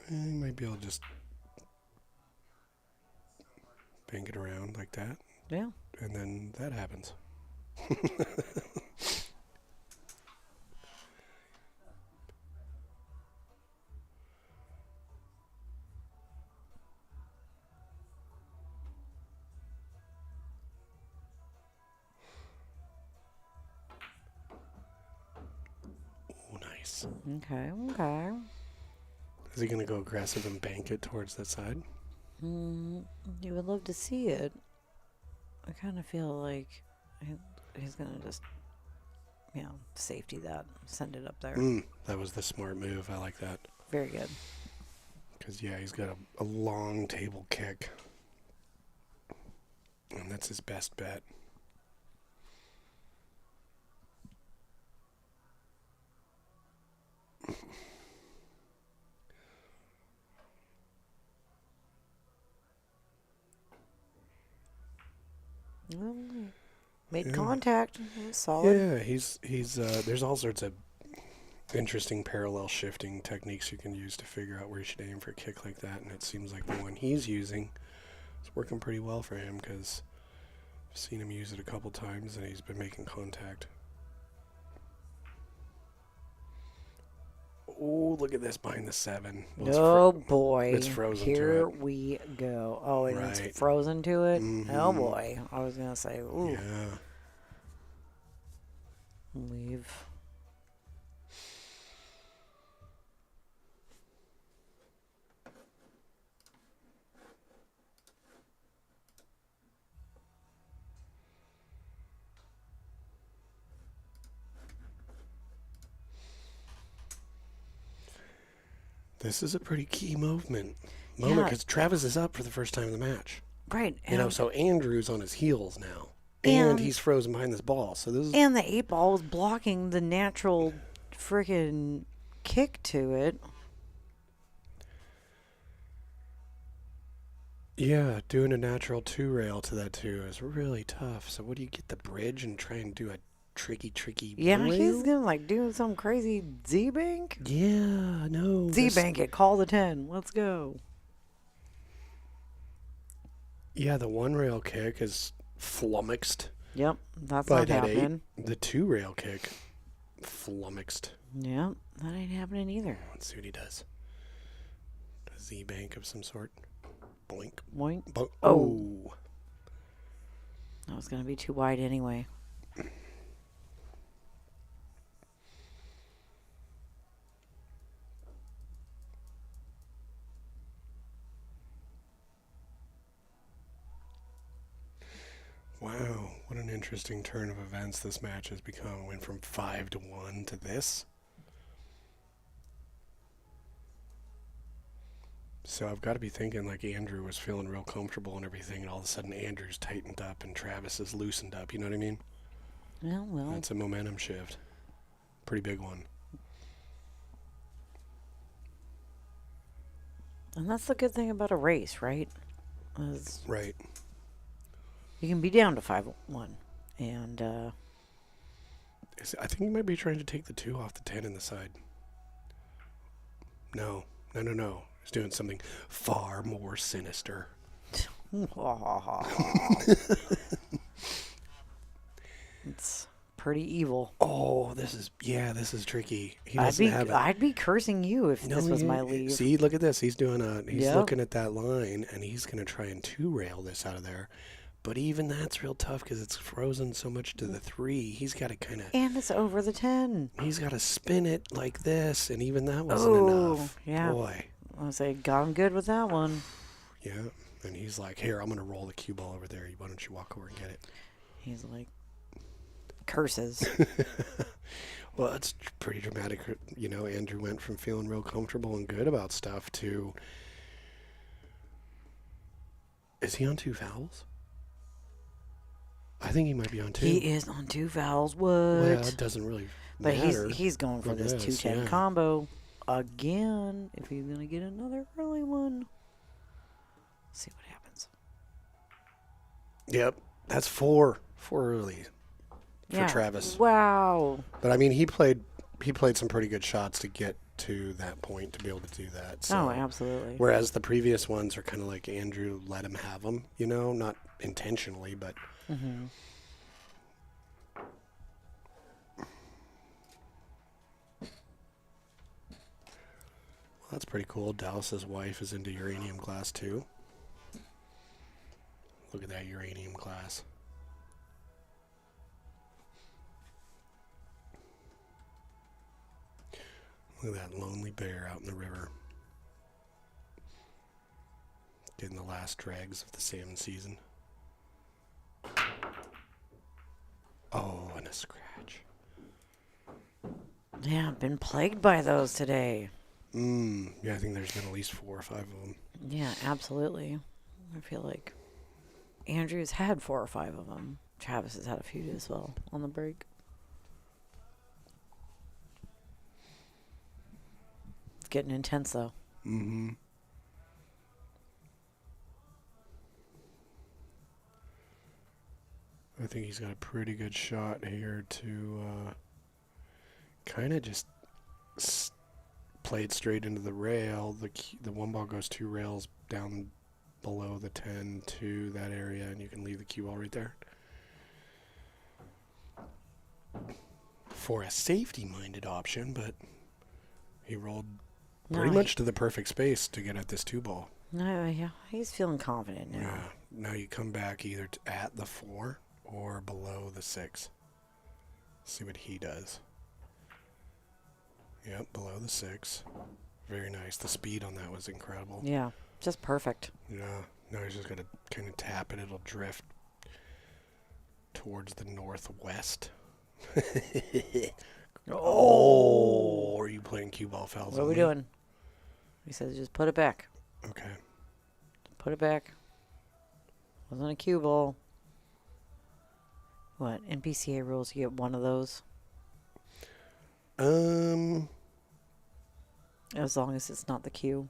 You might be able to just bank it around like that. Yeah. And then that happens. Oh, nice. Okay, okay. Is he going to go aggressive and bank it towards that side? You would love to see it. I kind of feel like he's going to just, safety that, send it up there. That was the smart move. I like that. Very good. Because, yeah, he's got a long table kick. And that's his best bet. Well, made contact. Solid. Yeah, he's there's all sorts of interesting parallel shifting techniques you can use to figure out where you should aim for a kick like that, and it seems like the one he's using is working pretty well for him because I've seen him use it a couple times and he's been making contact. Oh, look at this behind the 7. Well, boy. It's frozen to Here it. we go. Oh, and Right. it's frozen to it? Mhm. Oh, boy. I was going to say, ooh. Yeah. Leave. This is a pretty key moment Yeah. because Travis is up for the first time in the match. Right. You know, And, so Andrew's on his heels now. And- And he's frozen behind this ball. So this is... and the 8-ball was blocking the natural freaking kick to it. Yeah, doing a natural 2-rail to that 2 is really tough. So what do you get, the bridge and try and do a tricky Yeah, 1-rail? he's going to like do some crazy Z-bank. Yeah, no. Z-bank it. Call the 10. Let's go. Yeah, the 1-rail kick is flummoxed Yep. That's by not that happening. 8. The 2-rail kick, flummoxed. Yep. That ain't happening either. Let's see what he does. A Z-bank of some sort. Boink. Boink. Oh. Oh. That was going to be too wide anyway. Wow, what an interesting turn of events this match has become. It went from 5-1 to this. So I've got to be thinking like Andrew was feeling real comfortable and everything, and all of a sudden Andrew's tightened up and Travis is loosened up. You know what I mean? Well. That's a momentum shift. Pretty big one. And that's the good thing about a race, right? Right. You can be down to 5-1. And, I think he might be trying to take the 2 off the 10 in the side. No. He's doing something far more sinister. it's pretty evil. Oh, this is tricky. He doesn't have it. I'd be cursing you if this was my lead. See, look at this. He's doing he's Yep. looking at that line, and he's going to try and 2-rail this out of there. But even that's real tough because it's frozen so much to the 3. He's got to kind of... And it's over the 10. He's got to spin it like this, and even that wasn't enough. Yeah. Boy. I say, got him good with that one. Yeah. And he's like, here, I'm going to roll the cue ball over there. Why don't you walk over and get it? He's like, curses. Well, that's pretty dramatic. You know, Andrew went from feeling real comfortable and good about stuff to... Is he on 2 fouls? I think he might be on 2. He is on 2 fouls. What? Well, it doesn't really But matter. he's going for this 2-10 yeah. combo again. If he's going to get another early one. See what happens. Yep, that's 4 early for Travis. Wow. But I mean, he played some pretty good shots to get to that point to be able to do that. So. Oh, absolutely. Whereas the previous ones are kind of like Andrew let him have them, you know, not intentionally, but. Mm-hmm. Well, that's pretty cool. Dallas's wife is into uranium glass too. Look at that uranium glass. Look at that lonely bear out in the river. Getting the last dregs of the salmon season. Oh, and a scratch. Yeah, I've been plagued by those today. Yeah, I think there's been at least 4 or 5 of them. Yeah, absolutely. I feel like Andrew's had 4 or 5 of them. Travis has had a few as well on the break. It's getting intense, though. Mm-hmm. I think he's got a pretty good shot here to kind of just play it straight into the rail. The 1 ball goes 2 rails down below the 10 to that area, and you can leave the cue ball right there. For a safety-minded option, but he rolled pretty much to the perfect space to get at this 2 ball. No, yeah, he's feeling confident now. Yeah. Now you come back either at the 4 or below the 6. See what he does. Yep, below the 6. Very nice. The speed on that was incredible. Yeah, just perfect. Yeah. Now he's just going to kind of tap it. It'll drift towards the northwest. Oh, are you playing cue ball fouls? What are we doing? He says just put it back. Okay. Put it back. Wasn't a cue ball. What? In BCA rules, you get one of those. As long as it's not the cue.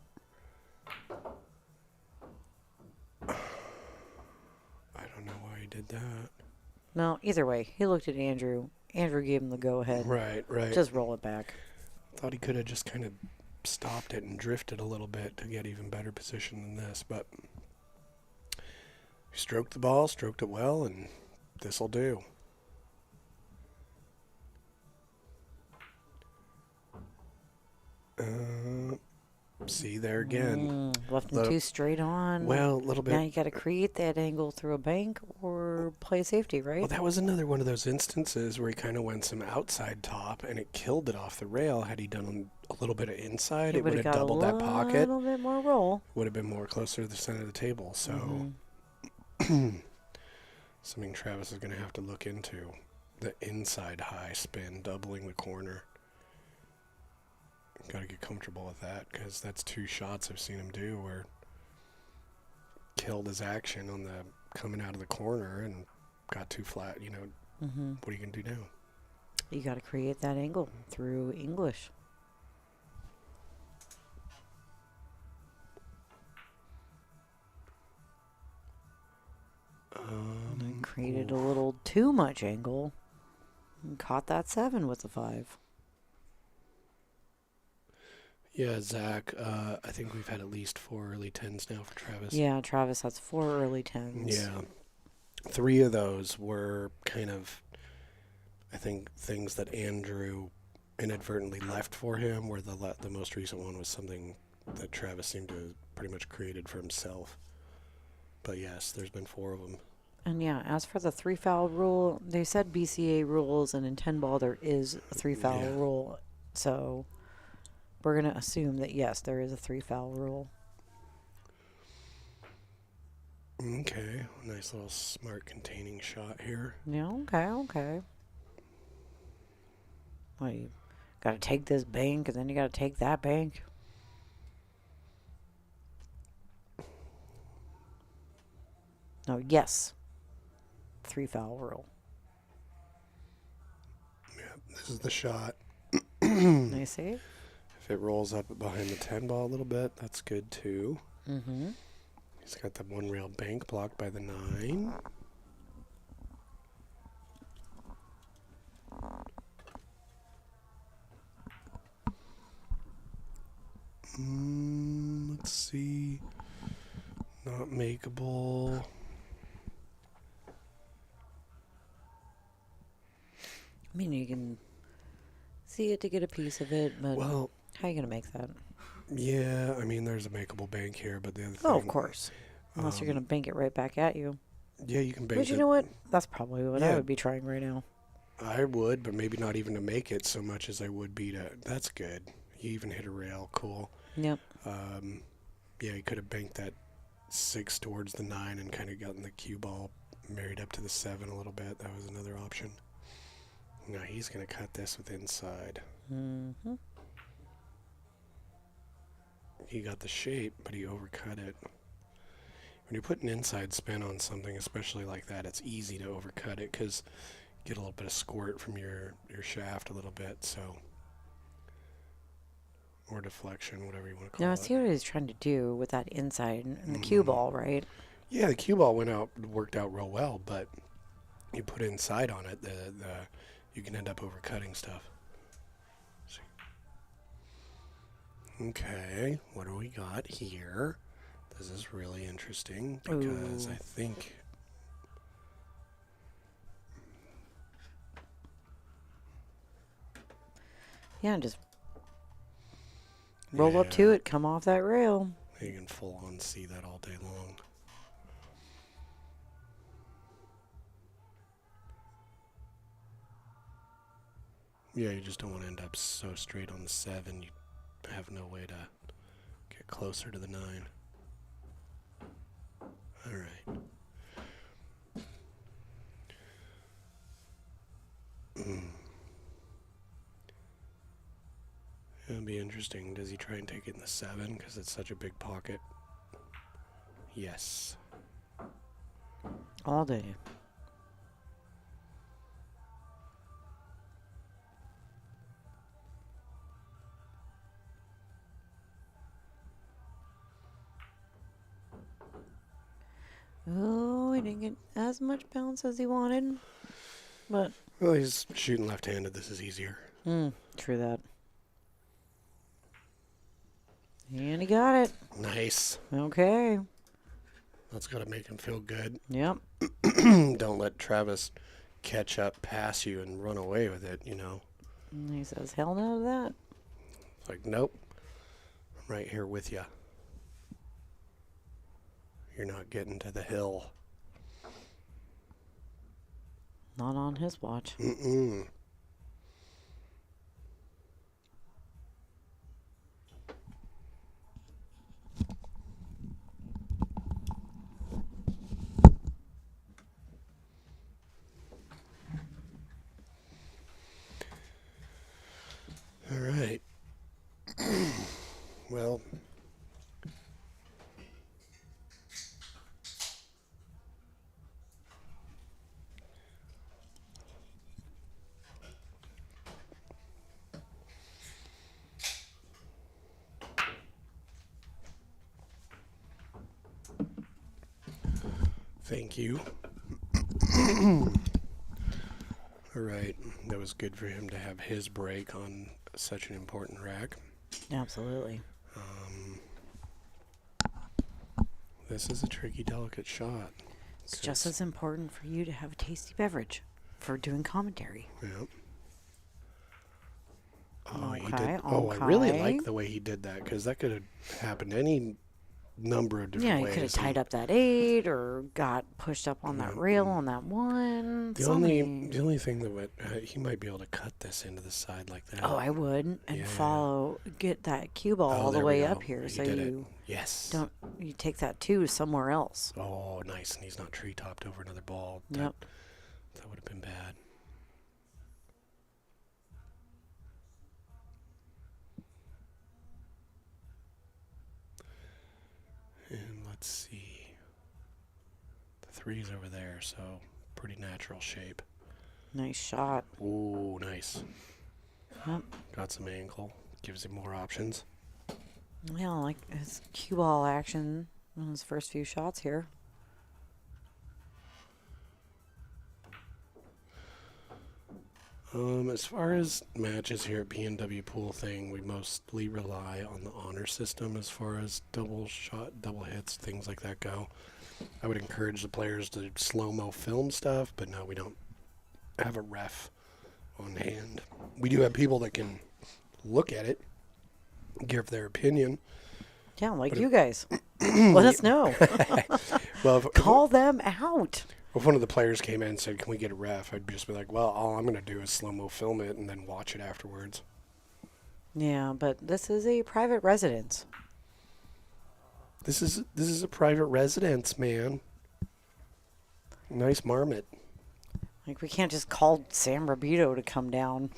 I don't know why he did that. No, either way, he looked at Andrew. Andrew gave him the go-ahead. Right. Just roll it back. Thought he could have just kind of stopped it and drifted a little bit to get even better position than this, but he stroked the ball, stroked it well, and this'll do. See there again. Left him too straight on. Well, a little bit. Now you got to create that angle through a bank or play safety, right? Well, that was another one of those instances where he kind of went some outside top and it killed it off the rail. Had he done a little bit of inside, it would have doubled that pocket. A little bit more roll. Would have been more closer to the center of the table. So, something Travis is going to have to look into. The inside high spin, doubling the corner. Got to get comfortable with that because that's 2 shots I've seen him do where killed his action on the coming out of the corner and got too flat. You know, what are you going to do now? You got to create that angle through English. And created a little too much angle and caught that 7 with the 5. Yeah, Zach, I think we've had at least 4 early 10s now for Travis. Yeah, Travis has 4 early 10s. Yeah. 3 of those were kind of, I think, things that Andrew inadvertently left for him, where the most recent one was something that Travis seemed to have pretty much created for himself. But yes, there's been 4 of them. And yeah, as for the 3-foul rule, they said BCA rules, and in 10 ball there is a 3-foul rule. So we're going to assume that, yes, there is a 3-foul rule. Okay. Nice little smart containing shot here. Yeah, okay. Well, you got to take this bank, and then you got to take that bank. No, yes. 3-foul rule. Yeah, this is the shot. You see? If it rolls up behind the 10 ball a little bit, that's good too. Mm-hmm. He's got the 1 rail bank blocked by the 9. Let's see. Not makeable. I mean, you can see it to get a piece of it, but Well, how are you going to make that? yeah, I mean, there's a makeable bank here, but the other thing... Oh, of course. Unless you're going to bank it right back at you. Yeah, you can bank But you know what? That's probably what I would be trying right now. I would, but maybe not even to make it so much as I would be to... That's good. You even hit a rail. Cool. Yep. Yeah, you could have banked that 6 towards the 9 and kind of gotten the cue ball married up to the 7 a little bit. That was another option. Now he's going to cut this with inside. Mm-hmm. He got the shape, but he overcut it. When you put an inside spin on something, especially like that, it's easy to overcut it because you get a little bit of squirt from your shaft a little bit, so... Or deflection, whatever you want to call it. Now, I see what he's trying to do with that inside and the cue ball, right? Yeah, the cue ball worked out real well, but you put inside on it, you can end up overcutting stuff. Okay, what do we got here? This is really interesting because I think... Yeah, just roll up to it, come off that rail. You can full on see that all day long. Yeah, you just don't want to end up so straight on the 7. You have no way to get closer to the 9. All right. It'll be interesting. Does he try and take it in the 7 because it's such a big pocket? Yes. All day. Oh, he didn't get as much bounce as he wanted. But. Well, he's shooting left-handed. This is easier. True that. And he got it. Nice. Okay. That's got to make him feel good. Yep. Don't let Travis catch up, pass you, and run away with it, you know. And he says, hell no to that. It's like, nope. I'm right here with you. You're not getting to the hill. Not on his watch. Mm-mm. All right. Well, thank you. All right. That was good for him to have his break on such an important rack. Absolutely. This is a tricky, delicate shot. It's just as important for you to have a tasty beverage for doing commentary. Yep. Oh, he Okay, did. Oh, I really okay. like the way he did that because that could have happened any number of different Yeah, ways. you could have tied up that 8 or got pushed up on that rail on that 1. The only thing that would he might be able to cut this into the side like that. Oh, I would. And Yeah. get that cue ball all the there we way go. up here He so did you it. Yes. you take that 2 somewhere else. Oh, nice. And he's not tree topped over another ball. Yep. That would have been bad. And let's see. The 3's over there, so pretty natural shape. Nice shot. Ooh, nice. Yep. Got some angle. Gives him more options. Yeah, like his cue ball action on his first few shots here. As far as matches here at PNW Pool Thing, we mostly rely on the honor system as far as double shot, double hits, things like that go. I would encourage the players to slow-mo film stuff, but no, we don't have a ref on hand. We do have people that can look at it, give their opinion. Yeah, like you guys. Let us know. Well, Call them out. if one of the players came in and said, "Can we get a ref?" I'd just be like, "Well, all I'm going to do is slow-mo film it and then watch it afterwards." Yeah, but this is a private residence. This is a private residence, man. Nice marmot. Like, we can't just call Sam Rabito to come down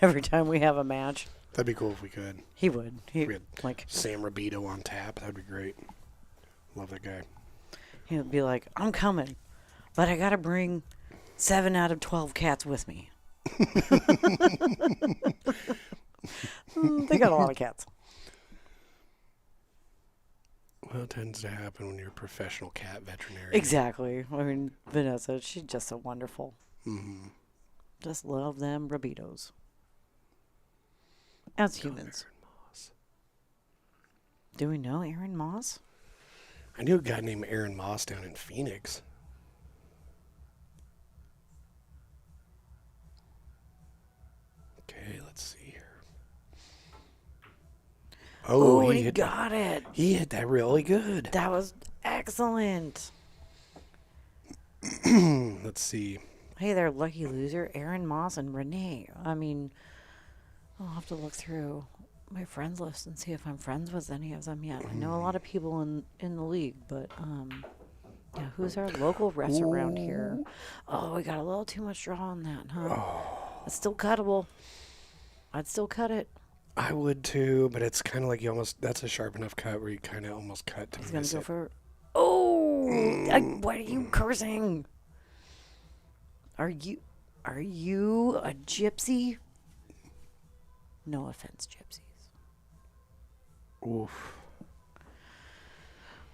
every time we have a match. That'd be cool if we could. He would. We had Sam Rabito on tap. That'd be great. Love that guy. He'd be like, I'm coming, but I got to bring 7 out of 12 cats with me. They got a lot of cats. Well, it tends to happen when you're a professional cat veterinarian. Exactly. I mean, Vanessa, she's just so wonderful. Mm-hmm. Just love them Rabitos. As humans. Do we know Aaron Moss? I knew a guy named Aaron Moss down in Phoenix. Okay, let's see here. Oh, he he hit got it. He hit that really good. That was excellent. Let's see. Hey there, lucky loser. Aaron Moss and Renee. I mean, I'll have to look through my friends list and see if I'm friends with any of them yet. I know a lot of people in the league, but yeah, who's our local refs around here? Oh, we got a little too much draw on that, huh? It's still cuttable. I'd still cut it. I would too, but it's kind of like that's a sharp enough cut where you kind of almost cut to He's going miss to go it. for... Oh! What are you cursing? Are you a gypsy? No offense, gypsies. Oof.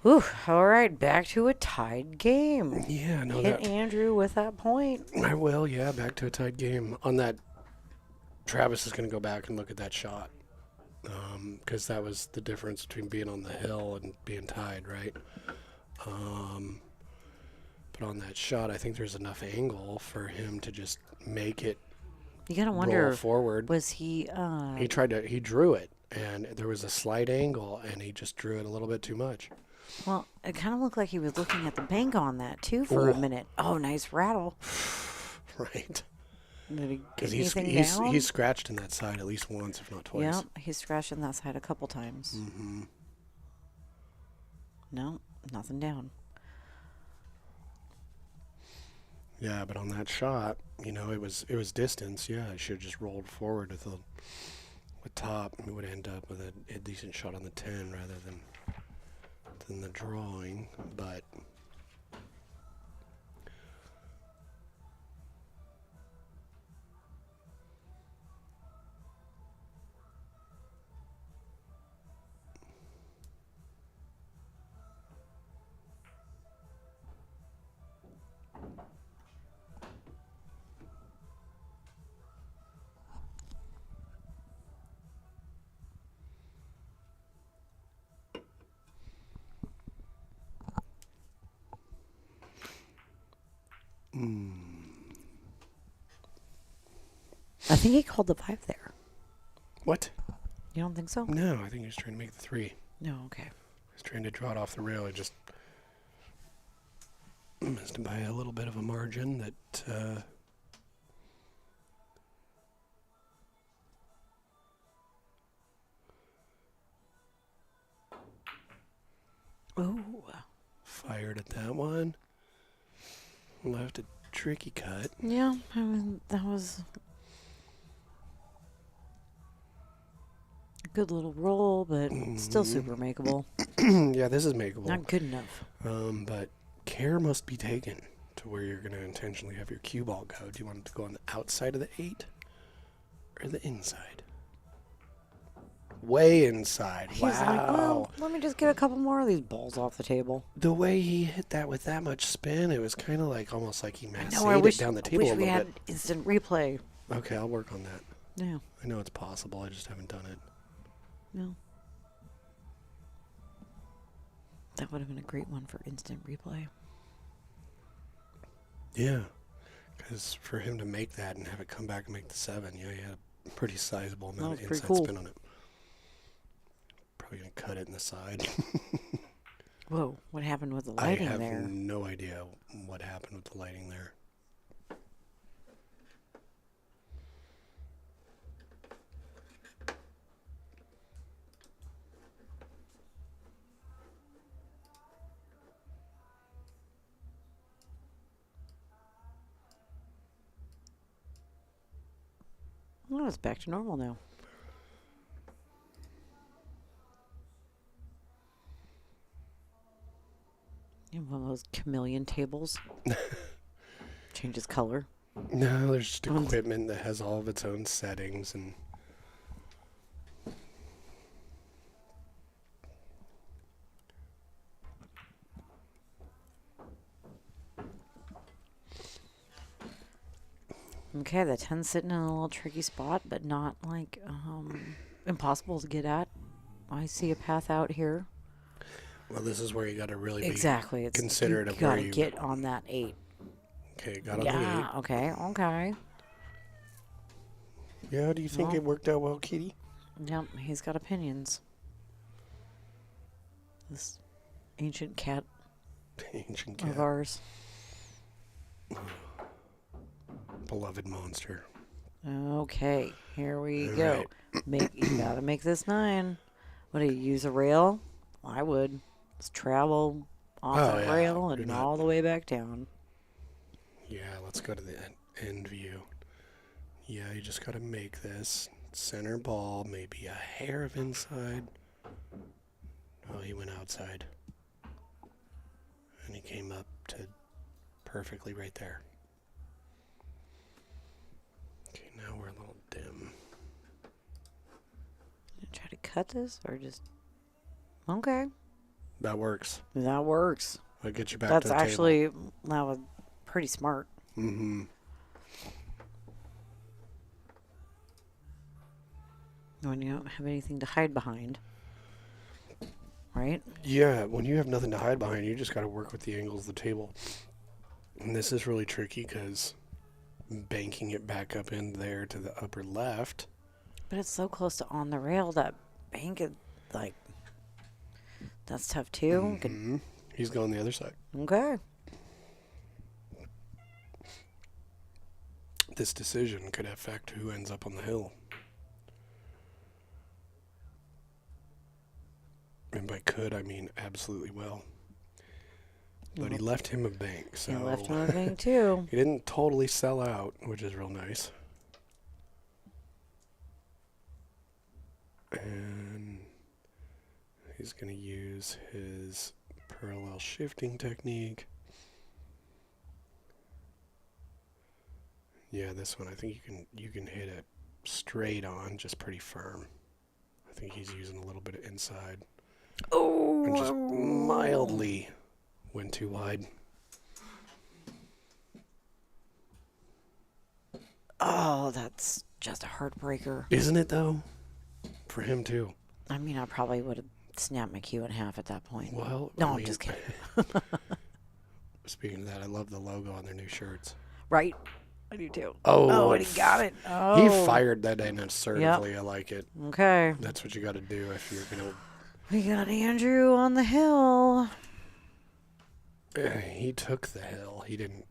Ooh, all right, back to a tied game. Yeah, no, Hit Andrew with that point. I will, yeah, back to a tied game. On that, Travis is going to go back and look at that shot. Because that was the difference between being on the hill and being tied, right? But on that shot, I think there's enough angle for him to just make it You gotta wonder, roll forward. was he... He drew it, and there was a slight angle, and he just drew it a little bit too much. Well, it kind of looked like he was looking at the bank on that, too, for a minute. Oh, nice rattle. Right. Did he get Because anything down? he's scratched in that side at least once, if not twice. Yeah, he's scratched on that side a couple times. Mm-hmm. No, nothing down. Yeah, but on that shot, it was distance. Yeah, I should have just rolled forward with top. We would end up with a decent shot on the 10 rather than the drawing. But I think he called the 5 there. what? You don't think so? No, I think he was trying to make the 3. No, okay. He was trying to draw it off the rail. It just missed by a little bit of a margin that. Oh. Fired at that one. Left a tricky cut. Yeah, I mean, that was a good little roll, but still super makeable. Yeah, this is makeable. Not good enough. But care must be taken to where you're going to intentionally have your cue ball go. Do you want it to go on the outside of the 8 or the inside? Way inside. He's Wow. like, well, let me just get a couple more of these balls off the table. The way he hit that with that much spin, it was kind of like almost like he massaged No, I wish, it down the I table wish a we little had bit. instant replay. Okay, I'll work on that. Yeah, I know it's possible. I just haven't done it. no. That would have been a great one for instant replay. Yeah, because for him to make that and have it come back and make the 7, yeah, he had a pretty sizable amount of That was inside pretty cool. spin on it. Probably going to cut it in the side. Whoa, what happened with the lighting I have there? no idea what happened with the lighting there. Oh, it's back to normal now. You have one of those chameleon tables. Changes color. No, there's just equipment that has all of its own settings and. Okay, the 10's sitting in a little tricky spot, but not like impossible to get at. I see a path out here. Well, this is where you got to really Exactly. be It's considerate you of where gotta you get on that 8. Okay, got on Yeah. Okay. Okay. the 8. Yeah, do you think Well. it worked out well, Kitty? Yep. He's got opinions. This ancient cat Ancient of cat, ours. beloved monster. Okay. Here we All go. right. You gotta make this 9. What do you use a rail? I would. Let's travel off Oh, the yeah. rail You're and not- all the way back down. Yeah, let's go to the end view. Yeah, you just got to make this. center ball, maybe a hair of inside. Oh, he went outside. And he came up to perfectly right there. Okay, now we're a little dim. Try to cut this or just... Okay. That works. That works. I'll get you back That's to the table. actually now pretty smart. Mm-hmm. When you don't have anything to hide behind. Right? Yeah, when you have nothing to hide behind, you just got to work with the angles of the table. And this is really tricky because banking it back up in there to the upper left. But it's so close to on the rail that bank it, like, that's tough too. Mm-hmm. He's going the other side. Okay. This decision could affect who ends up on the hill. And by could, I mean absolutely will. But he left him a bank, so... He left him a bank too. He didn't totally sell out, which is real nice. And he's going to use his parallel shifting technique. Yeah, this one, I think you can hit it straight on, just pretty firm. I think he's using a little bit of inside. Oh! And just mildly went too wide. Oh, that's just a heartbreaker. Isn't it, though? For him, too. I mean, I probably would have snapped my cue in half at that point. Well, no, I I'm mean, just kidding. Speaking of that, I love the logo on their new shirts. Right? I do too. Oh, and he got it. Oh. He fired that in assertively. Yep. I like it. Okay. That's what you got to do if you're going to... We got Andrew on the hill. He took the hill. He didn't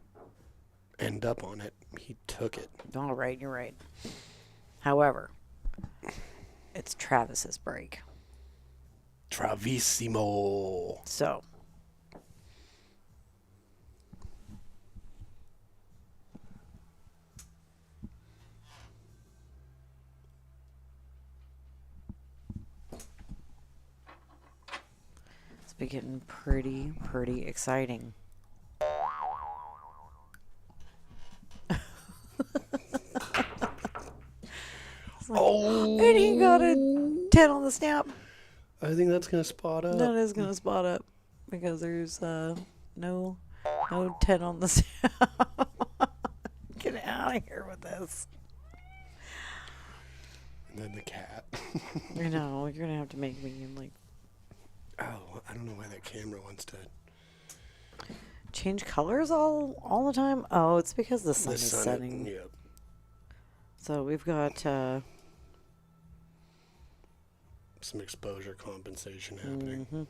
end up on it. He took it. All right, you're right. However, it's Travis's break. Travissimo. So. It's been getting pretty exciting. Oh! And he got a 10 on the snap. I think that's going to spot up. That is going to spot up because there's no 10 on the snap. Get out of here with this. And then the cat. I know. You're going to have to make me like... Oh, I don't know why that camera wants to... Change colors all the time? Oh, it's because the sun is setting. Yep. So we've got... some exposure compensation happening. Mm-hmm.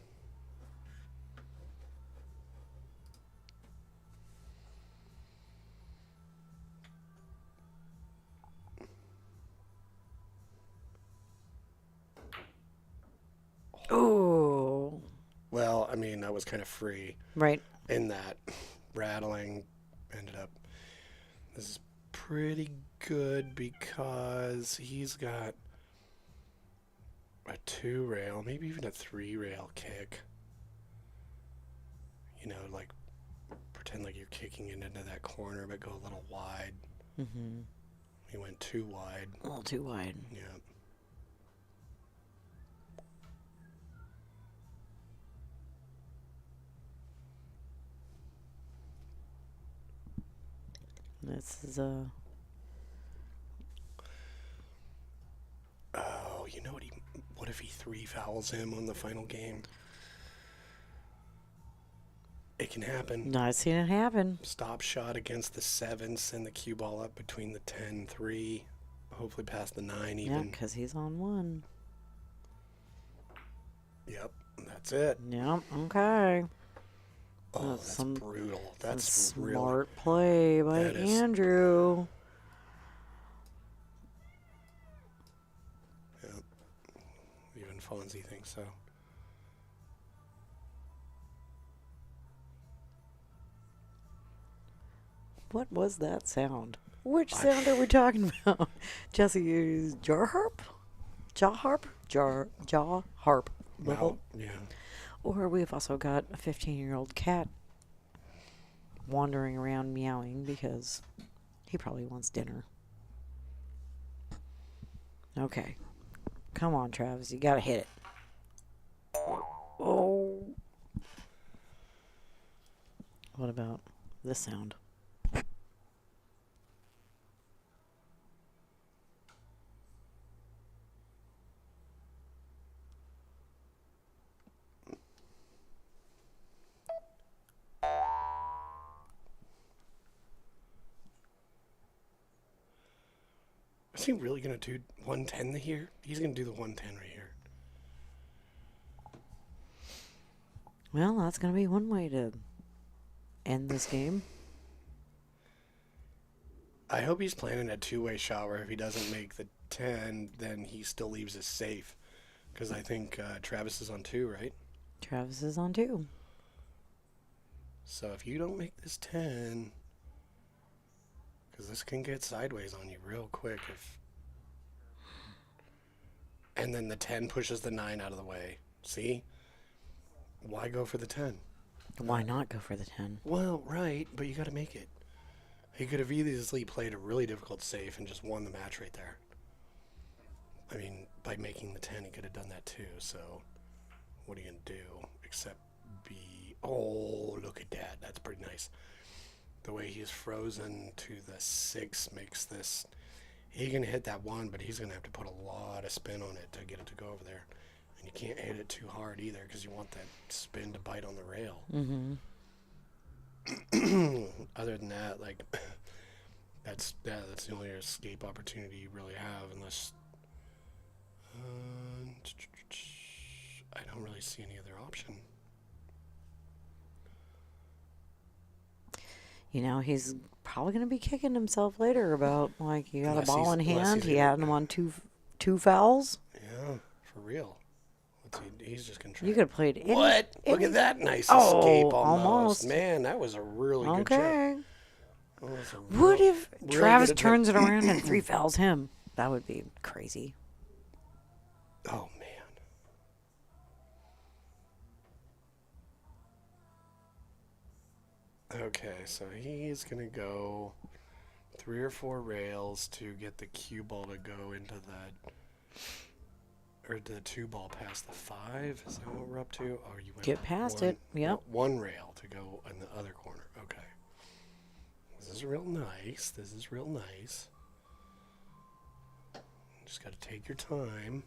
Oh. Well, I mean, I was kind of free. Right. In that rattling ended up. This is pretty good because he's got a 2-rail, maybe even a 3-rail kick. You know, like pretend like you're kicking it into that corner, but go a little wide. Mm-hmm. He went too wide. A little too wide. Yeah. This is Oh, you know what? What if he 3 fouls him on the final game? It can happen. No, I've seen it happen. Stop shot against the 7, send the cue ball up between the 10, 3, hopefully past the 9 even. Yeah, because he's on 1. Yep, that's it. Yep, okay. Oh, that's brutal. That's smart play by Andrew. Yep. Even Fonzie thinks so. What was that sound? Which sound are we talking about? Jesse is jar harp? Jaw harp? Jaw harp. Well, yeah. Or we've also got a 15-year-old cat wandering around meowing because he probably wants dinner. Okay. Come on, Travis. You gotta hit it. Oh. What about this sound? Is he really going to do 110 here? He's going to do the 110 right here. Well, that's going to be one way to end this game. I hope he's planning a two-way shot where if he doesn't make the 10, then he still leaves his safe. Because I think Travis is on 2, right? Travis is on 2. So if you don't make this 10... because this can get sideways on you real quick if... and then the 10 pushes the 9 out of the way. See? Why go for the 10? Why not go for the 10? Well, right, but you got to make it. He could have easily played a really difficult safe and just won the match right there. I mean, by making the 10, he could have done that too, so what are you going to do except be... oh, look at that. That's pretty nice. The way he's frozen to the 6 makes this... he can hit that 1, but he's going to have to put a lot of spin on it to get it to go over there. And you can't hit it too hard either because you want that spin to bite on the rail. Mm-hmm. Other than that, like, that's the only escape opportunity you really have unless... I don't really see any other option. You know, he's probably going to be kicking himself later about, like, you got Unless a ball he's- in unless hand. he's He gonna- had him on two fouls. Yeah, for real. He's just going to try. You could have played any... What? Look any- at that nice Oh, escape almost. almost. Man, that was a really good job. Okay. That was a What real- if really Travis good attempt. turns it around and 3 fouls him? That would be crazy. Oh, man. Okay, so he's going to go 3 or 4 rails to get the cue ball to go into that, or the 2 ball past the 5. Is that what we're up to? Oh, you went Get past one, it, yep. 1 rail to go in the other corner. Okay. This is real nice. This is real nice. Just got to take your time.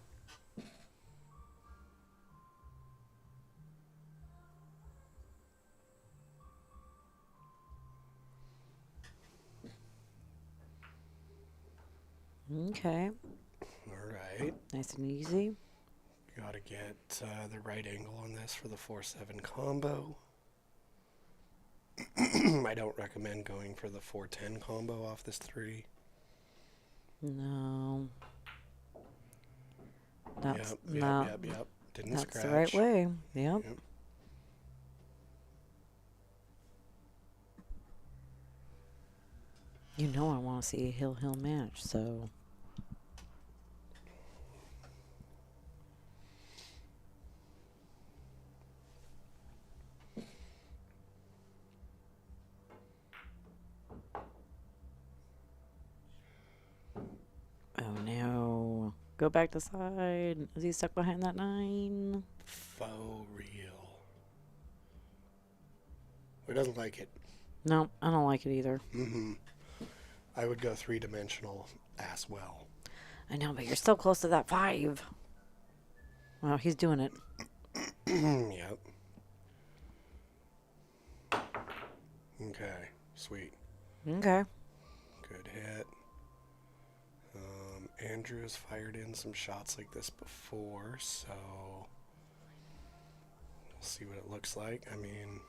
Okay. All right. Nice and easy. Got to get the right angle on this for the 4-7 combo. I don't recommend going for the 4-10 combo off this 3. No. That's Yep. not... Didn't That's scratch. the right way. Yep. Yep. You know I want to see a hill match, so... Oh no. Go back to side. Is he stuck behind that 9? Faux real. Who doesn't like it? No, I don't like it either. Mm-hmm. I would go 3-dimensional as well. I know, but you're still close to that 5. Well, he's doing it. Yep. Okay. Sweet. Okay. Good hit. Andrew has fired in some shots like this before, so we'll see what it looks like. I mean,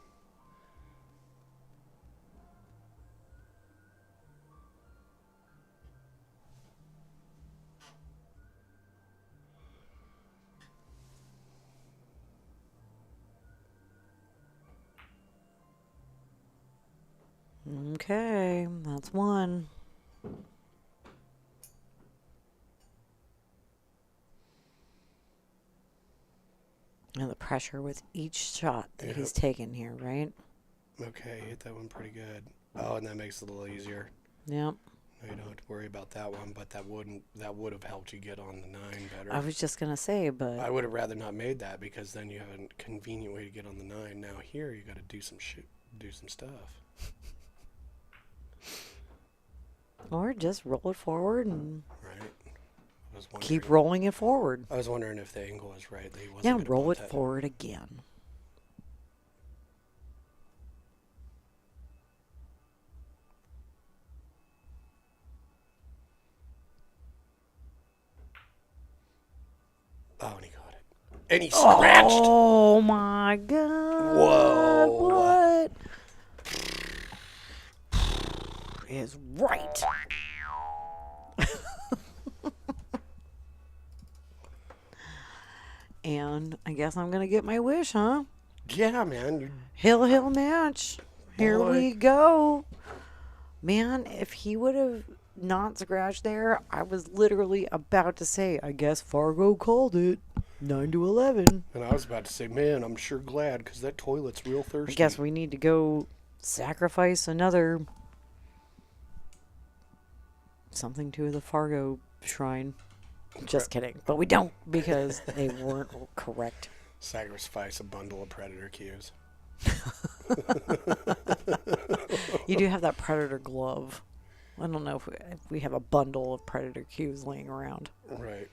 Okay, that's 1. And the pressure with each shot that Yep. he's taken here, right? Okay, hit that one pretty good. Oh, and that makes it a little easier. Yep. No, you don't have to worry about that one, but that would have helped you get on the 9 better. I was just going to say, but... I would have rather not made that because then you have a convenient way to get on the 9. Now here you got to do some stuff. Or just roll it forward and Right. keep rolling it forward. I was wondering if the angle was right. That he wasn't Yeah, gonna roll bunt it that. forward again. Oh, and he got it. And he scratched. Oh my god. Whoa. What is right? And I guess I'm going to get my wish, huh? Yeah, man. Hill match. Here Boy. we go. Man, if he would have not scratched there, I was literally about to say, I guess Fargo called it. 9-11. And I was about to say, man, I'm sure glad because that toilet's real thirsty. I guess we need to go sacrifice another something to the Fargo shrine. Just kidding. But we don't because they weren't correct. Sacrifice a bundle of predator cues. You do have that predator glove. I don't know if we have a bundle of predator cues laying around. Right.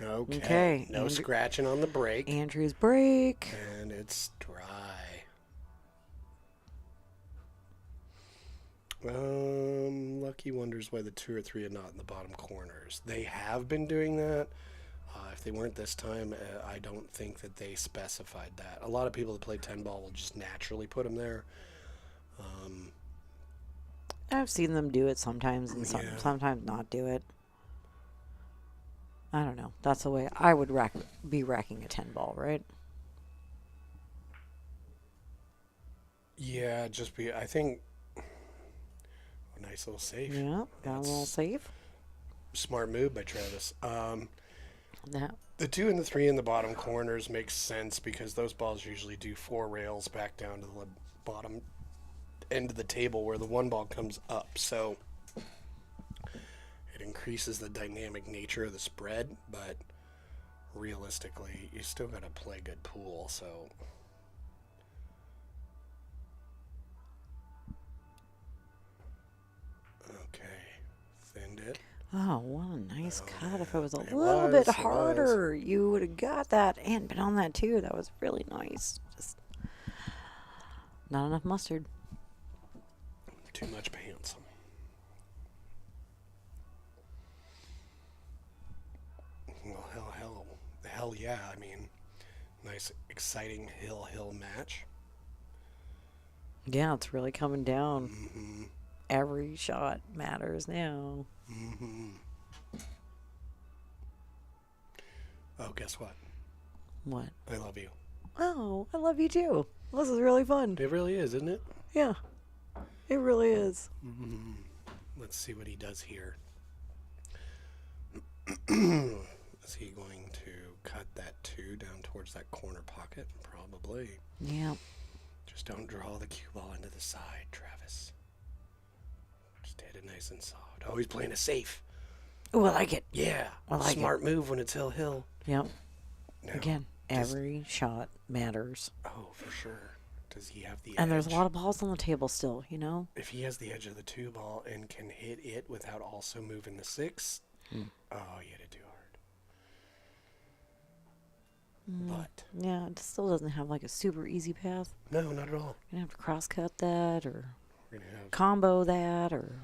Okay. No scratching on the brake. Andrew's break. And it's dry. Lucky wonders why the 2 or 3 are not in the bottom corners. They have been doing that. If they weren't this time, I don't think that they specified that. A lot of people that play 10 ball will just naturally put them there. I've seen them do it sometimes and sometimes not do it. I don't know. That's the way I would be racking a 10 ball, right? Yeah, I think a nice little save. Yeah, got a little safe. Smart move by Travis. Yeah. The 2 and the 3 in the bottom corners makes sense because those balls usually do 4 rails back down to the bottom end of the table where the 1 ball comes up. So it increases the dynamic nature of the spread, but realistically, you still got to play good pool. So okay, thinned it. Oh, what a nice cut. If it was a little bit harder, you would have got that and been on that too. That was really nice. Just not enough mustard. Too much pants. Well, hell yeah. I mean, nice, exciting hill match. Yeah, it's really coming down. Mm-hmm. Every shot matters now. Mm-hmm. Oh, guess what? What? I love you. Oh, I love you too. This is really fun. It really is, isn't it? Yeah, it really is. Mm-hmm. Let's see what he does here. Is he going to cut that 2 down towards that corner pocket? Probably. Yeah. Just don't draw the cue ball into the side, Travis. Just hit it nice and soft. Oh, he's playing it safe. Oh, I like it. Yeah. I like Smart move when it's hill. Yep. Now, Again, every shot matters. Oh, for sure. Does he have the edge? And there's a lot of balls on the table still, you know? If he has the edge of the 2 ball and can hit it without also moving the 6, oh, you hit it too hard. But Yeah, it still doesn't have like a super easy path. no, not at all. You're going to have to cross-cut that or We're gonna have combo that or...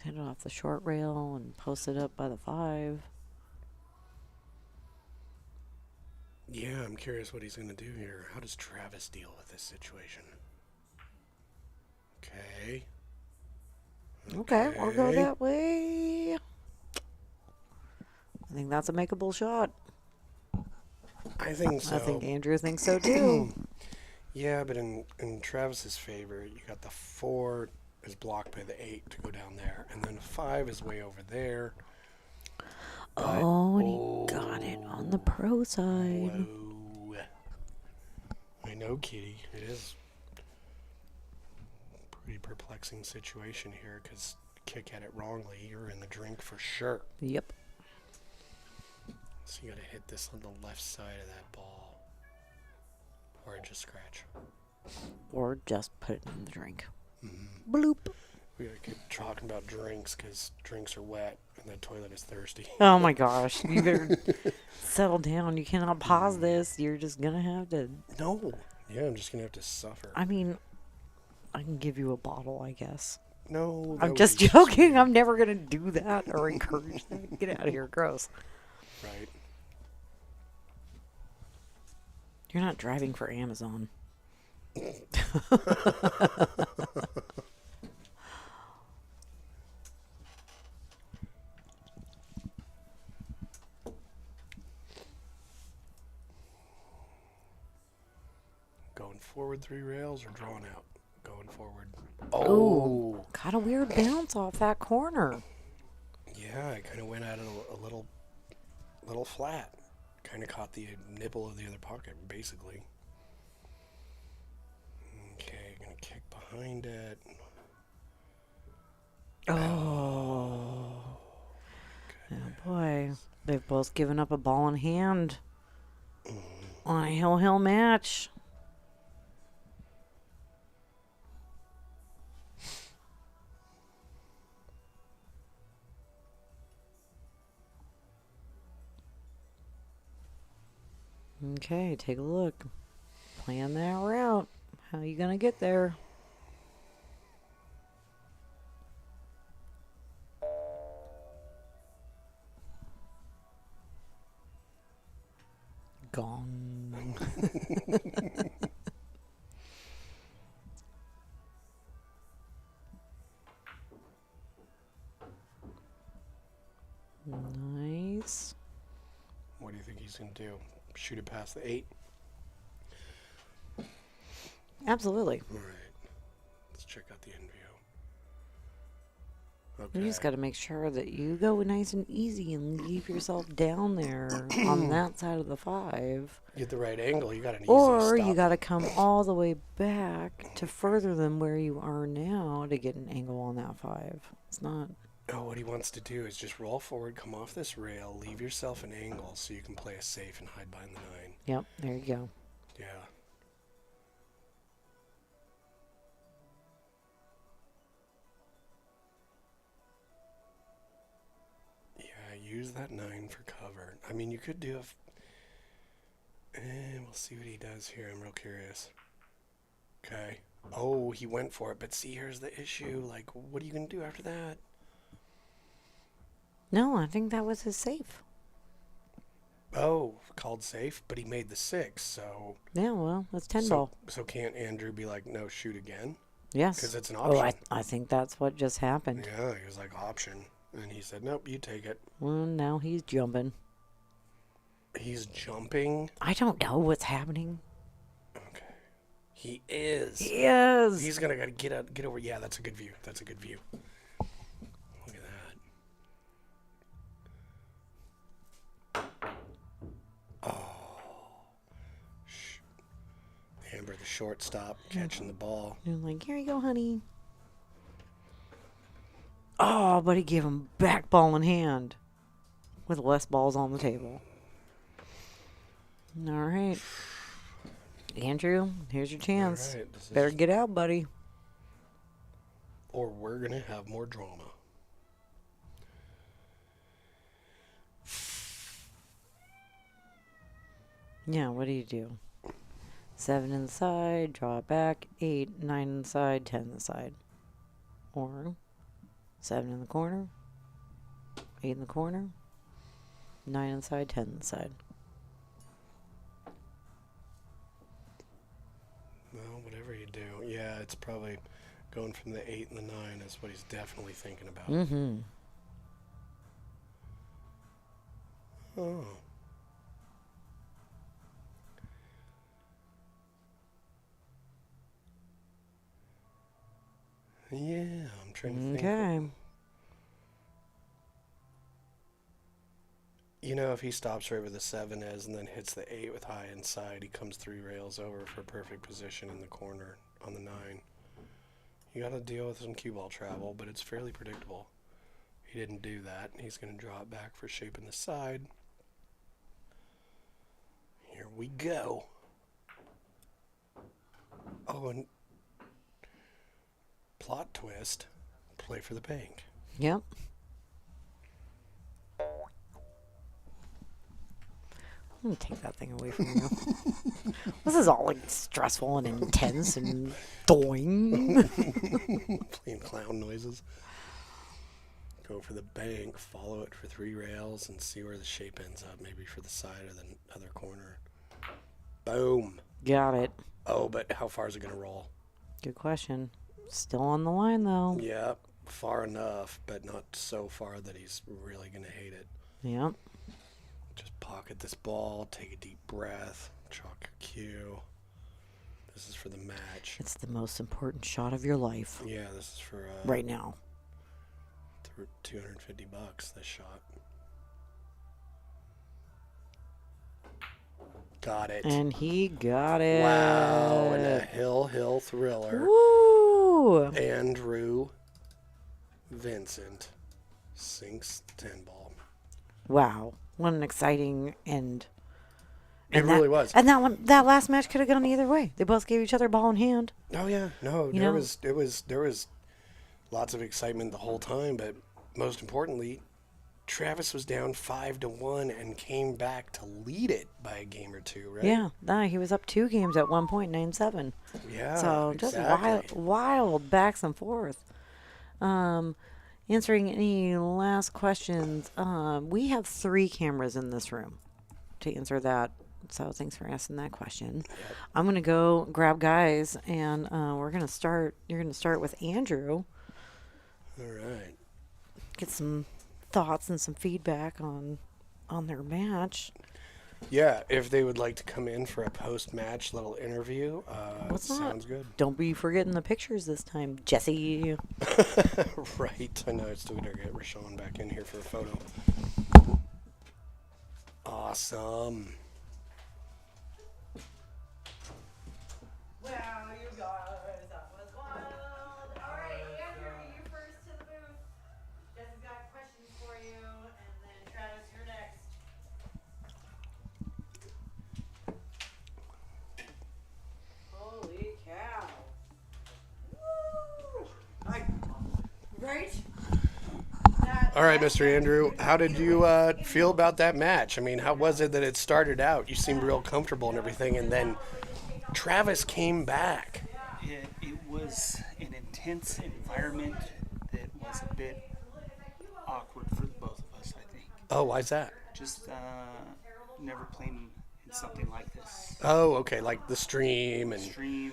hit it off the short rail and post it up by the 5. Yeah, I'm curious what he's going to do here. How does Travis deal with this situation? Okay. Okay, we'll go that way. I think that's a makeable shot. I think so. I think Andrew thinks so too. Yeah, but in Travis's favor, you got the 4 is blocked by the 8 to go down there, and then 5 is way over there. But, Oh, and he got it on the pro side. Whoa. I know, Kitty. It is a pretty perplexing situation here because Kick had it wrongly. You're in the drink for sure. Yep. So you got to hit this on the left side of that ball. Or just scratch. Or just put it in the drink. Mm-hmm. Bloop. We got to keep talking about drinks because drinks are wet and the toilet is thirsty. Oh my gosh. You better settle down. You cannot pause this. You're just going to have to. No. Yeah, I'm just going to have to suffer. I mean, I can give you a bottle, I guess. No. I'm just joking. I'm never going to do that or encourage that. Get out of here. Gross. Right. You're not driving for Amazon. Going forward 3 rails or drawing out? Going forward. Oh. Got a weird bounce off that corner. Yeah, I kind of went at it a little flat. Kind of caught the nipple of the other pocket, basically. Okay, gonna kick behind it. Oh. Oh boy. They've both given up a ball in hand on a hill match. Okay, take a look. Plan that route. How you gonna get there? Gong. Nice. What do you think he's gonna do? Shoot it past the 8? Absolutely. All right. Let's check out the end view. Okay. You just got to make sure that you go nice and easy and leave yourself down there on that side of the 5. Get the right angle. You got an easy Or stop. you got to come all the way back to further than where you are now to get an angle on that 5. It's not. Oh, what he wants to do is just roll forward, come off this rail, leave yourself an angle so you can play it safe and hide behind the 9. Yep, there you go. Yeah. Yeah, use that 9 for cover. I mean, you could do we'll see what he does here. I'm real curious. Okay. Oh, he went for it, but see, here's the issue. Like, what are you going to do after that? No, I think that was his safe. Oh, called safe, but he made the 6, so... Yeah, well, that's 10 ball. So can't Andrew be like, no, shoot again? Yes. Because it's an option. Oh, I think that's what just happened. Yeah, he was like, option. And he said, nope, you take it. Well, now he's jumping. He's jumping? I don't know what's happening. Okay. He is. He is. He's going to get over. Yeah, that's a good view. That's a good view. Look at that. Oh. Amber, the shortstop, catching the ball. You're like, here you go, honey. Oh, but he gave him back ball in hand with less balls on the table. All right. Andrew, here's your chance. All right, Better get out, buddy. Or we're going to have more drama. Yeah, what do you do? 7 inside, draw it back, 8, 9 inside, 10 inside. Or 7 in the corner, 8 in the corner, 9 inside, 10 inside. Well, whatever you do. Yeah, it's probably going from the 8 and the 9 is what he's definitely thinking about. Mm-hmm. Oh. Yeah, I'm trying to think. Okay. You know, if he stops right where the 7 is and then hits the 8 with high inside, he comes 3 rails over for perfect position in the corner on the 9. You got to deal with some cue ball travel, but it's fairly predictable. He didn't do that. He's going to draw it back for shaping the side. Here we go. Oh, and plot twist. Play for the bank. Yep. I'm going to take that thing away from you. This is all like stressful and intense and doing. Playing clown noises. Go for the bank, follow it for 3 rails, and see where the shape ends up. Maybe for the side or the other corner. Boom. Got it. Oh, but how far is it going to roll? Good question. Still on the line, though. Yep, far enough, but not so far that he's really going to hate it. Yep. Just pocket this ball, take a deep breath, chalk your cue. This is for the match. It's the most important shot of your life. Yeah, this is for right now. $250 this shot. Got it. And he got it. Wow, and a hill thriller. Woo! Andrew Vincent sinks 10 ball. Wow. What an exciting end. It really was. And that last match could have gone either way. They both gave each other ball in hand. Oh yeah, no, there was lots of excitement the whole time, but most importantly, Travis was down 5-1 and came back to lead it by a game or two, right? Yeah, he was up 2 games at 1.97. Yeah, so just exactly. wild backs and forth. Answering any last questions, we have 3 cameras in this room to answer that. So thanks for asking that question. Yep. I'm gonna go grab guys, and we're gonna start. You're gonna start with Andrew. All right. Get some thoughts and some feedback on their match. Yeah, if they would like to come in for a post-match little interview, sounds good. Don't be forgetting the pictures this time, Jesse. Right. I know. I still gotta get Rashawn back in here for a photo. Awesome. Wow, you guys, that was wild. All right, Andrew, you first to the booth. Jesse's got questions for you, and then Travis, you're next. Holy cow. Woo! Right? All right, Mr. Andrew, how did you feel about that match? I mean, how was it that it started out? You seemed real comfortable and everything, and then Travis came back. It was an intense environment that was a bit awkward for both of us, I think. Oh, why's that? Just never playing in something like this. Oh, okay, like the stream and Stream.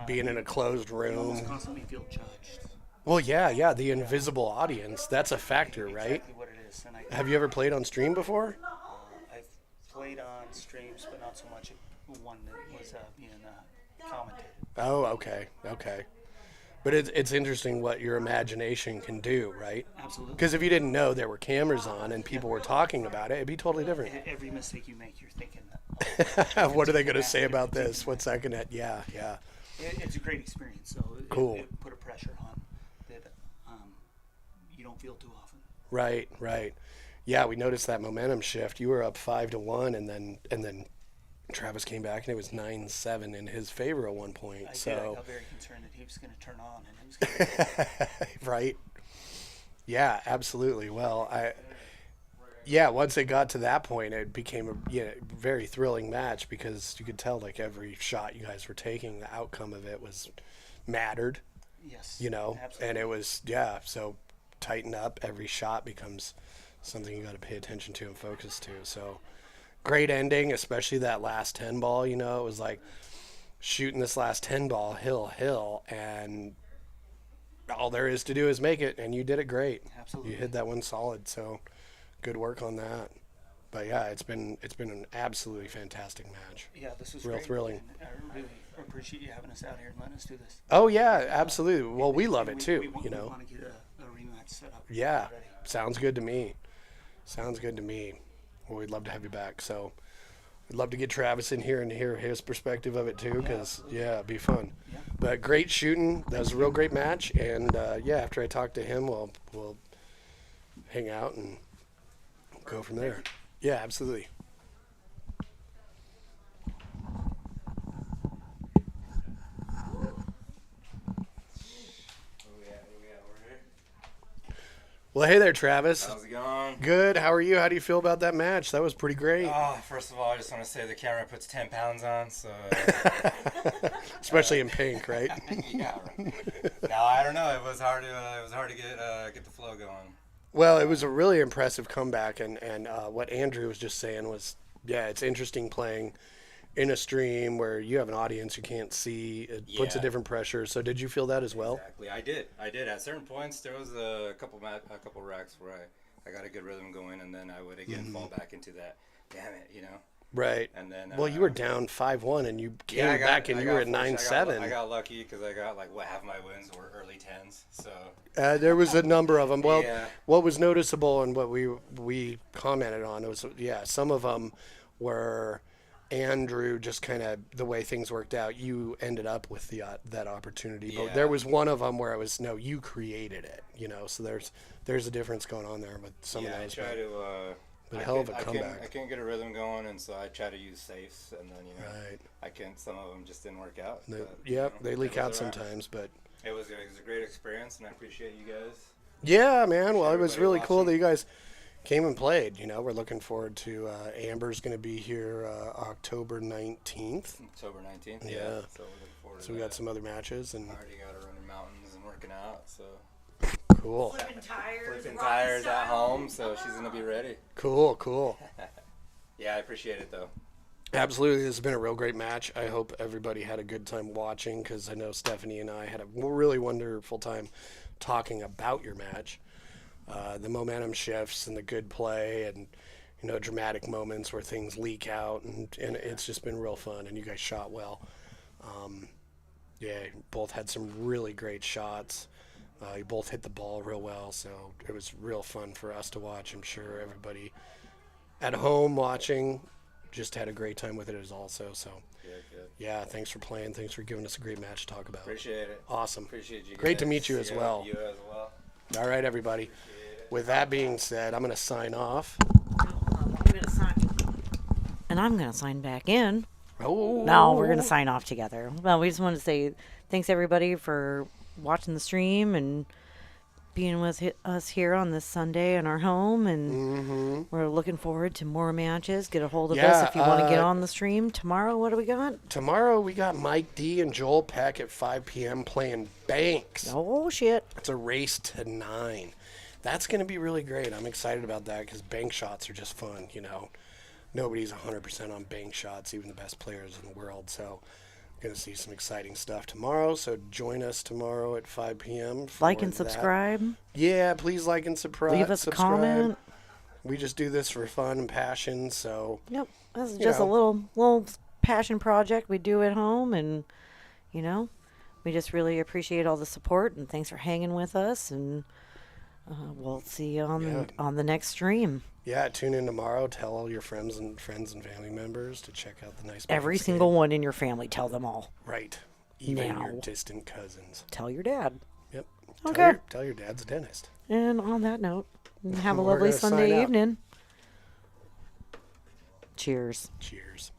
being in a closed You room. almost constantly feel judged. Well, yeah, the invisible audience. That's a factor, right? Exactly what it is. And Have you ever played on stream before? I've played on streams, but not so much one that was being commentated. Oh, okay. But it's interesting what your imagination can do, right? Absolutely. Because if you didn't know there were cameras on and people were talking about it, it'd be totally different. Every mistake you make, you're thinking, What are they going to say about this? What's that going to... Yeah. It's a great experience. So Cool. It put a pressure on that you don't feel too often. Right. Yeah, we noticed that momentum shift. You were up 5-1, and then Travis came back, and it was 9-7 in his favor at one point. I So got very concerned that he was going to turn on and he was going to right. Yeah, absolutely. Well, once it got to that point, it became a very thrilling match because you could tell like every shot you guys were taking, the outcome of it was mattered. Yes. Absolutely. And it was so tighten up. Every shot becomes something you got to pay attention to and focus to. So great ending, especially that last 10 ball. It was like shooting this last 10 ball hill, and all there is to do is make it, and you did it great. Absolutely. You hit that one solid. So good work on that. But yeah, it's been an absolutely fantastic match. Yeah, this was real great. thrilling. And I appreciate you having us out here and letting us do this. Oh yeah, absolutely. Well, we love it We too. want You know. to get a rematch set up. Yeah, already. sounds good to me. Sounds good to me. Well, we'd love to have you back. So, we'd love to get Travis in here and hear his perspective of it too, because yeah, it'd be fun. Yeah. But great shooting. That was a real great match. And yeah, after I talk to him, we'll hang out and go from there. Yeah, absolutely. Well, hey there, Travis. How's it going? Good. How are you? How do you feel about that match? That was pretty great. Oh, first of all, I just want to say the camera puts 10 pounds on, so... Especially in pink, right? yeah. No, I don't know. It was hard to get the flow going. Well, it was a really impressive comeback, and what Andrew was just saying was, yeah, it's interesting playing in a stream where you have an audience you can't see. It puts a Yeah. different pressure. So did you feel that as well? Exactly. I did. At certain points, there was a couple racks where I got a good rhythm going, and then I would again fall back into that. Damn it, you know. Right. And then Well, you were down 5-1, and you came back, and you were at 9-7. I got lucky because I got half my wins were early 10s. So There was a number of them. Well, Yeah. what was noticeable and what we commented on was, yeah, some of them were Andrew, just kind of the way things worked out. You ended up with that opportunity, but Yeah. there was one of them where it was no, you created it. You know, so there's a difference going on there with some of I those. try to. But a hell of a comeback. I can't get a rhythm going, and so I try to use safes, and then Right. I can't. Some of them just didn't work out. They, but, yeah, they it leak was out all right. sometimes, but It was a great experience, and I appreciate you guys. yeah, man. Well, it was everybody really cool that watching. you guys came and played. You know, we're looking forward to Amber's going to be here October 19th. October 19th. Yeah. So we're looking forward to So we got that. some other matches and I already got to run in mountains and working out. So cool, Flipping tires. flipping rock tires at style. home, so she's gonna be ready. cool. Yeah, I appreciate it though. Absolutely, this has been a real great match. I hope everybody had a good time watching because I know Stephanie and I had a really wonderful time talking about your match. The momentum shifts and the good play and dramatic moments where things leak out and it's just been real fun and you guys shot well. Yeah, you both had some really great shots. You both hit the ball real well, so it was real fun for us to watch. I'm sure everybody at home watching just had a great time with it as also. So Good. yeah, thanks for playing. Thanks for giving us a great match to talk about. Appreciate it. Awesome. Appreciate you. Great to guys. meet you as well. You as well. All right, everybody. With that being said, I'm going to sign off. I'm going to sign. And I'm going to sign back in. Oh. No, we're going to sign off together. Well, we just want to say thanks, everybody, for watching the stream and being with us here on this Sunday in our home. And we're looking forward to more matches. Get a hold of us if you want to get on the stream. Tomorrow, what do we got? Tomorrow we got Mike D and Joel Peck at 5 p.m. playing Banks. Oh, shit. It's a race to 9. That's going to be really great. I'm excited about that because bank shots are just fun, Nobody's 100% on bank shots, even the best players in the world. So I'm going to see some exciting stuff tomorrow. So join us tomorrow at 5 p.m. Like and that. subscribe. Yeah, please like and subscribe. Leave us a comment. We just do this for fun and passion, so Yep. This is just a little passion project we do at home, and we just really appreciate all the support and thanks for hanging with us, and we'll see you on the next stream. yeah, tune in tomorrow. Tell all your friends and family members to check out the nice Every Banks single game. one in your family, tell them all. Right. Even your Now. distant cousins. Tell your dad. Yep. Okay. Tell your dad's a dentist. And on that note, have a We're lovely gonna sign Sunday out. evening. Cheers. Cheers.